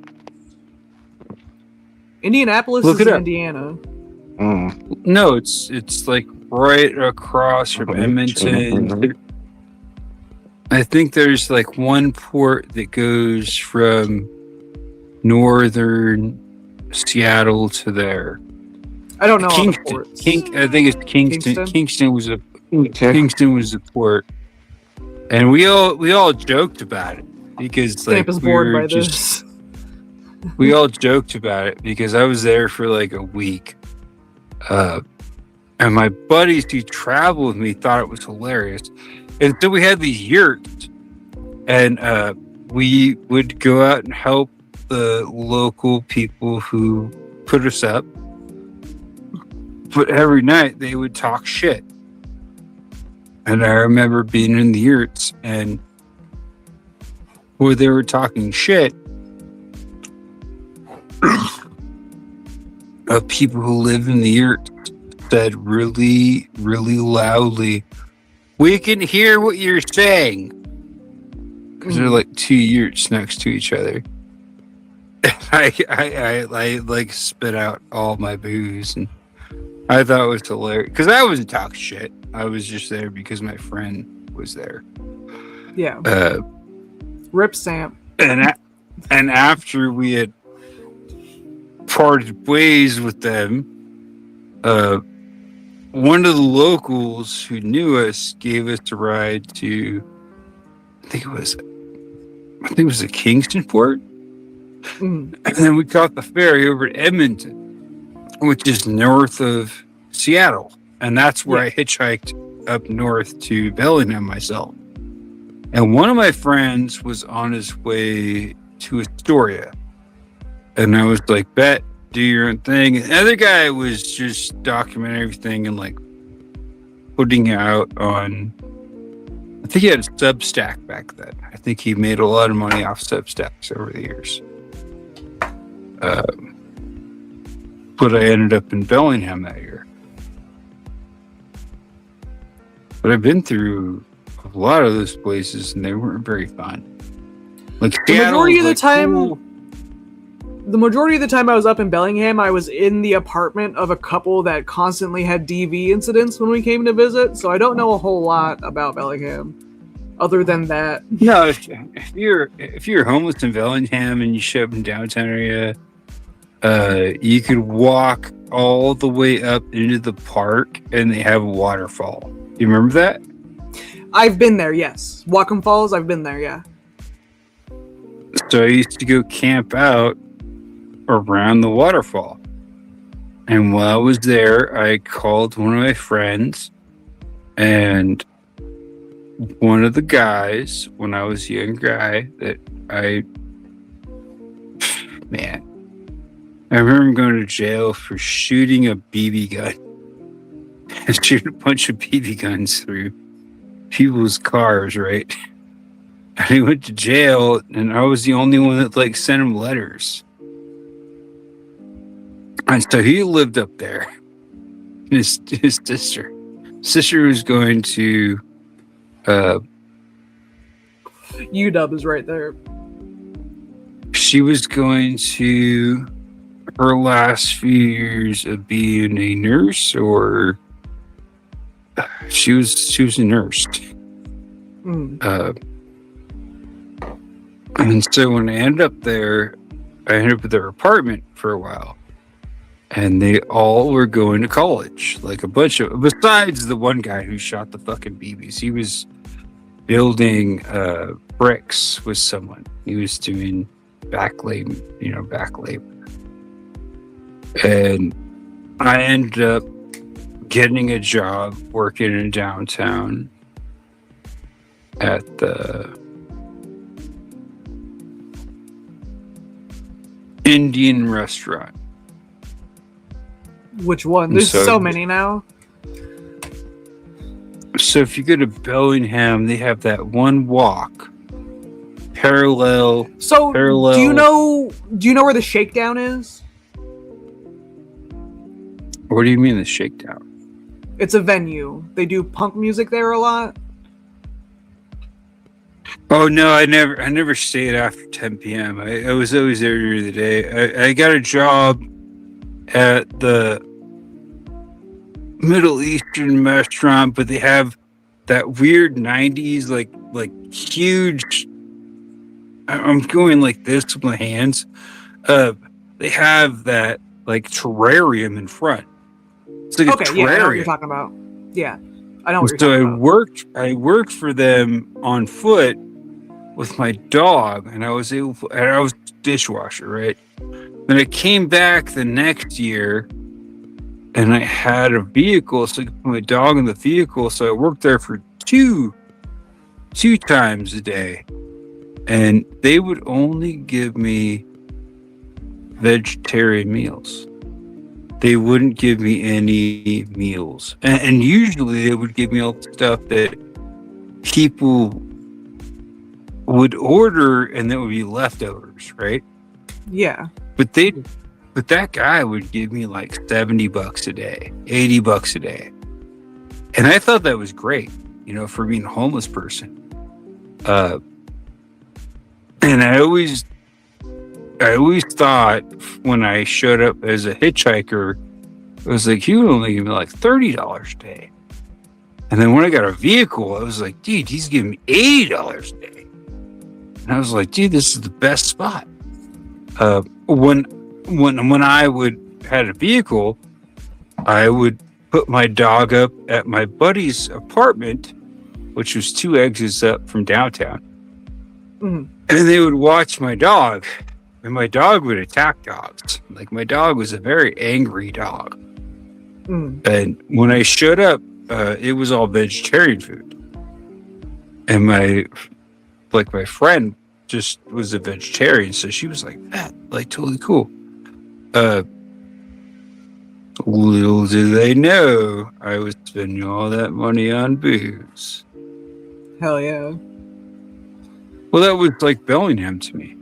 Indianapolis Look is it in up. Indiana. No, it's like right across from Edmonton. I think there's like one port that goes from northern Seattle to there. I don't know. Kingston. I think it's Kingston. Kingston was a port, and we all joked about it because Stamp is bored by this. We all joked about it because I was there for like a week, and my buddies who traveled with me thought it was hilarious. And so we had these yurts, and we would go out and help the local people who put us up. But every night they would talk shit. And I remember being in the yurts, and where they were talking shit of people who live in the yurts said really, really loudly, "We can hear what you're saying." Because they're like two yurts next to each other. I like spit out all my booze, and I thought it was hilarious. Because I wasn't talking shit. I was just there because my friend was there. Yeah. Rip Sam. And after we had parted ways with them, one of the locals who knew us gave us a ride to, I think it was a Kingston port. And then we caught the ferry over to Edmonton, which is north of Seattle. And that's where I hitchhiked up north to Bellingham myself. And one of my friends was on his way to Astoria. And I was like, bet, do your own thing. And the other guy was just documenting everything and like putting it out on, I think he had a Substack back then. I think he made a lot of money off Substacks over the years. But I ended up in Bellingham that year. But I've been through a lot of those places and they weren't very fun. Like The majority of the time, cool. the majority of the time I was up in Bellingham, I was in the apartment of a couple that constantly had DV incidents when we came to visit, so I don't know a whole lot about Bellingham other than that. No, if you're homeless in Bellingham and you show up in downtown area, you could walk all the way up into the park and they have a waterfall. You remember that? I've been there, yes. Whatcom Falls, I've been there, yeah. So I used to go camp out around the waterfall. And while I was there, I called one of my friends, and one of the guys, when I was a young guy, I remember him going to jail for shooting a BB gun. And shooting a bunch of BB guns through people's cars, right? And he went to jail, and I was the only one that sent him letters. And so he lived up there. His sister was going to UW is right there. She was going to her last few years of being a nurse, or she was a nurse. And so when I ended up there, I ended up at their apartment for a while. And they all were going to college. Like a bunch of, besides the one guy who shot the fucking BBs. He was building bricks with someone. He was doing back labor. And I ended up getting a job working in downtown at the Indian restaurant. Which one? There's so many now. So if you go to Bellingham, they have that one walk parallel. Do you know where the Shakedown is? What do you mean the Shakedown? It's a venue. They do punk music there a lot. Oh no, I never stayed after 10 p.m. I was always there during the day. I got a job at the Middle Eastern restaurant, but they have that weird 90s like huge, I'm going like this with my hands. They have that like terrarium in front. It's like a terrarium. Yeah, I know what you're talking about. Yeah, I know what you're talking about. I worked for them on foot with my dog, and I was dishwasher, right? Then I came back the next year, and I had a vehicle, so I could put my dog in the vehicle. So I worked there for two times a day, and they would only give me vegetarian meals. They wouldn't give me any meals, and usually they would give me all the stuff that people would order, and that would be leftovers, right? Yeah. But that guy would give me like $70 a day, $80 a day. And I thought that was great, for being a homeless person. And I always thought when I showed up as a hitchhiker, it was like, he would only give me like $30 a day. And then when I got a vehicle, I was like, dude, he's giving me $80 a day. And I was like, dude, this is the best spot. When I had a vehicle, I would put my dog up at my buddy's apartment, which was 2 exits up from downtown. Mm-hmm. And they would watch my dog, and my dog would attack dogs. Like, my dog was a very angry dog. And when I showed up, it was all vegetarian food. And my friend just was a vegetarian, so she was like, that, like, totally cool. Little do they know I was spending all that money on booze. Hell yeah. Well, that was like Bellingham to me.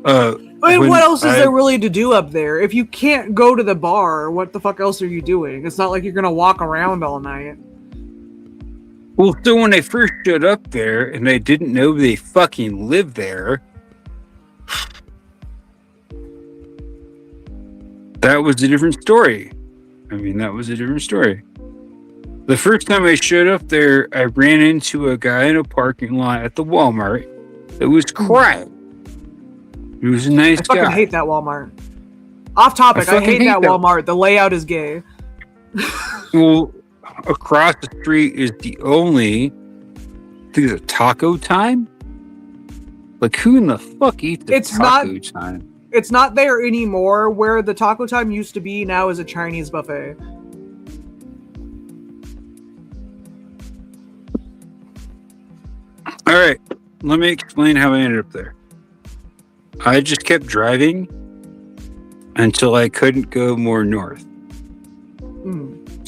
What else is there really to do up there? If you can't go to the bar, what the fuck else are you doing? It's not like you're gonna walk around all night. Well, so when I first showed up there and I didn't know they fucking lived there, that was a different story. I mean, that was a different story. The first time I showed up there, I ran into a guy in a parking lot at the Walmart that was crying. He was a nice I fucking guy. hate that Walmart. Off topic, I hate that Walmart. The layout is gay. Well, across the street is the only, I think it's a Taco Time? Like, who in the fuck eats a Taco Time? It's not there anymore. Where the Taco Time used to be now is a Chinese buffet. All right, let me explain how I ended up there. I just kept driving until I couldn't go more north.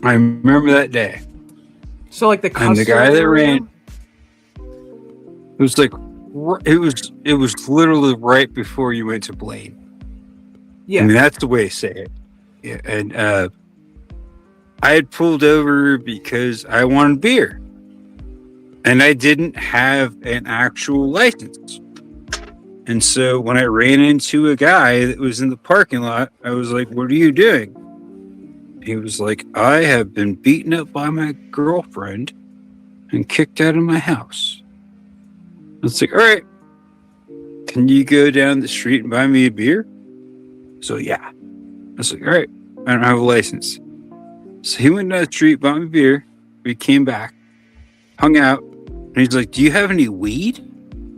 I remember that day. So like the and the guy that ran, it was like it was literally right before you went to Blaine. Yeah, I mean that's the way to say it. Yeah, and I had pulled over because I wanted beer, and I didn't have an actual license. And so when I ran into a guy that was in the parking lot, I was like, "What are you doing?" He was like, "I have been beaten up by my girlfriend and kicked out of my house." I was like, "All right, can you go down the street and buy me a beer?" So yeah. I was like, "All right, I don't have a license." So he went down the street, bought me beer. We came back, hung out, and he's like, "Do you have any weed?"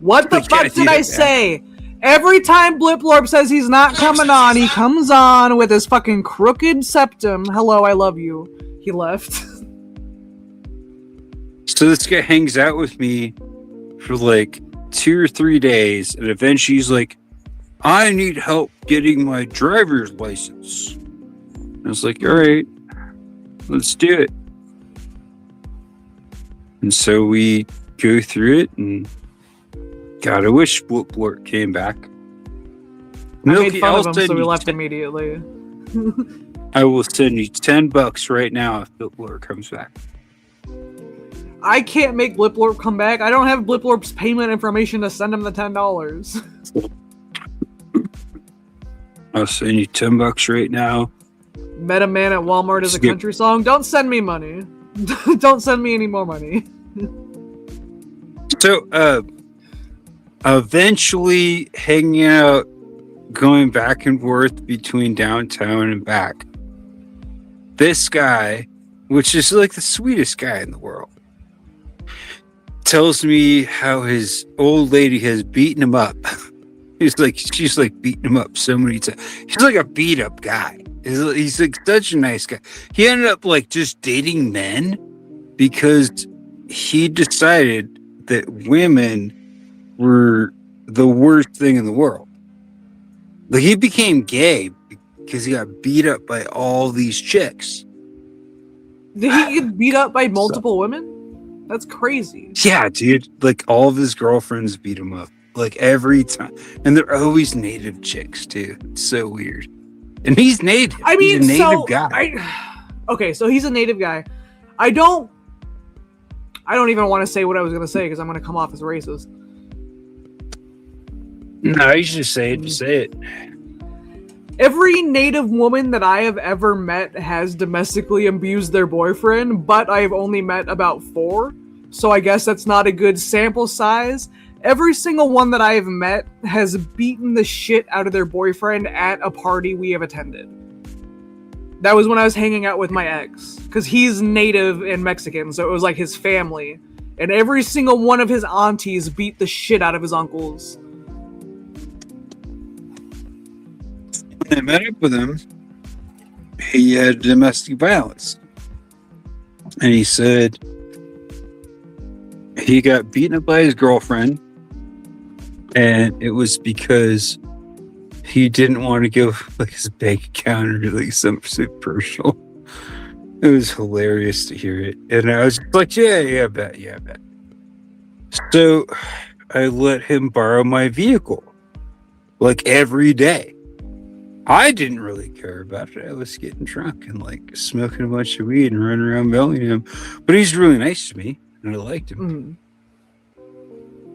What the fuck did I say? Every time Bliplorp says he's not coming on, he comes on with his fucking crooked septum. Hello, I love you. He left. So this guy hangs out with me for like 2 or 3 days, and eventually he's like, "I need help getting my driver's license." I was like, "All right, let's do it." And so we go through it, and God, I wish Bliplort came back. I made fun of him, so we left immediately. I will send you $10 right now if Bliplort comes back. I can't make Bliplorp come back. I don't have Bliplorp's payment information to send him the $10. I'll send you $10 right now. Met a Man at Walmart is a country song. Don't send me money. Don't send me any more money. So, eventually hanging out, going back and forth between downtown and back. This guy, which is like the sweetest guy in the world, tells me how his old lady has beaten him up. She's like beating him up so many times. He's like a beat up guy. He's like such a nice guy. He ended up like just dating men because he decided that women were the worst thing in the world. Like he became gay because he got beat up by all these chicks. Did he get beat up by multiple women? That's crazy. Yeah, dude. Like all of his girlfriends beat him up. Like every time. And they're always native chicks too. It's so weird. And he's native. I mean, he's a native guy. Okay, so he's a native guy. I don't even want to say what I was going to say because I'm going to come off as racist. No, you should just say it. Just say it. Every native woman that I have ever met has domestically abused their boyfriend, but I've only met about 4. So I guess that's not a good sample size. Every single one that I have met has beaten the shit out of their boyfriend at a party we have attended. That was when I was hanging out with my ex, because he's native and Mexican, so it was like his family. And every single one of his aunties beat the shit out of his uncles. When I met up with him, he had domestic violence. And he said he got beaten up by his girlfriend, and it was because he didn't want to give like his bank account or like something personal. It was hilarious to hear it. And I was like, yeah, I bet. So I let him borrow my vehicle like every day. I didn't really care about it. I was getting drunk and like smoking a bunch of weed and running around Bellingham. But he's really nice to me and I liked him.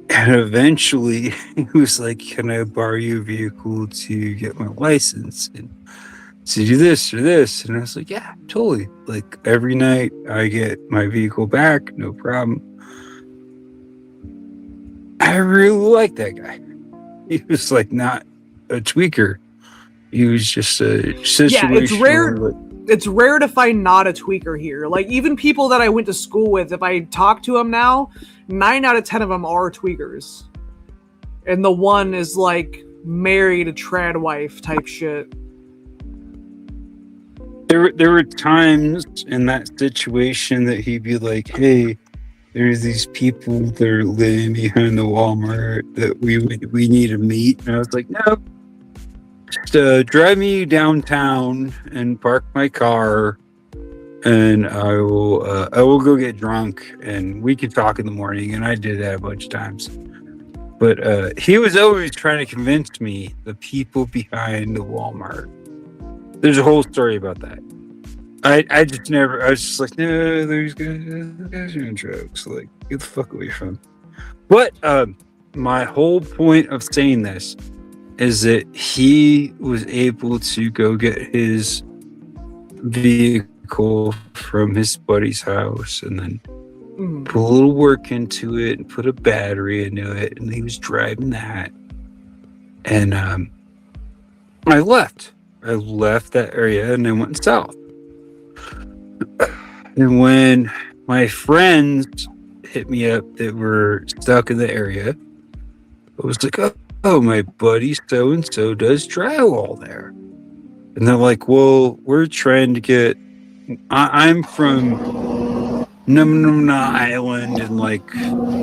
And eventually he was like, "Can I borrow your vehicle to get my license?" And So do this or this. And I was like, yeah, totally. Like every night I get my vehicle back, no problem. I really like that guy. He was like not a tweaker. He was just a situational. Yeah, it's rare. It's rare to find not a tweaker here. Like even people that I went to school with, if I talk to them now, 9 out of 10 of them are tweakers, and the one is like married a trad wife type shit. There were times in that situation that he'd be like, "Hey, there's these people that are living behind the Walmart that we need to meet," and I was like, "No, just drive me downtown and park my car, and I will go get drunk and we can talk in the morning." And I did that a bunch of times. But he was always trying to convince me the people behind the Walmart. There's a whole story about that. I just never. I was just like, no, these guys are doing drugs. Like, get the fuck away from them. But my whole point of saying this is that he was able to go get his vehicle from his buddy's house and then put a little work into it and put a battery into it, and he was driving that. And I left that area and I went south. And when my friends hit me up that were stuck in the area, I was like, oh, my buddy so-and-so does drywall there. And they're like, well, we're trying to get... I'm from Numnumna Island in like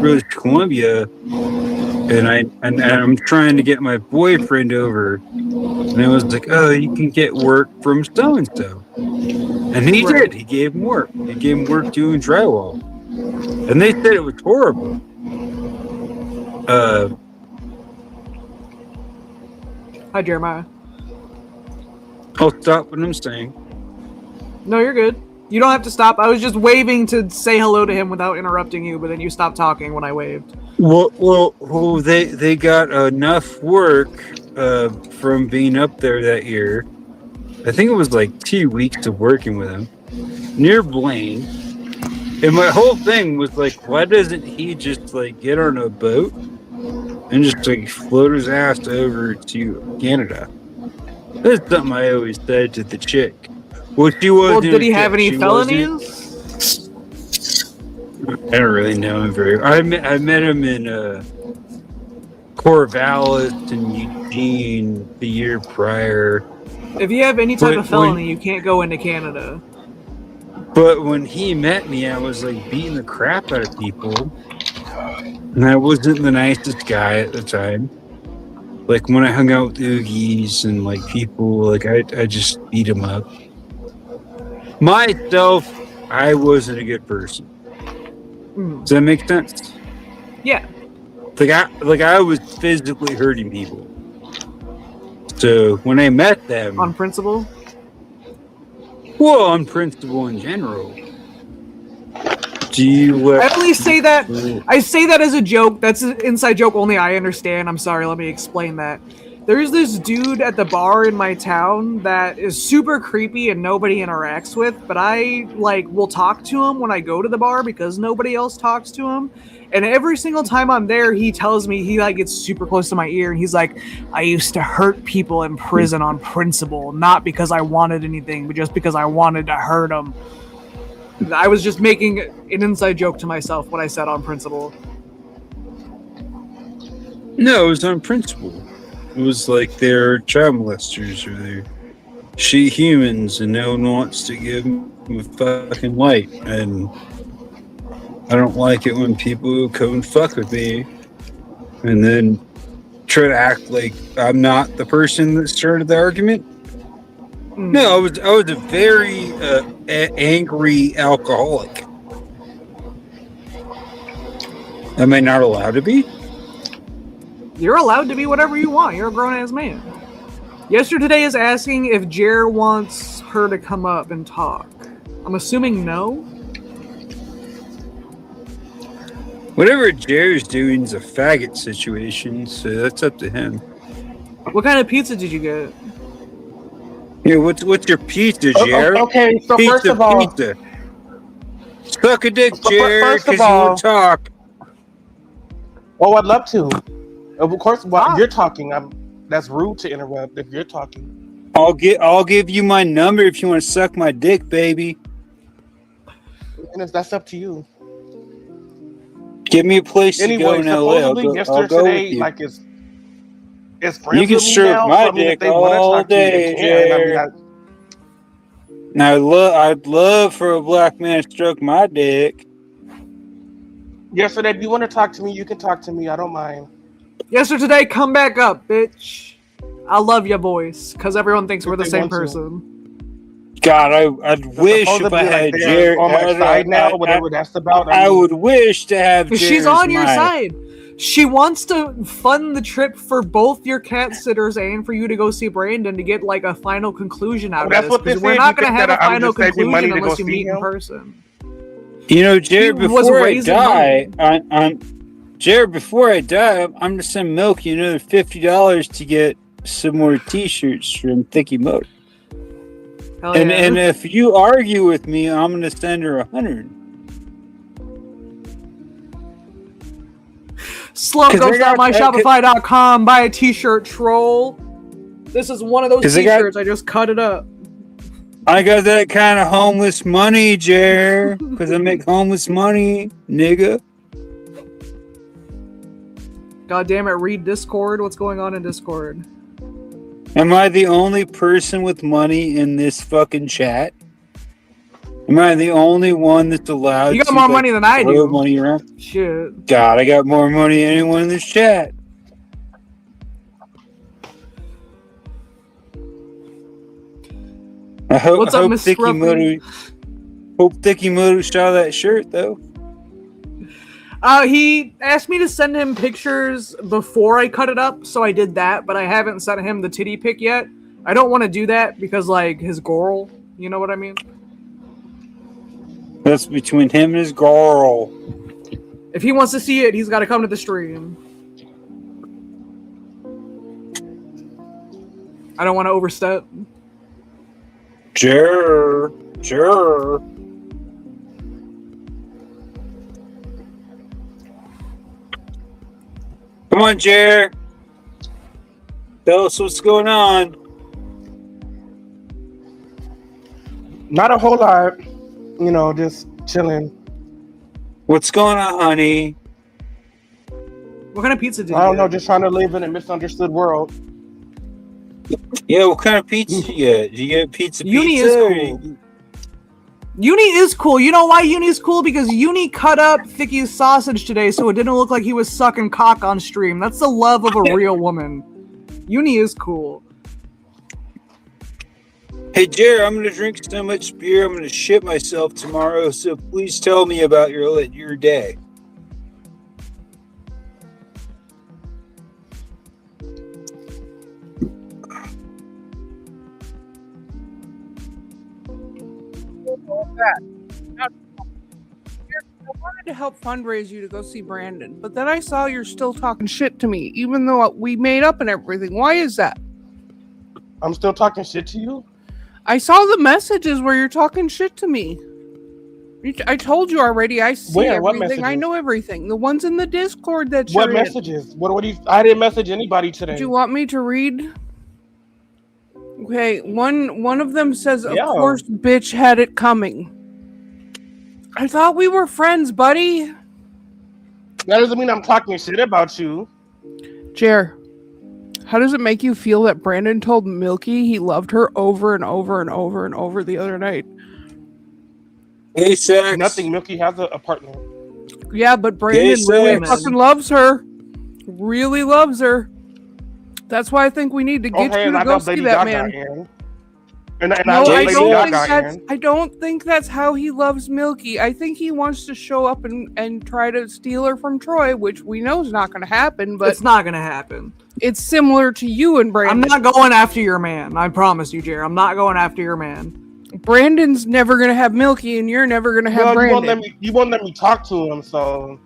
British Columbia, and I'm trying to get my boyfriend over. And I was like, oh, you can get work from so-and-so. And he did. He gave him work. He gave him work doing drywall. And they said it was horrible. Hi, Jeremiah. I'll stop what I'm saying. No, you're good. You don't have to stop. I was just waving to say hello to him without interrupting you, but then you stopped talking when I waved. Well, they got enough work from being up there that year. I think it was like 2 weeks of working with him near Blaine. And my whole thing was like, why doesn't he just like get on a boat and just like float his ass over to Canada? That's something I always said to the chick. Well, she was. Well, did he have any felonies? I don't really know him very well. I met him in Corvallis and Eugene the year prior. If you have any type of felony, you can't go into Canada. But when he met me, I was like beating the crap out of people. And I wasn't the nicest guy at the time. Like when I hung out with Oogies and like people, like I just beat them up. Myself, I wasn't a good person. Does that make sense? Yeah. Like I was physically hurting people. So when I met them, on principle? Well, on principle in general. Do you? I only say that. I say that as a joke. That's an inside joke. Only I understand. I'm sorry. Let me explain that. There's this dude at the bar in my town that is super creepy and nobody interacts with, but I will talk to him when I go to the bar because nobody else talks to him. And every single time I'm there, he tells me, he gets super close to my ear and he's like, I used to hurt people in prison on principle, not because I wanted anything, but just because I wanted to hurt them. I was just making an inside joke to myself when I said on principle. No, it was on principle. It was like they're child molesters or they're she humans and no one wants to give them a fucking light. And I don't like it when people come and fuck with me and then try to act like I'm not the person that started the argument. No, I was a very angry alcoholic. Am I not allowed to be? You're allowed to be whatever you want. You're a grown-ass man. Yesterday is asking if Jer wants her to come up and talk. I'm assuming no. Whatever Jer's doing is a faggot situation, so that's up to him. What kind of pizza did you get? Yeah, what's your pizza, Jared? Okay, so pizza, first of all, pizza. Suck a dick, So Jared, first of because you all- won't talk. oh, I'd love to. Of course, while you're talking, that's rude to interrupt if you're talking. I'll give you my number if you want to suck my dick, baby. And that's up to you. Give me a place to go Anyway, in LA. I'll supposedly go with yesterday, you. like it's friends You can with me stroke now. my So I mean, if dick they want to all talk to me, day, they can. I mean, Jared. Now I'd love for a black man to stroke my dick. yesterday, if you want to talk to me, you can talk to me. I don't mind. Yesterday, come back up, bitch. I love your voice, because everyone thinks we're the they same want to. person. God, I'd wish if I Supposedly, had like, they're Jared on my side now, whatever that's about. I would wish to have Jared. She's on your my- side. She wants to fund the trip for both your cat sitters and for you to go see Brandon to get like a final conclusion out Well, of that's this. what they 'Cause we're said. not You going to think have a that I'm final just saving conclusion money to go unless you see meet in him? person. You know, Jared, He was before I raising die, Jared, before I die, I'm gonna send Milky another $50 to get some more T-shirts from Thicky Motor. Hell And yeah. and if you argue with me, I'm gonna send her 100. Slowghost.myshopify.com. Buy a t-shirt, troll. This is one of those 'Cause t-shirts. I just cut it up. I got that kind of homeless money, Jared, because I make homeless money, nigga. God damn it, read Discord. What's going on in Discord? Am I the only person with money in this fucking chat? Am I the only one that's allowed You got to more money than I throw do. money around? Shit. God, I got more money than anyone in this chat. I hope, What's I up, hope Miss Thicky Scruffy? Moto. Hope Thicky Moto saw that shirt though. He asked me to send him pictures before I cut it up, so I did that, but I haven't sent him the titty pic yet. I don't want to do that because, like, his girl, you know what I mean? That's between him and his girl. If he wants to see it, he's got to come to the stream. I don't want to overstep. Sure. Come on, Jer. Tell us what's going on. Not a whole lot, you know, just chilling. What's going on, honey? What kind of pizza did you I don't get? know, just trying to live in a misunderstood world. Yeah, what kind of pizza did you get? Did you get pizza? Uni pizza is or cool. Uni is cool. You know why Uni is cool? Because Uni cut up Thicky's sausage today so it didn't look like he was sucking cock on stream. That's the love of a real woman. Uni is cool. Hey, Jer, I'm gonna drink so much beer, I'm gonna shit myself tomorrow. So please tell me about your day. I wanted to help fundraise you to go see Brandon, but then I saw you're still talking shit to me, even though we made up and everything. Why is that? I'm still talking shit to you? I saw the messages where you're talking shit to me. I told you already. I see Where? What everything. I messages? know everything. The ones in the Discord that you're What messages? What do you? I didn't message anybody today. Do you want me to read? Okay, one of them says, "Of Yeah. course, bitch had it coming." I thought we were friends, buddy. That doesn't mean I'm talking shit about you. Jer, how does it make you feel that Brandon told Milky he loved her over and over and over and over the other night? Hey, sex. Nothing. Milky has a partner. Yeah, but Brandon really fucking loves her. Really loves her. That's why I think we need to get you to go see that man. And No, I I Lady don't Gaga think that's. in. I don't think that's how he loves Milky. I think he wants to show up and try to steal her from Troy, which we know is not going to happen. But It's not gonna happen. it's similar to you and Brandon. I'm not going after your man. I promise you, Jer. I'm not going after your man. Brandon's never going to have Milky, and you're never going to have Well, Brandon. you won't let me talk to him, so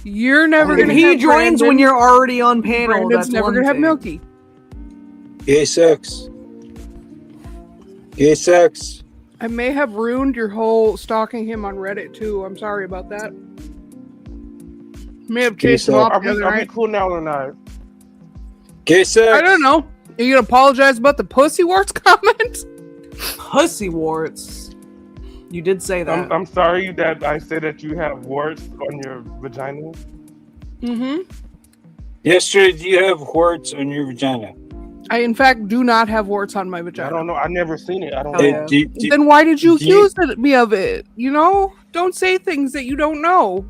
You're never If going to. he have joins Brandon, when you're already on panel, Brandon's that's never one going to have thing. Milky. Gay sex. Gay sex. I may have ruined your whole stalking him on Reddit too. I'm sorry about that. May have chased him off the other Are we night. cool now or not? Gay sex. I don't know. Are you gonna apologize about the pussy warts comment? Pussy warts. You did say that. I'm sorry that I said that you have warts on your vagina. Mm-hmm. Yesterday, do you have warts on your vagina? I, in fact, do not have warts on my vagina. I don't know. I never seen it. I don't Hey, know. Then why did you accuse me of it? You know? Don't say things that you don't know.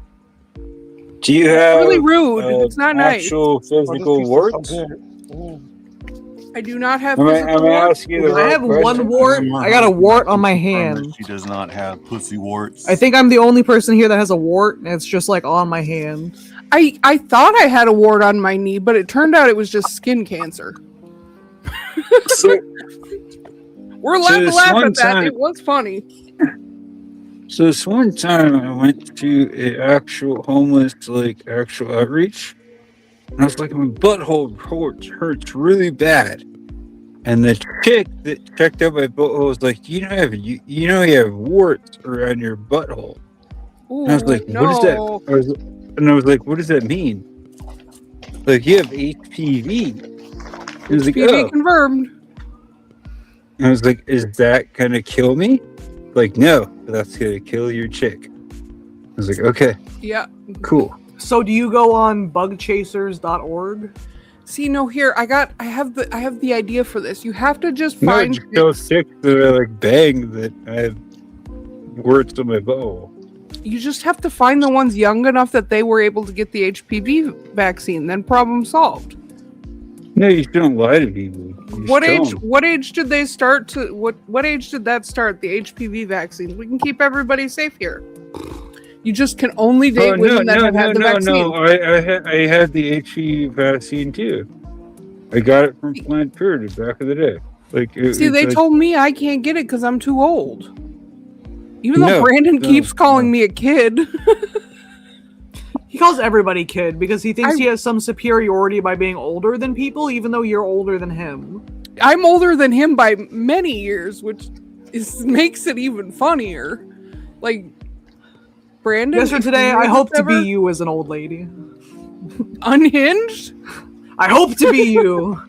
Do you have really rude. It's not nice. actual physical warts? I do not have I'm physical gonna warts. ask you the I right have question. one wart. I got a wart on my hand. She does not have pussy warts. I think I'm the only person here that has a wart, and it's just like on my hand. I thought I had a wart on my knee, but it turned out it was just skin cancer. We're allowed to laugh at that. It was funny. So this one time I went to an actual homeless, actual outreach. And I was like, my butthole hurts really bad. And the chick that checked out my butthole was like, you have warts around your butthole. Ooh, and I was like, what is that? I was like, what does that mean? Like, you have HPV. It was like, HPV confirmed. I was like, is that gonna kill me? Like, no, that's gonna kill your chick. I was like, okay, Yeah. cool. So do you go on bugchasers.org? See, no, here I have the idea for this. You have to just No, find. it's so sick that I bang that I have warts on my butthole. You just have to find the ones young enough that they were able to get the HPV vaccine. Then problem solved. No, you shouldn't lie to people. You What just age? don't. What age did they start to? What age did that start? The HPV vaccines. We can keep everybody safe here. You just can only date women that have had the vaccine. No. I had the HPV vaccine too. I got it from Planned Parenthood back in the day. See, they told me I can't get it because I'm too old. Even though No, Brandon no, keeps calling me a kid. He calls everybody kid because he thinks he has some superiority by being older than people, even though you're older than him. I'm older than him by many years, which makes it even funnier. Like, Brandon. Yes, sir, today I hope to be you as an old lady. Unhinged? I hope to be you.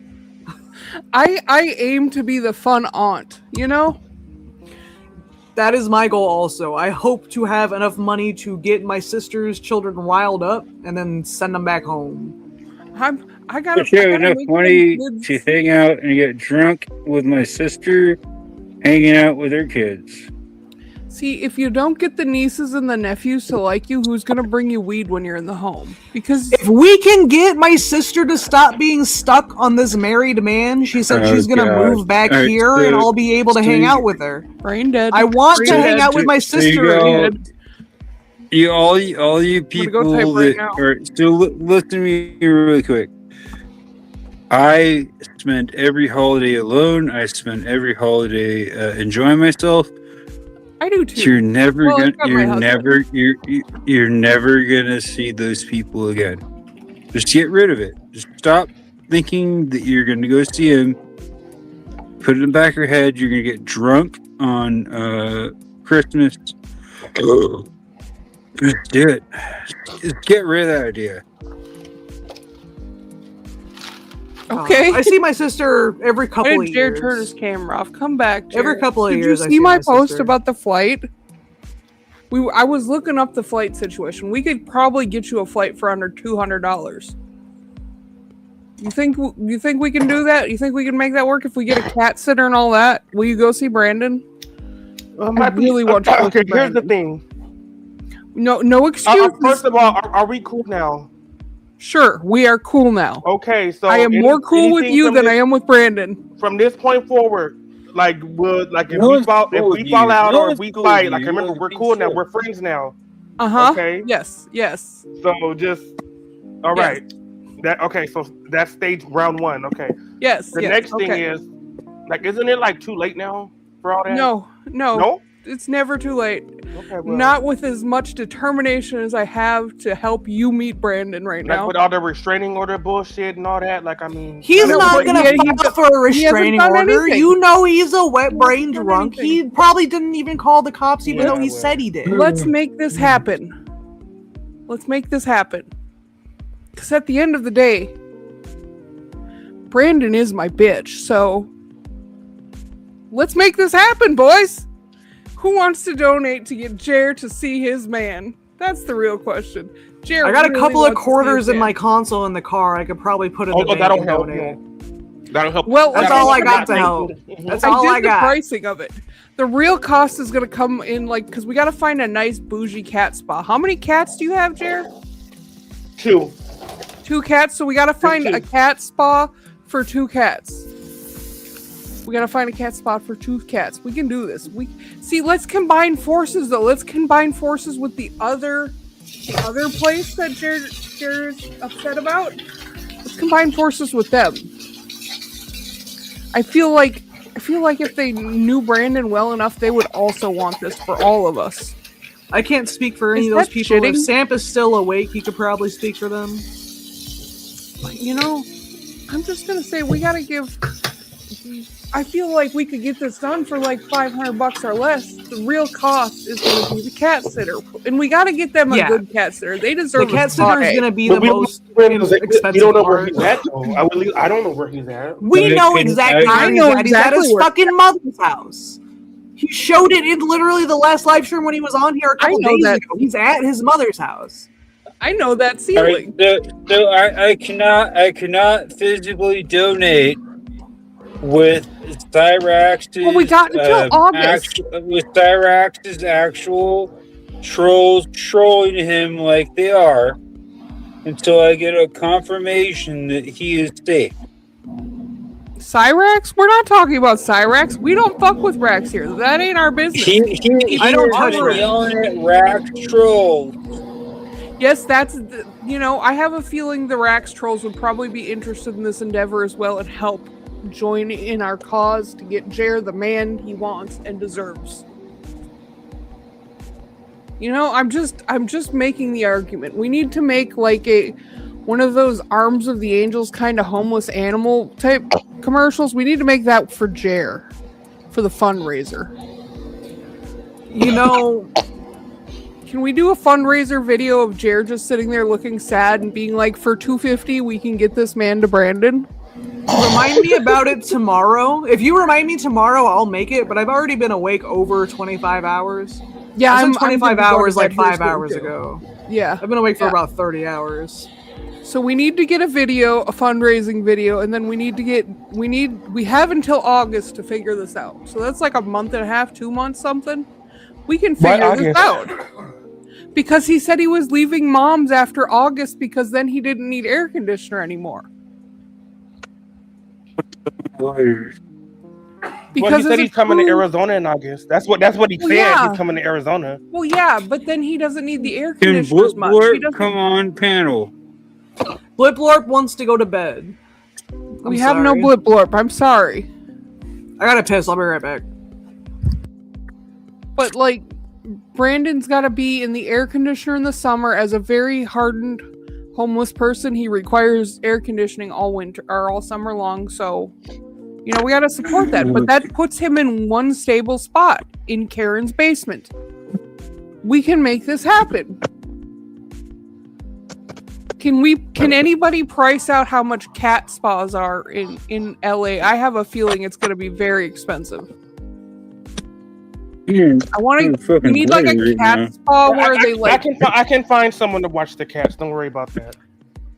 I aim to be the fun aunt, you know? That is my goal also. I hope to have enough money to get my sister's children riled up and then send them back home. I gotta If you have enough money to hang out and get drunk with my sister, hanging out with her kids. See, if you don't get the nieces and the nephews to like you, who's gonna bring you weed when you're in the home? Because if we can get my sister to stop being stuck on this married man, she said she's gonna move back here and I'll be able to hang out with her. Brain dead. I want to hang out with my sister. All you people that are still listen to me really quick. I spend every holiday alone. I spend every holiday enjoying myself. I do too. You're never you're never gonna see those people again. Just get rid of it. Just stop thinking that you're gonna go see him. Put it in the back of your head. You're gonna get drunk on Christmas. Just do it. Just get rid of that idea. Okay. I see my sister every couple of Jared years. turn his camera off. Come back, Jared. Every couple of Did years, you I see see my my post sister. about the flight? I was looking up the flight situation. We could probably get you a flight for under $200. You think we can do that? You think we can make that work if we get a cat sitter and all that? Will you go see Brandon? I really want to. Okay, here's the thing. No excuses. First of all, are we cool now? Sure, we are cool now. Okay, so I am more cool with you than I am with Brandon. From this point forward, if No we one's fall cool with out you. No or if one's we cool with fight, you. like remember, we're cool now. We're friends now. Okay. Yes. So just all right. So that's stage round one. Okay. Yes. The next thing is isn't it too late now for all that? No. It's never too late. Okay, well, Not with as much determination as I have to help you meet Brandon right like now. with all the restraining order bullshit and all that. Like, I mean, He's No, not but gonna file for a he hasn't restraining done order. anything. You know he's a wet brain done drunk. anything. He probably didn't even call the cops, even Yeah, though he well. said he did. Let's make this happen. Let's make this happen. Because at the end of the day, Brandon is my bitch, so let's make this happen, boys. Who wants to donate to get Jer to see his man? That's the real question. Jer, I got a really couple of wants to see quarters his in man. my console in the car. I could probably put in the bank that'll and help. donate. That'll help. Well, That's all I got to help. That's all I did the got. pricing of it. The real cost is gonna come in because we gotta find a nice bougie cat spa. How many cats do you have, Jer? 2. 2 cats. So we gotta find two. a cat spa for 2 cats. We gotta find a cat spot for 2 cats. We can do this. Let's combine forces though. Let's combine forces with the other place that Jared's upset about. Let's combine forces with them. I feel like if they knew Brandon well enough, they would also want this for all of us. I can't speak for any Is of those that people. shitting? If Samp is still awake, he could probably speak for them. But I'm just gonna say we gotta give. I feel like we could get this done for like $500 or less. The real cost is going to be the cat sitter, and we got to get them a Yeah. good cat sitter. They deserve The cat a sitter spot is A. going to be But the we don't most know where he's at. expensive We don't know where part. he's at, though. I don't know where he's at. We know Can exactly I where know he's at. He's at exactly his where- fucking mother's house. He showed it in literally the last live stream when he was on here a couple know days that. ago. He's at his mother's house. I know that All right, ceiling. so I cannot physically donate with Cyrax's. Well, we got until August. With Cyrax's actual trolls trolling him like they are, until I get a confirmation that he is safe. Cyrax? We're not talking about Cyrax. We don't fuck with Rax here. That ain't our business. I don't touch was Rax. yelling at Rax trolls. Yes, I have a feeling the Rax trolls would probably be interested in this endeavor as well and help join in our cause to get Jer the man he wants and deserves. I'm just making the argument. We need to make like one of those Arms of the Angels kind of homeless animal type commercials. We need to make that for Jer for the fundraiser. Can we do a fundraiser video of Jer just sitting there looking sad and being like, for $250 we can get this man to Brandon? Remind me about it tomorrow. If you remind me tomorrow, I'll make it, but I've already been awake over 25 hours. Yeah, I I'm said 25 gonna go hours to like bed 5 here soon, hours too. ago. Yeah. I've been awake for Yeah. about 30 hours. So we need to get a fundraising video, and then we have until August to figure this out. So that's like a month and a half, 2 months, something. We can figure this out. Because he said he was leaving mom's after August because then he didn't need air conditioner anymore. Because Well, he said as a he's coming to crew- Arizona in August. That's what he Well, said. yeah. He's coming to Arizona. Well, yeah, but then he doesn't need the air Can conditioner as much. He Blip doesn't- come on panel? Bliplorp wants to go to bed. We have no blip blorp. I'm sorry. I gotta piss. I'll be right back. But like, Brandon's got to be in the air conditioner in the summer. As a very hardened homeless person, he requires air conditioning all winter or all summer long. So, we got to support that. But that puts him in one stable spot in Karen's basement. We can make this happen. Can anybody price out how much cat spas are in LA? I have a feeling it's going to be very expensive. I want to. We need like a cat spa where they like. I can find someone to watch the cats. Don't worry about that.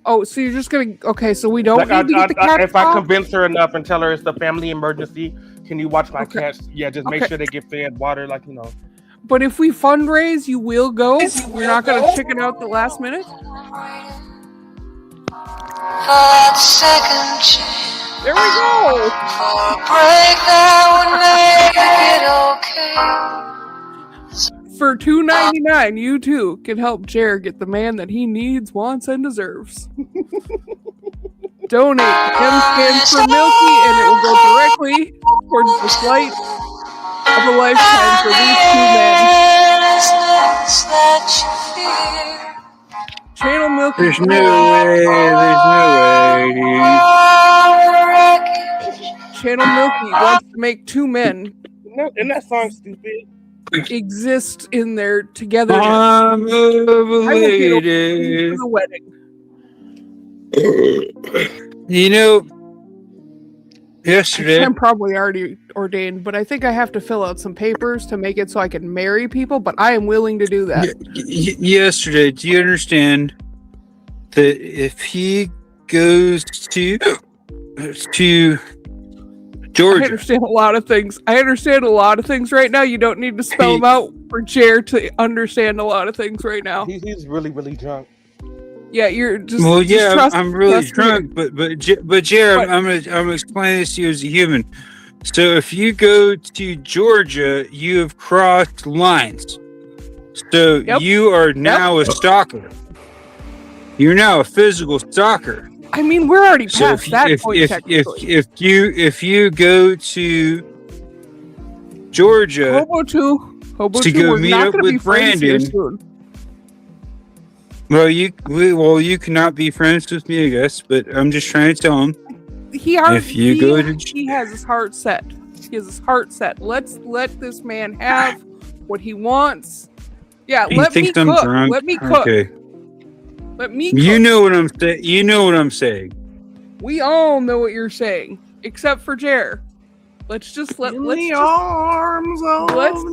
Oh, so you're just gonna? Okay, so we don't need to get the cat if spa. I convince her enough and tell her it's a family emergency, can you watch my cats? Yeah, just make sure they get fed, water, But if we fundraise, you will go. You're not gonna chicken out the last minute. There we go. For $2.99, you too can help Jer get the man that he needs, wants, and deserves. Donate. M stands for Milky, and it will go directly towards the flight of a lifetime for these two men. Channel Milky. There's no way. There's no way, dude. Channel Milky wants to make two men. Isn't that song stupid? Exist in their together. I'm I will get overrated. for the wedding. You know, yesterday. I'm probably already ordained, but I think I have to fill out some papers to make it so I can marry people, but I am willing to do that. Yesterday, do you understand that if he goes to Georgia? I understand a lot of things. I understand a lot of things right now. You don't need to spell them out for Jer to understand a lot of things right now. He's really, really drunk. Yeah, you're just. Well, just yeah, trust, I'm really trust drunk, me. but Jared, I'm gonna explain this to you as a human. So if you go to Georgia, you have crossed lines. So you are now a stalker. You're now a physical stalker. I mean, we're already So past that point. Technically, if you go to Georgia Hobo two, to go we're meet not up gonna be with friends here Brandon. soon. Well, you cannot be friends with me, I guess. But I'm just trying to tell him. He has his heart set. He has his heart set. Let's let this man have what he wants. Yeah, He let me thinks I'm cook. drunk. Let me cook. Okay. Let me cook. You know what I'm saying. You know what I'm saying. We all know what you're saying, except for Jer. Let's just let arms of let's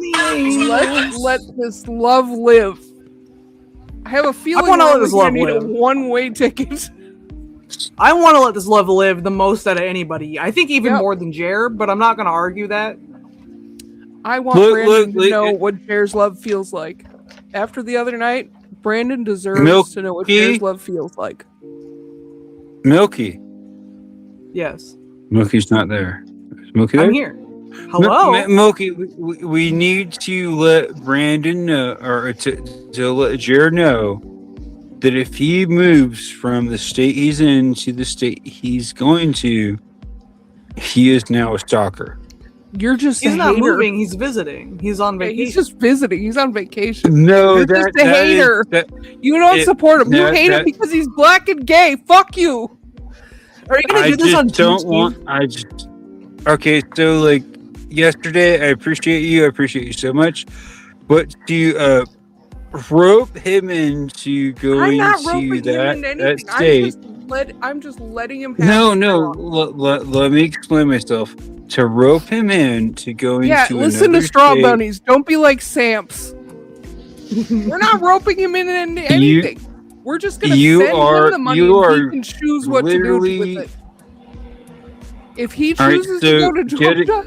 let this love live. I have a feeling wanna we're let this gonna love need a live. one-way ticket. I want to let this love live the most out of anybody. I think even more than Jer, but I'm not going to argue that. I want Brandon to know what Jer's love feels like. After the other night, Brandon deserves to know what Jer's love feels like. Milky. Yes. Milky's not there. Is Milky there? I'm here. Hello? Milky, we need to let Brandon know, or to let Jared know that if he moves from the state he's in to the state he's going to, he is now a stalker. You're just He's a not hater. moving, he's visiting. He's on vacation. He's just visiting. He's on vacation. No, You're just a hater. You don't support him. You hate him because he's black and gay. Fuck you. Are you gonna do this on Okay, so like yesterday, I appreciate you. I appreciate you so much. But to rope him into going I'm not to roping him that into anything. state. I'm just letting him have No. Let me explain myself. To rope him in to going to listen another to Straw state, Bunnies. Don't be like Samps. We're not roping him into anything. We're just gonna send him the money and he can choose what to do with it. If he chooses to go to Georgia,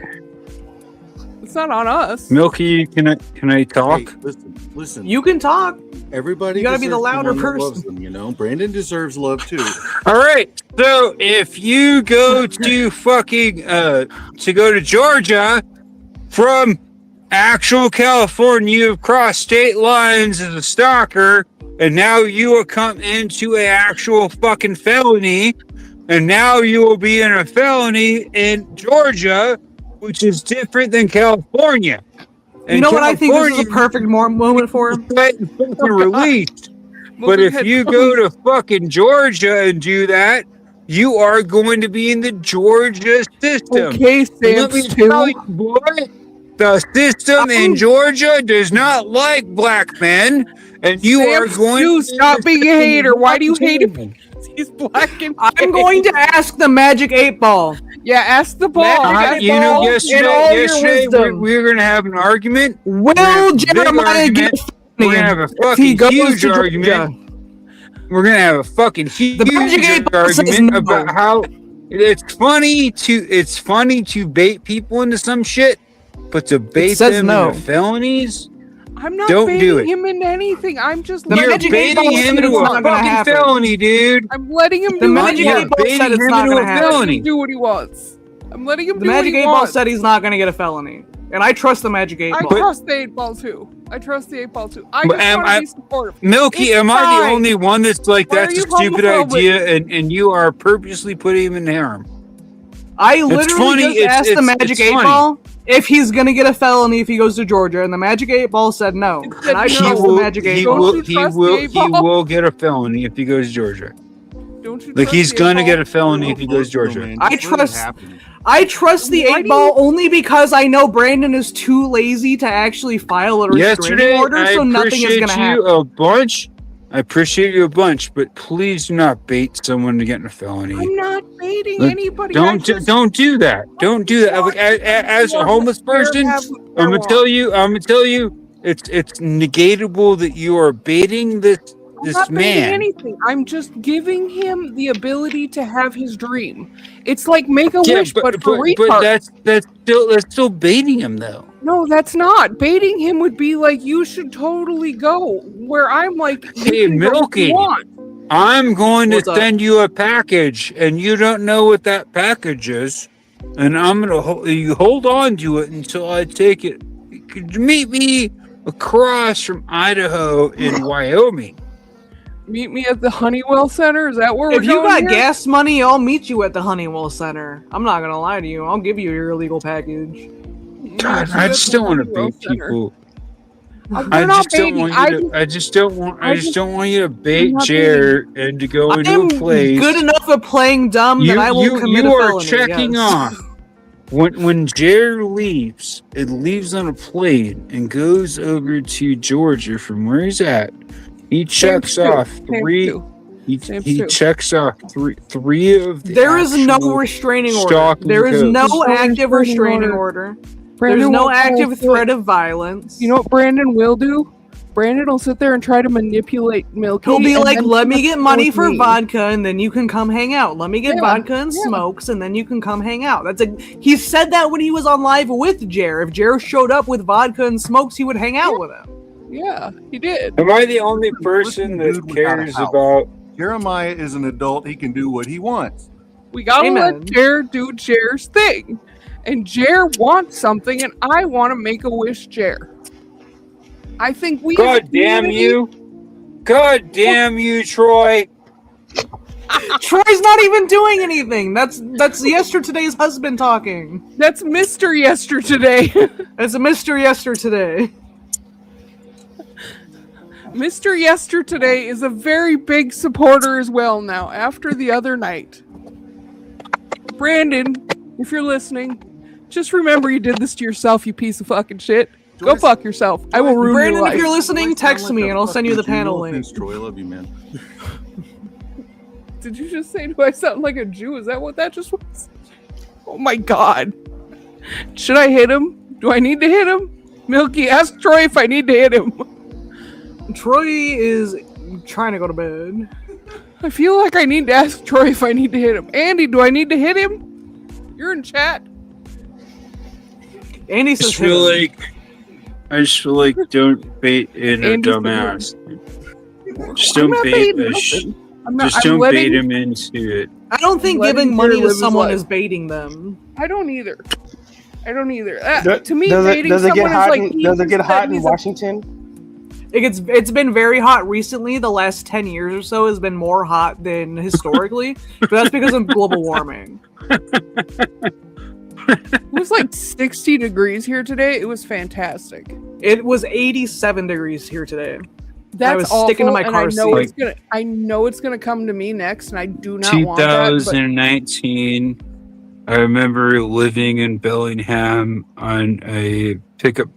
it's not on us. Milky, can I talk? Hey, listen. You can talk. Everybody, You gotta be the deserves louder one that loves person. them, you know, Brandon deserves love too. All right. So if you go to fucking to go to Georgia from actual California, you've crossed state lines as a stalker, and now you will come into an actual fucking felony, and now you will be in a felony in Georgia, which is different than California. You know what I think this is a perfect moment for him? Released. But if you go to fucking Georgia and do that, you are going to be in the Georgia system. Okay, Let me tell you, boy, the system in Georgia does not like black men, and you are going to stop being a hater. Why do you hate him? He's black and I'm going to ask the Magic 8 Ball. Yeah, ask the ball. Yesterday we were going to have an argument. Will Jeremiah get We're going to have a fucking huge argument. We're going to have a fucking huge argument about how it's funny to bait people into some shit, but to bait them into felonies, I'm not don't do baiting it. him into anything. I'm just You're baiting him into a fucking felony, dude. I'm letting him The do Magic 8 Ball said it's not going to happen. do what he wants. I'm letting him The do what Magic he 8 Ball wants. said he's not going to get a felony. And I trust the Magic 8 I Ball. trust the 8 Ball too. I trust the 8 Ball too. I just want to be supportive. Milky, It's am I the fine. only one that's like, Why that's are a you stupid homophobic? idea, and you are purposely putting him in harm? I literally just asked the Magic 8 Ball if he's gonna get a felony if he goes to Georgia, and the Magic 8 Ball said no. And I trust the Magic 8 Ball. He will get a felony if he goes to Georgia. Don't you? Like trust he's the gonna 8 get a felony if he goes to Georgia. I trust the 8 Ball only because I know Brandon is too lazy to actually file a restraining order, so nothing is gonna happen. A bunch. I appreciate you a bunch, but please do not bait someone to get in a felony. I'm not baiting Look, anybody. Don't do that. Don't do that. Like, as a homeless person, I'm gonna tell you, it's negatable that you are baiting this not baiting man. anything. I'm just giving him the ability to have his dream. It's like make a wish, but for retards. But that's still baiting him though. No, that's not. Baiting him would be like, you should totally go. Where I'm like, hey, Milky, I'm going to send you a package, and you don't know what that package is, and I'm going to hold on to it until I take it. Could you meet me across from Idaho in Wyoming? Meet me at the Honeywell Center? Is that where we're going? If you going got here? gas money, I'll meet you at the Honeywell Center. I'm not going to lie to you. I'll give you your illegal package. God, I just don't want to bait people. I just don't want you to bait Jer and to go into a place. Good enough at playing dumb that I will commit a felony. You are checking off. When Jer leaves, it leaves on a plane and goes over to Georgia from where he's at. He checks off three. He checks off three of the. There is no restraining order. There is no active restraining order. There's no active threat of violence. You know what Brandon will do? Brandon will sit there and try to manipulate Milky. He'll be like, let me get money for vodka and then you can come hang out. Let me get vodka and smokes and then you can come hang out. He said that when he was on live with Jer. If Jer showed up with vodka and smokes, he would hang out with him. Yeah, he did. Am I the only person that cares about... Jeremiah is an adult. He can do what he wants. We gotta let Jer do Jer's thing. And Jer wants something, and I want to make a wish, Jer. I think we. God damn you! God damn you, Troy! Troy's not even doing anything. That's Yesterday's husband talking. That's Mr. Yesterday. That's a Mr. Yesterday. Mr. Yesterday is a very big supporter as well now. After the other night, Brandon, if you're listening. Just remember you did this to yourself, you piece of fucking shit. Go fuck yourself. I will ruin Brandon, your life. if you're listening, text me and I'll send you the panel link. Troy, I love you, man. Did you just say, do I sound like a Jew? Is that what that just was? Oh my god. Should I hit him? Do I need to hit him? Milky, ask Troy if I need to hit him. Troy is trying to go to bed. I feel like I need to ask Troy if I need to hit him. Andy, do I need to hit him? You're in chat. Andy says I just feel like don't bait in a dumbass. Just don't bait him into it. I don't think giving money to someone is baiting them. I don't either. To me, does baiting it someone get hot is like... Does it get hot in Washington? It's been very hot recently. The last 10 years or so has been more hot than historically. But that's because of global warming. It was like 60 degrees here today. It was fantastic. It was 87 degrees here today. That's I was awful, sticking to my car seat. I know it's gonna come to me next, and I do not want that. 2019, I remember living in Bellingham on a pickup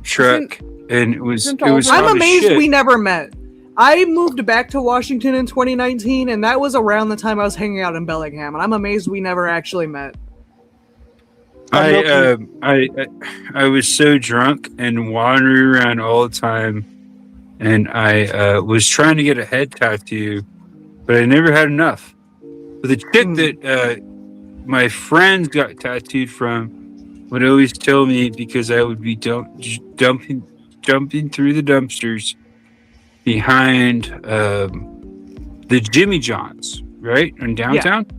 truck, and it was. I'm amazed we never met. I moved back to Washington in 2019, and that was around the time I was hanging out in Bellingham, and I'm amazed we never actually met. I was so drunk and wandering around all the time, and I was trying to get a head tattoo, but I never had enough. But the chick that my friends got tattooed from would always tell me, because I would be jumping through the dumpsters behind the Jimmy John's, right, in downtown. Yeah.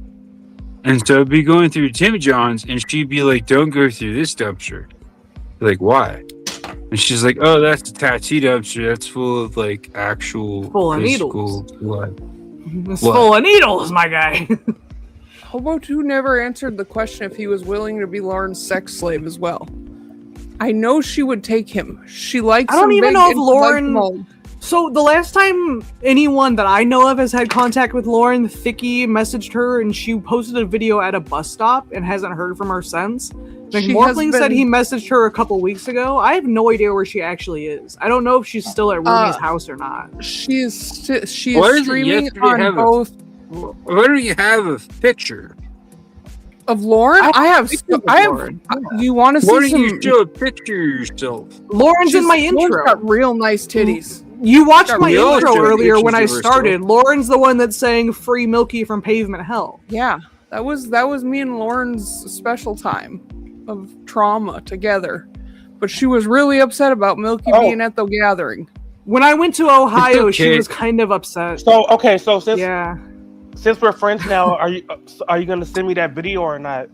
And so I'd be going through Jimmy John's, and she'd be like, "Don't go through this dumpster." Like, why? And she's like, "Oh, that's the tattoo dumpster. That's full of like actual full of needles. Blood. It's full of needles, my guy." Hobo 2 never answered the question if he was willing to be Lauren's sex slave as well. I know she would take him. She likes I don't him even big know if and she likes Lauren. him old. So the last time anyone that I know of has had contact with Lauren, Thicky messaged her and she posted a video at a bus stop and hasn't heard from her since. She Morphling has said he been- messaged her a couple weeks ago. I have no idea where she actually is. I don't know if she's still at Rooney's house or not. She is Why streaming doesn't on have both. Why don't you have a picture? Of Lauren? I have. You want to Why see don't you some? show a picture of yourself? Lauren's in my Lauren's intro. got real nice titties. You watched Got my real intro nice earlier pictures when I of herself. started. Lauren's the one that's saying "Free Milky from Pavement Hell." Yeah, that was me and Lauren's special time of trauma together. But she was really upset about Milky being at the gathering. When I went to Ohio, she okay. was kind of upset. So okay, so since since we're friends now, are you gonna send me that video or not?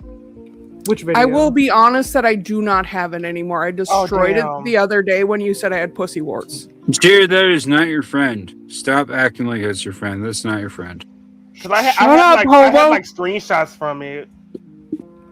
Which video? I will be honest that I do not have it anymore. I destroyed it damn. the other day when you said I had pussy warts. Jared, that is not your friend. Stop acting like that's your friend. That's not your friend. Because I have hobo. like screenshots from it.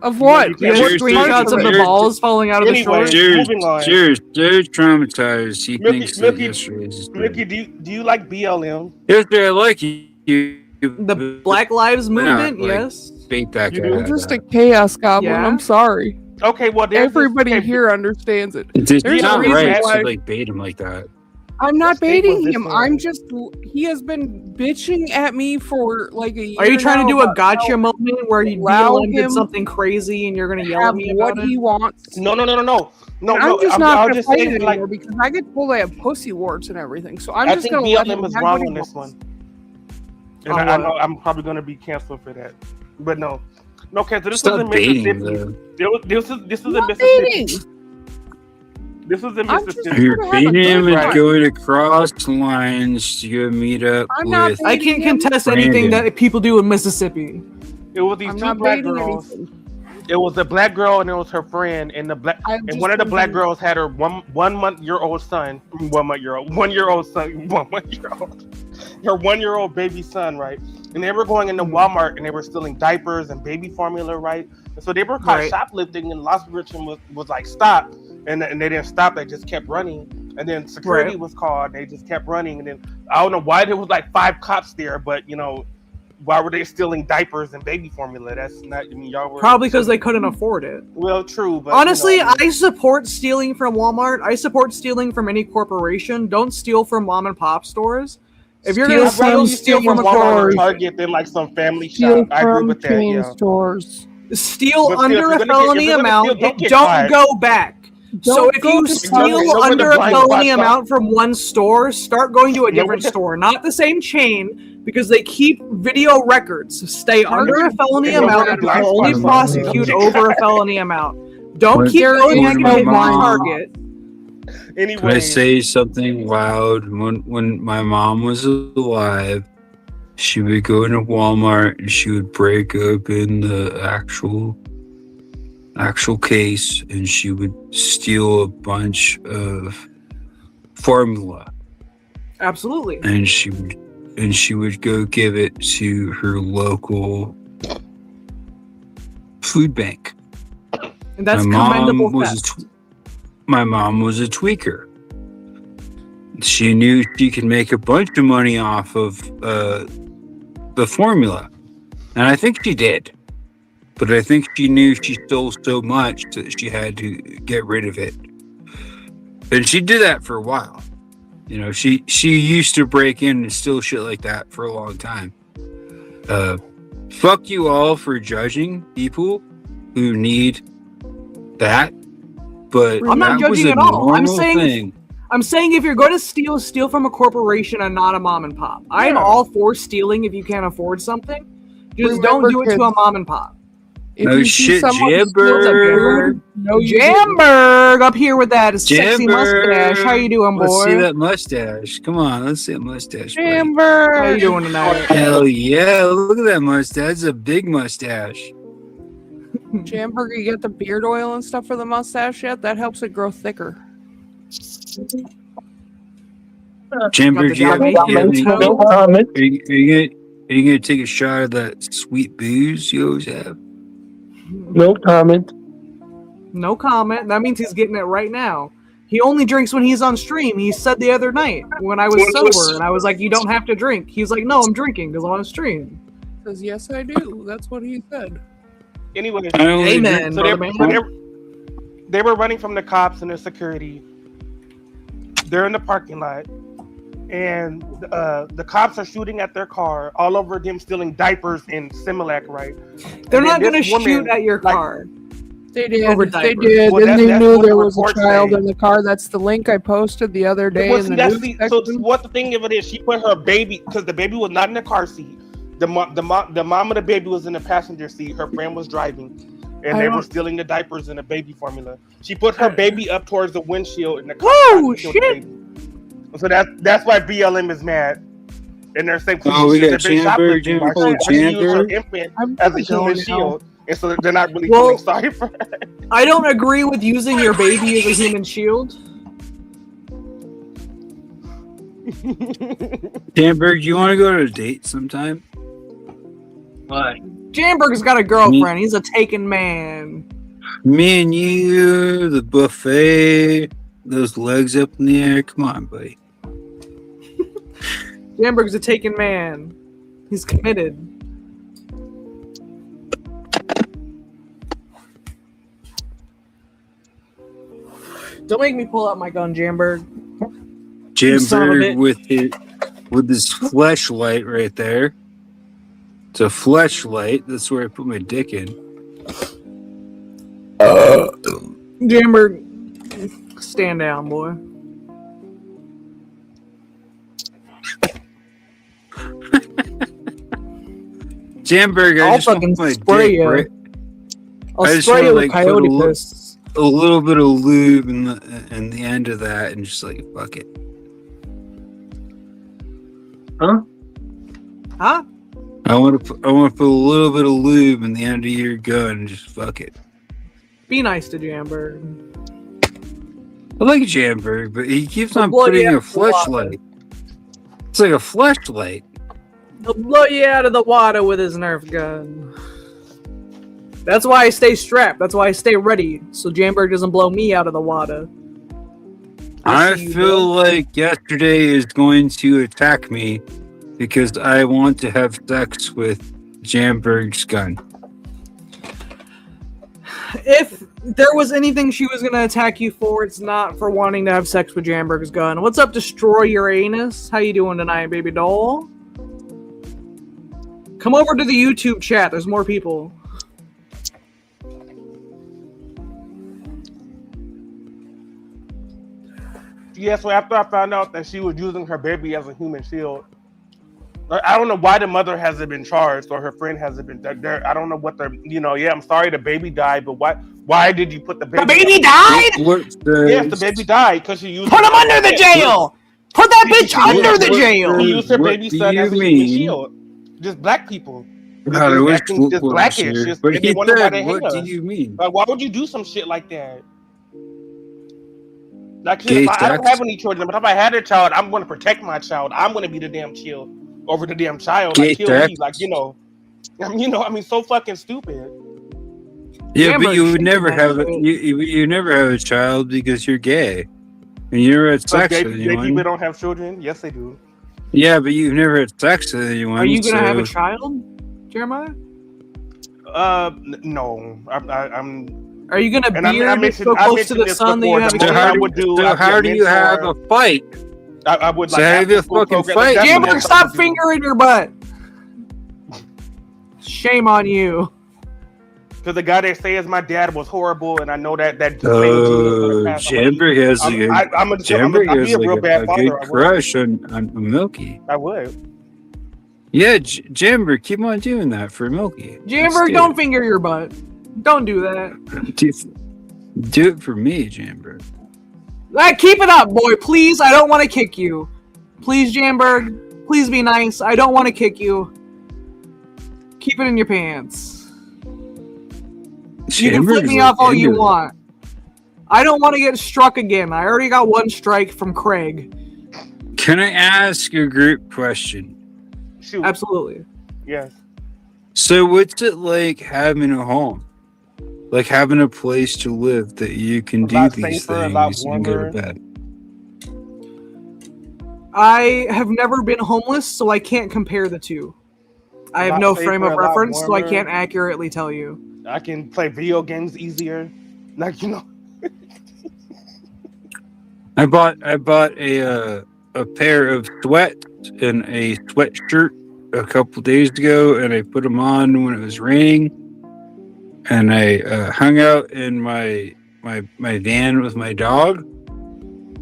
Of what? You have screenshots of the balls falling out of the shorts? moving on. Jared's traumatized. He thinks that Milky, yesterday is his Milky, do you like BLM? Yesterday I like you. The Black Lives Movement, yes. Bait that guy. I'm just a chaos goblin. Yeah. I'm sorry. Okay, well, everybody here understands it. It's There's not a reason right why to like bait him like that. I'm not baiting this him. one. I'm just he has been bitching at me for like a year. Are you trying to now do a about gotcha how moment where you allow BLM did him something crazy and you're gonna yell at have me what about he it? wants? No. I'm just not gonna fight it anymore because I get told I have pussy warts and everything. So I'm I just think gonna let him BLM is have wrong what he on this wants. one. And I know I'm probably gonna be canceled for that, but no. Okay, so this Stop was in baiting Mississippi. This is in Not Mississippi. baiting. This was in I'm just Mississippi. You're gonna have a baiting him good and time. going across lines to go meet up I'm not with. I can't contest anything Brandon. that people do in Mississippi. It was these I'm two not black baiting girls. anything. It was a black girl and it was her friend, and and one of the black girls had her one month year old son, her 1 year old baby son, right? And they were going into Walmart and they were stealing diapers and baby formula, right? And so they were caught shoplifting, and Los Richmond was like, stop, and they didn't stop. They just kept running, and then security was called. And they just kept running, and then I don't know why there was like 5 cops there, but why were they stealing diapers and baby formula? That's not. I mean, y'all were Probably because they couldn't afford it. Well, true, but Honestly, I support stealing from Walmart. I support stealing from any corporation. Don't steal from mom and pop stores. If you're gonna I'd rather steal you from a Walmart or corporation, Target than like some family Steal shop. I agree from with that. chain Yeah. stores. steal But still, under if a you're gonna felony get- if you're gonna amount, steal, don't get don't caught. go back. So Don't if go you to steal Target. Know where the under a blind felony spots are. amount from one store, start going to a Know different where the- store, not the same chain, because they keep video records. Stay under a felony Know where amount the and you blind can only spots are. prosecute over a felony amount. Don't When- keep going There back is and hitting no on blind- target. Can I Anyway, say something loud? When my mom was alive, she would go into Walmart and she would break open the actual case and she would steal a bunch of formula Absolutely. and she would go give it to her local food bank. And that's my commendable mom was theft. my mom was a tweaker. She knew she could make a bunch of money off of the formula, and I think she did. But I think she knew she stole so much that she had to get rid of it, and she did that for a while. She used to break in and steal shit like that for a long time. Fuck you all for judging people who need that, but I'm not that was judging a at all. I'm normal saying thing. if you're going to steal from a corporation and not a mom and pop. I am all for stealing if you can't afford something. Just don't do it to a mom and pop. If No you see shit, someone steal Jamberg. food, no, you didn't. Jamberg up here with that sexy Jamberg. mustache. How you doing, boy? Let's see that mustache. Come on, let's see that mustache. buddy. Amber. How you doing tonight? Hell yeah, look at that mustache. That's a big mustache. Jamberg, you get the beard oil and stuff for the mustache yet? That helps it grow thicker. Jamberg, do you have Got the any- are you Are you gonna take a shot of that sweet booze you always have? No comment. No comment. That means he's getting it right now. He only drinks when he's on stream. He said the other night when I was sober, and I was like, "You don't have to drink." He was like, "No, I'm drinking because I'm on stream." Says, yes, I do. That's what he said. Anyway, Amen, so they were running from the cops and the security. They're in the parking lot, and the cops are shooting at their car, all over them stealing diapers in Similac, right? They're not going to shoot at your car. They did. Over They diapers. did. Well, and they that's knew what there the was a reports child say. in the car. That's the link I posted the other day. Well, in see, the that's news so section. what the thing of it is, she put her baby, because the baby was not in the car seat. The mom of the baby was in the passenger seat. Her friend was driving, and they were stealing the diapers and the baby formula. She put her baby up towards the windshield in the car. Oh shit! So that's why BLM is mad. And they're saying, Oh, we got they've been Janberg, shoplifting. Why Janberg, she use her Janberg. infant as a human shield? And so they're not really Well, feeling sorry for her. I don't agree with using your baby as a human shield. Janberg, you want to go to a date sometime? Why? Janberg's got a girlfriend. He's a taken man. Me and you, the buffet, those legs up in the air. Come on, buddy. Janberg's a taken man. He's committed. Don't make me pull out my gun, Janberg. You son of a Janberg with his fleshlight right there. It's a fleshlight. That's where I put my dick in. Janberg, stand down, boy. Janberg, I I'll just want fucking my spray dick, you. right? I'll I just spray you wanna, with like, put coyote piss. a little bit of lube in the end of that, and just like fuck it. Huh? Huh? I want to put a little bit of lube in the end of your gun and just fuck it. Be nice to Janberg. I like Janberg, but he keeps on blow putting you a out of the water. fleshlight. It's like a fleshlight. He'll blow you out of the water with his Nerf gun. That's why I stay strapped. That's why I stay ready, so Janberg doesn't blow me out of the water. I feel like yesterday is going to attack me because I want to have sex with Janberg's gun. If there was anything she was going to attack you for, it's not for wanting to have sex with Janberg's gun. What's up, Destroy Your Anus? How you doing tonight, baby doll? Come over to the YouTube chat. There's more people. Yeah, so after I found out that she was using her baby as a human shield, I don't know why the mother hasn't been charged or her friend hasn't been there. I don't know what they're, yeah, I'm sorry the baby died, but why did you put the baby? The baby died? Yes, the baby died because she used. Put him under the jail! Put that bitch under the jail! She used her baby son as a human shield. Just black people. God, I wish Acting just Flip was blackish. here. Just, But and they he wonder why said, they hate what do us. you mean? Like, why would you do some shit like that? Like, shit, Gay if I don't sex? have any children, but if I had a child, I'm going to protect my child. I'm going to be the damn shield over the damn child. Gay Like, kill sex? me. Like, I mean, so fucking stupid. Yeah, but you would Janberg never shouldn't have have you never have a child because you're gay, and you never had So sex gay, with gay people anyone. don't have children? Yes, they do. Yeah, but you've never had sex with anyone. Are you going to have a so- child, Jeremiah? No. I'm. Are you going to And I beard mentioned- so I close to mentioned the this sun that you before, have a the kid? most I would do. I'd be how a do you have a mentor. fight? I would So like. have you after-school fucking program, fight. that's Janberg, what I stop would do. fingering your butt! Shame on you. Because the guy they say is my dad was horrible, and I know that Janberg has I'd be a real bad a father. good I would. crush on Milky. I would. Yeah, Janberg, keep on doing that for Milky. Janberg, don't finger your butt. Don't do that. Do it for me, Janberg. Keep it up, boy. Please, I don't want to kick you. Please, Janberg. Please be nice. I don't want to kick you. Keep it in your pants. You can flip Janberg's me like off all you into it. want. I don't want to get struck again. I already got one strike from Craig. Can I ask a group question? Shoot. Absolutely. Yes. So what's it like having a home? Like having a place to live that you can A do lot these safer, a lot things and go to warmer. bed. I have never been homeless, so I can't compare the two. I A have lot no safer, frame of a lot reference, so I warmer. can't accurately tell you. I can play video games easier. Like, you know. I bought a pair of sweats and a sweatshirt a couple days ago, and I put them on when it was raining, and I hung out in my van with my dog,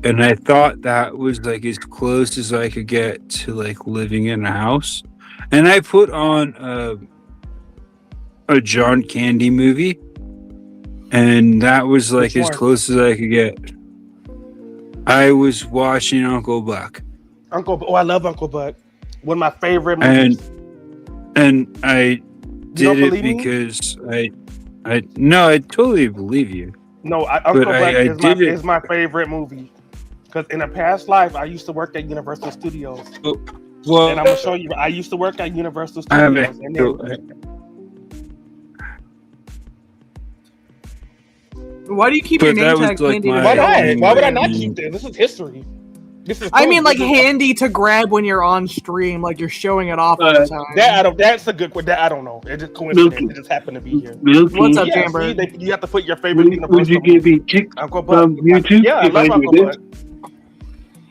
and I thought that was like as close as I could get to like living in a house, and I put on a John Candy movie, and that was like Which as one? close as I could get. I was watching Uncle Buck. Oh, I love Uncle Buck. One of my favorite movies. And I don't did it believe me? because I no, I totally believe you. No, Uncle Buck I did it. is my favorite movie. Because in a past life, I used to work at Universal Studios. Well, and I'm gonna show you. I used to work at Universal I Studios. haven't. And then, Why do you keep But your that name was tag like handy? my- why not? thing Why would I with not you. keep this? This is history. This is. I mean, like this is- handy to grab when you're on stream, like you're showing it off all the time. That's a good one. That I don't know. It's just coincidence. It just happened to be here. What's up, Yeah, Jamber? see, you have to put your favorite Universal. Would you give me chick Uncle Buck? YouTube Yeah, I if love I Uncle do Buck. this?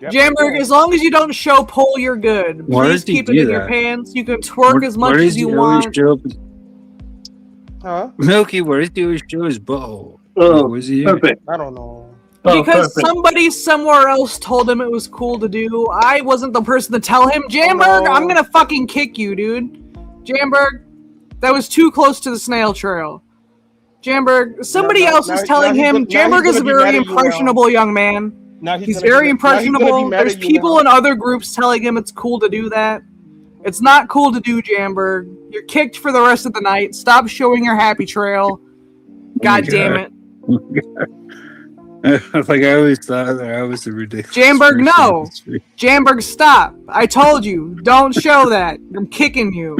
Yep, Jamberg, as long as you don't show pole, you're good. Why Please does he keep it do in your that? pants. You can twerk as much Why as does you he always want. show up- Huh? Milky, why does he always show his butthole? Oh, What was he? perfect. I don't know. Because somebody somewhere else told him it was cool to do. I wasn't the person to tell him. Jamberg, no. I'm gonna fucking kick you, dude. Jamberg, that was too close to the snail trail. Jamberg, somebody Now- else now- is now telling he's him. gonna- now Jamberg he's is a gonna be mad very at you now. impressionable young man. Now He's gonna be- very now he's gonna be impressionable. mad There's at you people now. in other groups telling him it's cool to do that. It's not cool to do, Jamberg. You're kicked for the rest of the night. Stop showing your happy trail. God damn it. Like I always thought that I was a ridiculous. Jamberg, person. no. Jamberg, stop. I told you. Don't show that. I'm kicking you.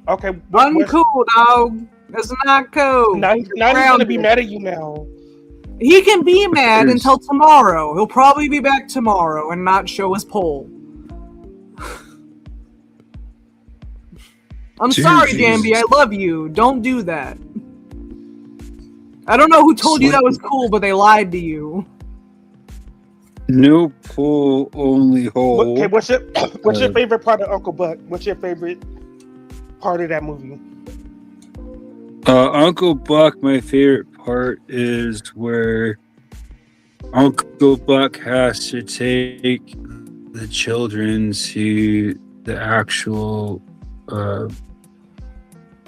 Okay. Uncool, dog. That's not cool. Now he's gonna be mad at you now. He can be mad until tomorrow. He'll probably be back tomorrow and not show his pole. I'm sorry, Jambi. I love you. Don't do that. I don't know who told you that was cool, but they lied to you. No pull, only hole. Okay, what's your favorite part of Uncle Buck? What's your favorite part of that movie? Uncle Buck, my favorite part is where Uncle Buck has to take the children to the actual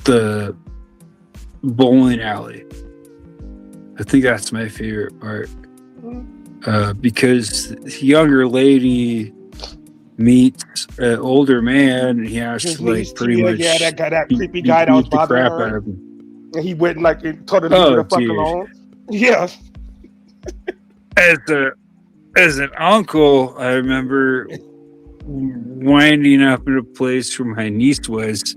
the bowling alley. I think that's my favorite part. Because the younger lady meets an older man, and he has to like pretty much that creepy guy that was beat the bothering crap her. out of him. And he went like and told her to leave her the fuck dude. alone. Yeah. As an uncle, I remember winding up in a place where my niece was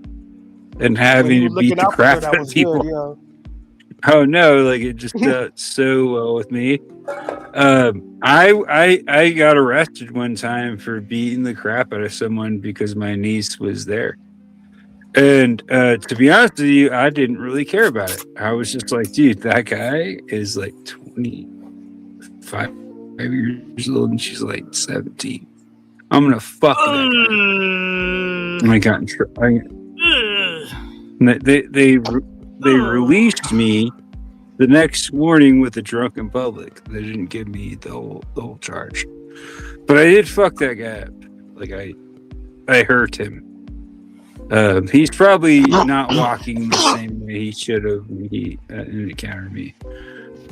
and having to beat the crap out of people. Good, yeah. Oh no, like it just does so well with me. I got arrested one time for beating the crap out of someone because my niece was there. And to be honest with you, I didn't really care about it. I was just like, dude, that guy is like 25 years old and she's like 17. I'm gonna fuck that guy. And I got in trouble. They released me the next morning with a drunken public. They didn't give me the whole charge, but I did fuck that guy up. Like I hurt him. He's probably not walking the same way he should have when he encountered me.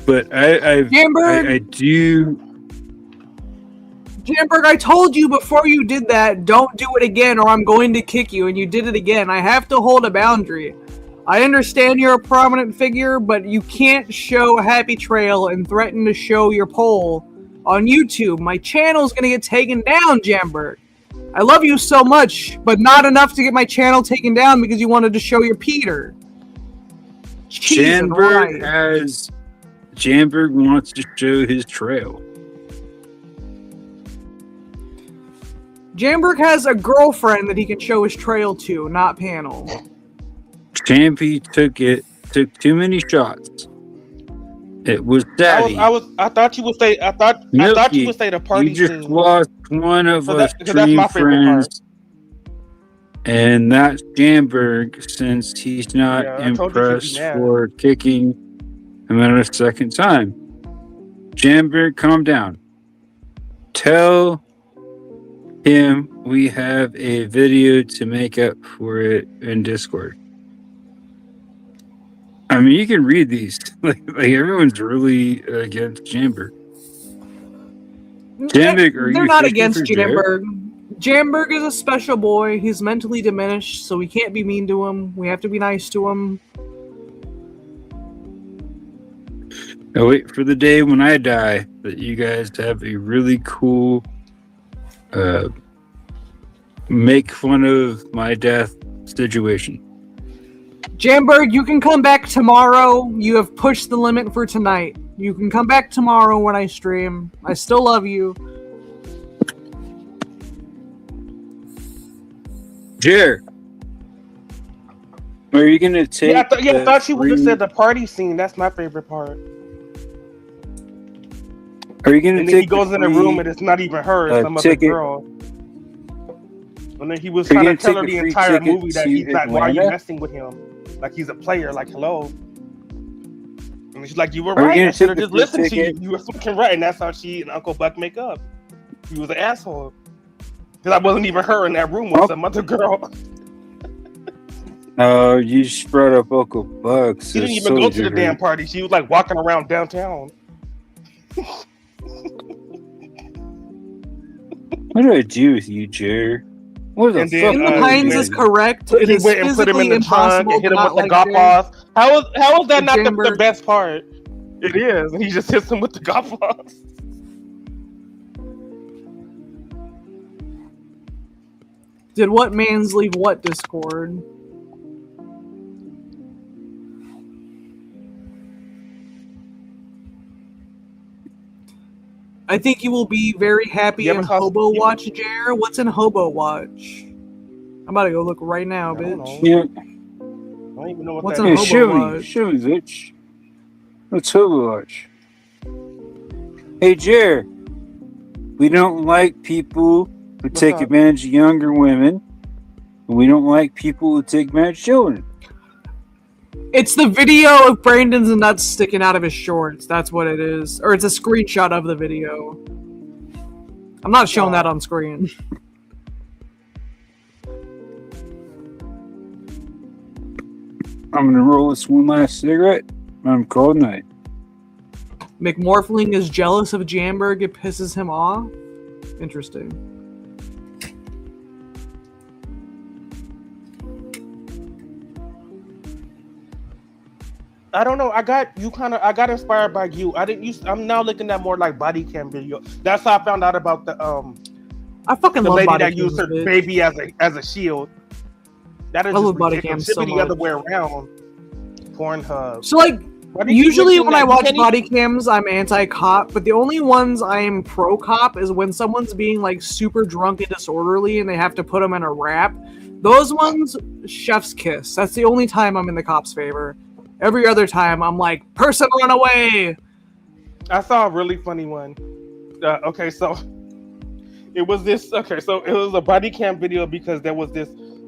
But I do. Jamberg, I told you before you did that, don't do it again or I'm going to kick you, and you did it again. I have to hold a boundary. I understand you're a prominent figure, but you can't show a happy trail and threaten to show your pole on YouTube. My channel's gonna get taken down, Jamberg. I love you so much, but not enough to get my channel taken down because you wanted to show your Peter. Janberg wants to show his trail. Janberg has a girlfriend that he can show his trail to, not panel. Champy took too many shots. It was daddy. I thought you would say. I thought you would say the party You just scene. lost one of us Because that's dream my favorite friends, and that's Janberg. Since he's not Yeah, I told you he'd be impressed mad. for kicking him out a second time. Janberg, calm down. Tell him we have a video to make up for it in Discord. I mean, you can read these. Like everyone's really against Janberg. Janberg, are They're you not fishing against for Jared? Janberg. Janberg is a special boy. He's mentally diminished, so we can't be mean to him. We have to be nice to him. Now wait for the day when I die that you guys have a really cool make fun of my death situation. Janberg, you can come back tomorrow. You have pushed the limit for tonight. You can come back tomorrow when I stream. I still love you. Jared, are you gonna take? I thought you would have free- said the party scene. That's my favorite part. Are you gonna And take? then he goes in the free, room and it's not even her, it's some other ticket? girl. And then he was Are you trying to gonna tell her take the a free entire ticket movie that to he's not. Why are you Atlanta? messing with him? Like he's a player. Like hello. And she's like, you were Are you right. gonna I should have take just the free listened to you. ticket? You were fucking right. And that's how she and Uncle Buck make up. He was an asshole. Because I wasn't even her in that room with some other girl. Oh, you just brought up Uncle Buck. She didn't even go to the damn party. She was like walking around downtown. What do I do with you, Jared? What the And fuck? then, In the Pines is correct. It He is went and put him in physically the trunk impossible and hit to him with not the like golf Jay. balls. How is that not the Janberg. best part? It is. And he just hits him with the golf balls. Did what mans leave what Discord? I think you will be very happy in Hobo Watch, Jer. What's in Hobo Watch? I'm about to go look right now, bitch. Yeah. I don't even know what What's that in is. Hobo Watch? Show me, bitch. Let's Hobo Watch. Hey, Jer. We don't like people who take up? advantage of younger women. And we don't like people who take advantage of children. It's the video of Brandon's nuts sticking out of his shorts. That's what it is. Or it's a screenshot of the video. I'm not showing that on screen. I'm gonna roll this one last cigarette. I'm cold night. McMorphling is jealous of Janberg. It pisses him off. Interesting. I don't know. I got inspired by you. I'm now looking at more like body cam video. That's how I found out about the I fucking the love lady body that used her cams, bitch. baby as a shield. That is I just love body ridiculous. cams Should so be the other much. way around. Pornhub. So like Why do you keep usually mentioning when that? I You watch can't body cams, I'm anti-cop, but the only ones I am pro-cop is when someone's being like super drunk and disorderly and they have to put them in a wrap. Those ones, chef's kiss. That's the only time I'm in the cop's favor. Every other time, I'm like, person run away! I saw a really funny one. Okay, so it was a body cam video because there was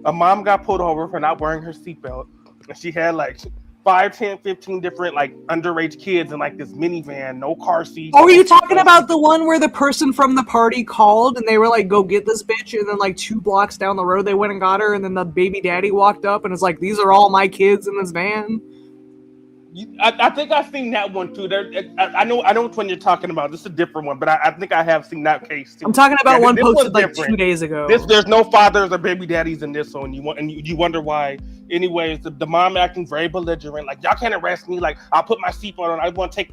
a mom got pulled over for not wearing her seatbelt, and she had like 5, 10, 15 different like underage kids in like this minivan, no car seat. Oh, are you talking about the one where the person from the party called and they were like, go get this bitch, and then like 2 blocks down the road they went and got her, and then the baby daddy walked up and it's like, these are all my kids in this van? I think I've seen that one too. I know which one you're talking about. This is a different one, but I think I have seen that case too. I'm talking about one this posted one's like different. 2 days ago. There's no fathers or baby daddies in this one. You wonder why. Anyways, the mom acting very belligerent. Like, y'all can't arrest me. Like, I'll put my seatbelt on.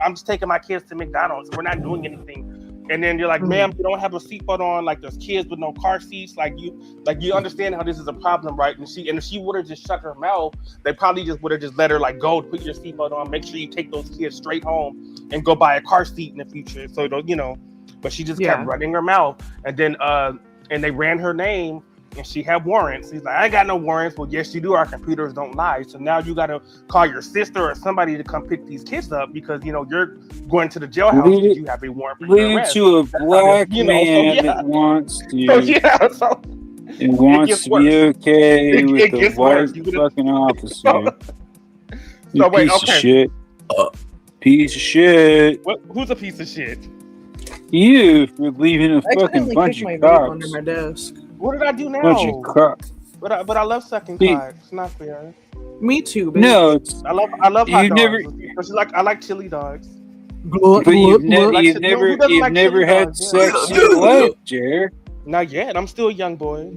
I'm just taking my kids to McDonald's. We're not doing anything. And then you're like, ma'am, you don't have a seatbelt on. Like there's kids with no car seats. Like you understand how this is a problem, right? And if she would have just shut her mouth, they probably just would have just let her like go, put your seatbelt on, make sure you take those kids straight home, and go buy a car seat in the future. So but she just kept running her mouth, and then and they ran her name. And she had warrants. He's like, I ain't got no warrants. Well, yes, you do. Our computers don't lie. So now you got to call your sister or somebody to come pick these kids up because, you're going to the jailhouse because you have a warrant for your arrest. To a black man that wants to. It wants to be okay with the white fucking officer. You piece of shit. Piece of shit. Who's a piece of shit? You for leaving a fucking bunch of cops under my desk. What did I do now? Bunch of cops. But I love sucking cock. It's not fair. Me too, baby. No, I love hot dogs. I like chili dogs. But you've never had sex in your life, Jer. Not yet. I'm still a young boy.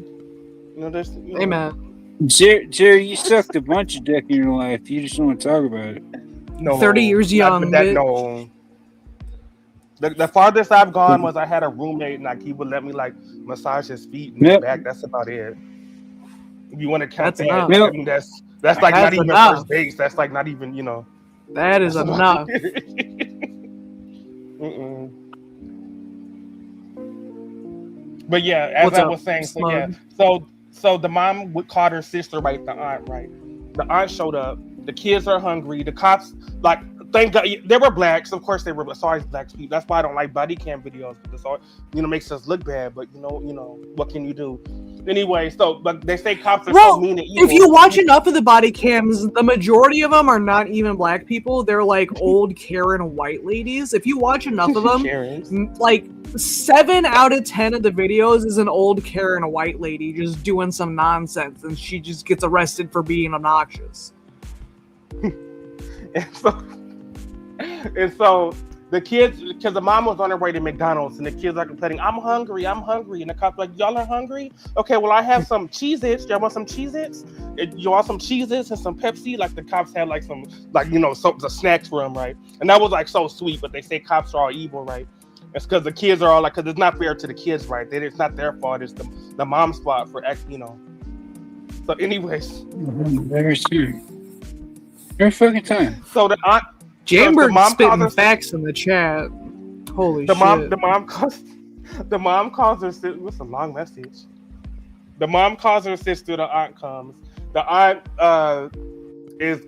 Hey man. Jer, you sucked a bunch of dick in your life. You just don't want to talk about it. No, 30 years young. No. The farthest I've gone was I had a roommate and like he would let me like massage his feet and his back. That's about it. If you want to count that, I mean, that's like not even first base. That's like not even That is enough. But yeah, as I was saying, so the mom caught her sister, right? The aunt, right? The aunt showed up. The kids are hungry. The cops, like, thank God, they were blacks. Of course, they were. Sorry, black people. That's why I don't like body cam videos because it's all, makes us look bad. But what can you do? Anyway, but they say cops are so mean and evil. If you watch enough of the body cams, the majority of them are not even black people. They're like old Karen white ladies. If you watch enough of them, like 7 out of 10 of the videos is an old Karen white lady just doing some nonsense, and she just gets arrested for being obnoxious. And so the kids, because the mom was on her way to McDonald's, and the kids are complaining, I'm hungry, and the cop's like, y'all are hungry? Okay, well, I have some Cheez-Its. Y'all want some Cheez-Its? You want some Cheez-Its and some Pepsi? Like, the cops had, like, some, like, the snacks for them, right? And that was, like, so sweet, but they say cops are all evil, right? It's because the kids are all, like, because it's not fair to the kids, right? It's not their fault. It's the mom's fault for, So, anyways. Very true. Every fucking time. So, the aunt... Jamberg spitting facts in the chat. Holy shit. The mom calls her sister. What's a long message? The mom calls her sister. The aunt comes. The aunt is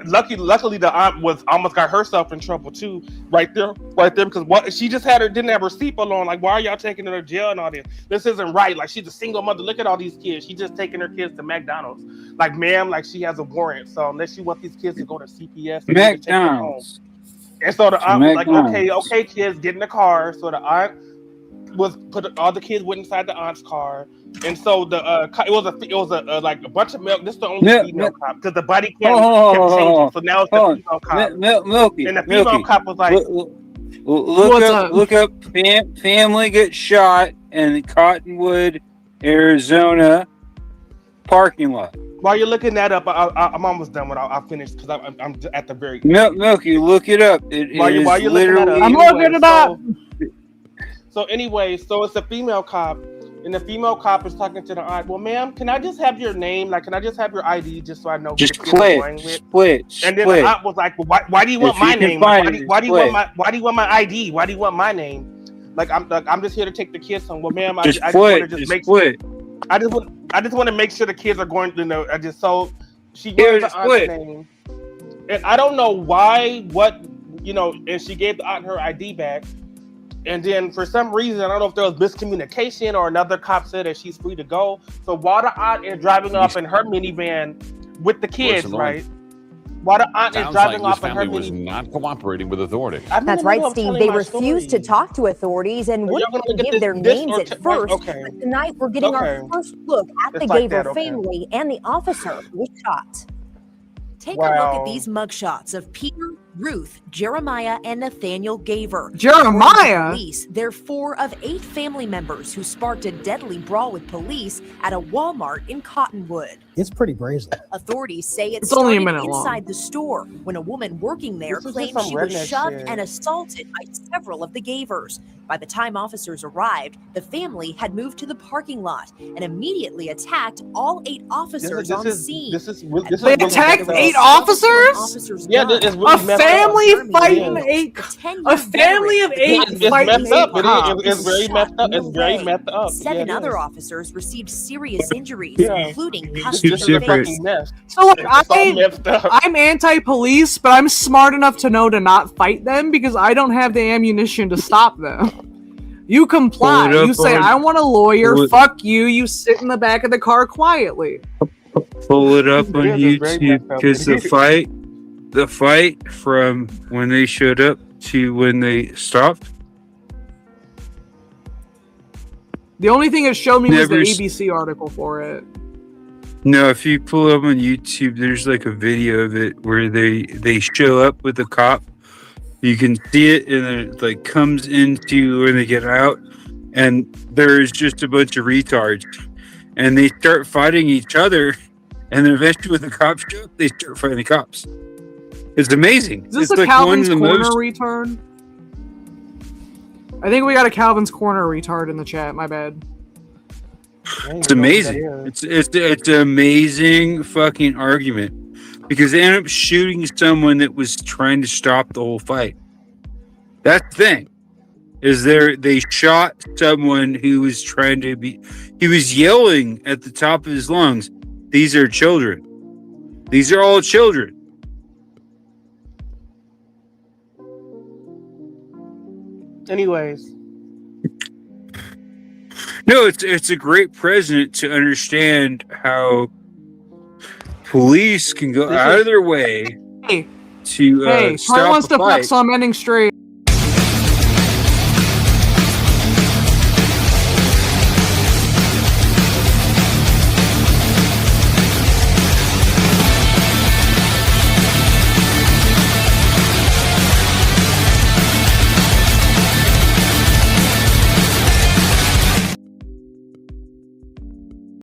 luckily the aunt was almost got herself in trouble too. Right there because she just didn't have her seatbelt on. Like, why are y'all taking her to jail and all this? This isn't right. Like, she's a single mother. Look at all these kids. She's just taking her kids to McDonald's. Like, ma'am, like she has a warrant. So unless you want these kids to go to CPS, McDonald's. And so the aunt was like, okay, kids, get in the car. So the aunt all the kids went inside the aunt's car, and so the it was a like a bunch of milk. This is the only female cop because the body cam kept changing. So now it's the female cop. Milky, and the female cop was like, look up family gets shot in the Cottonwood, Arizona parking lot. While you're looking that up, I'm almost done with. I'll finish because I'm at the very. Milky, look it up. While you're looking that up, I'm looking it up. So anyway, so it's a female cop, and the female cop is talking to the aunt. Well, ma'am, can I just have your name? Like, can I just have your ID just so I know? Just split. And then the aunt was like, well, why do you want my name? Why do you want my ID? Why do you want my name? Like, I'm just here to take the kids home. Well, ma'am, I just want to make sure the kids are going to know. She gave the aunt's name, and I don't know why. And she gave the aunt her ID back. And then for some reason, I don't know if there was miscommunication or another cop said that she's free to go. So while the aunt is driving off in her minivan with the kids, right? While the aunt is driving off in her was not cooperating with authorities. That's right, Steve. They refused to talk to authorities and wouldn't give their names at first. But tonight, we're getting our first look at the Gaver family and the officer who was shot. Take a look at these mugshots of Peter, Ruth, Jeremiah, and Nathaniel Gaver. Jeremiah? Police, they're 4 of 8 family members who sparked a deadly brawl with police at a Walmart in Cottonwood. It's pretty brazen. Authorities say it it's started only a minute inside long. the store when a woman working there claimed she was shoved and assaulted by several of the Gavers. By the time officers arrived, the family had moved to the parking lot and immediately attacked all 8 officers on scene. They attacked 8 officers? Yeah, it's really a family fighting Yeah. 8. A family of 8 It's fighting messed up. 8 cops. It's very messed up. It's very messed up. 7 Yeah, it other is. officers received serious injuries, Yeah. including This custody is a failure. fucking mess. So look, It's all messed up. I'm anti-police, but I'm smart enough to know to not fight them because I don't have the ammunition to stop them. You comply. Pull it up You say, on- I want a lawyer. pull it- Fuck you. You sit in the back of the car quietly. Pull it up on Yeah, they're very YouTube messed up. because the fight from when they showed up to when they stopped. The only thing it showed me was the Never s- ABC article for it. No, if you pull up on YouTube, there's like a video of it where they show up with a cop. You can see it, and then it like comes into when they get out, and there's just a bunch of retards, and they start fighting each other, and then eventually when the cops show up, they start fighting the cops. It's amazing. Is this it's a like Calvin's one of the Corner most. retard? I think we got a Calvin's Corner retard in the chat. My bad. It's amazing. It's an amazing fucking argument because they end up shooting someone that was trying to stop the whole fight. That's the thing. They shot someone who was trying to be. He was yelling at the top of his lungs. These are children. These are all children. Anyways, No, it's a great precedent to understand how police can go out of their way to Hey, Trent stop wants a to fuck, fight. so I'm ending straight.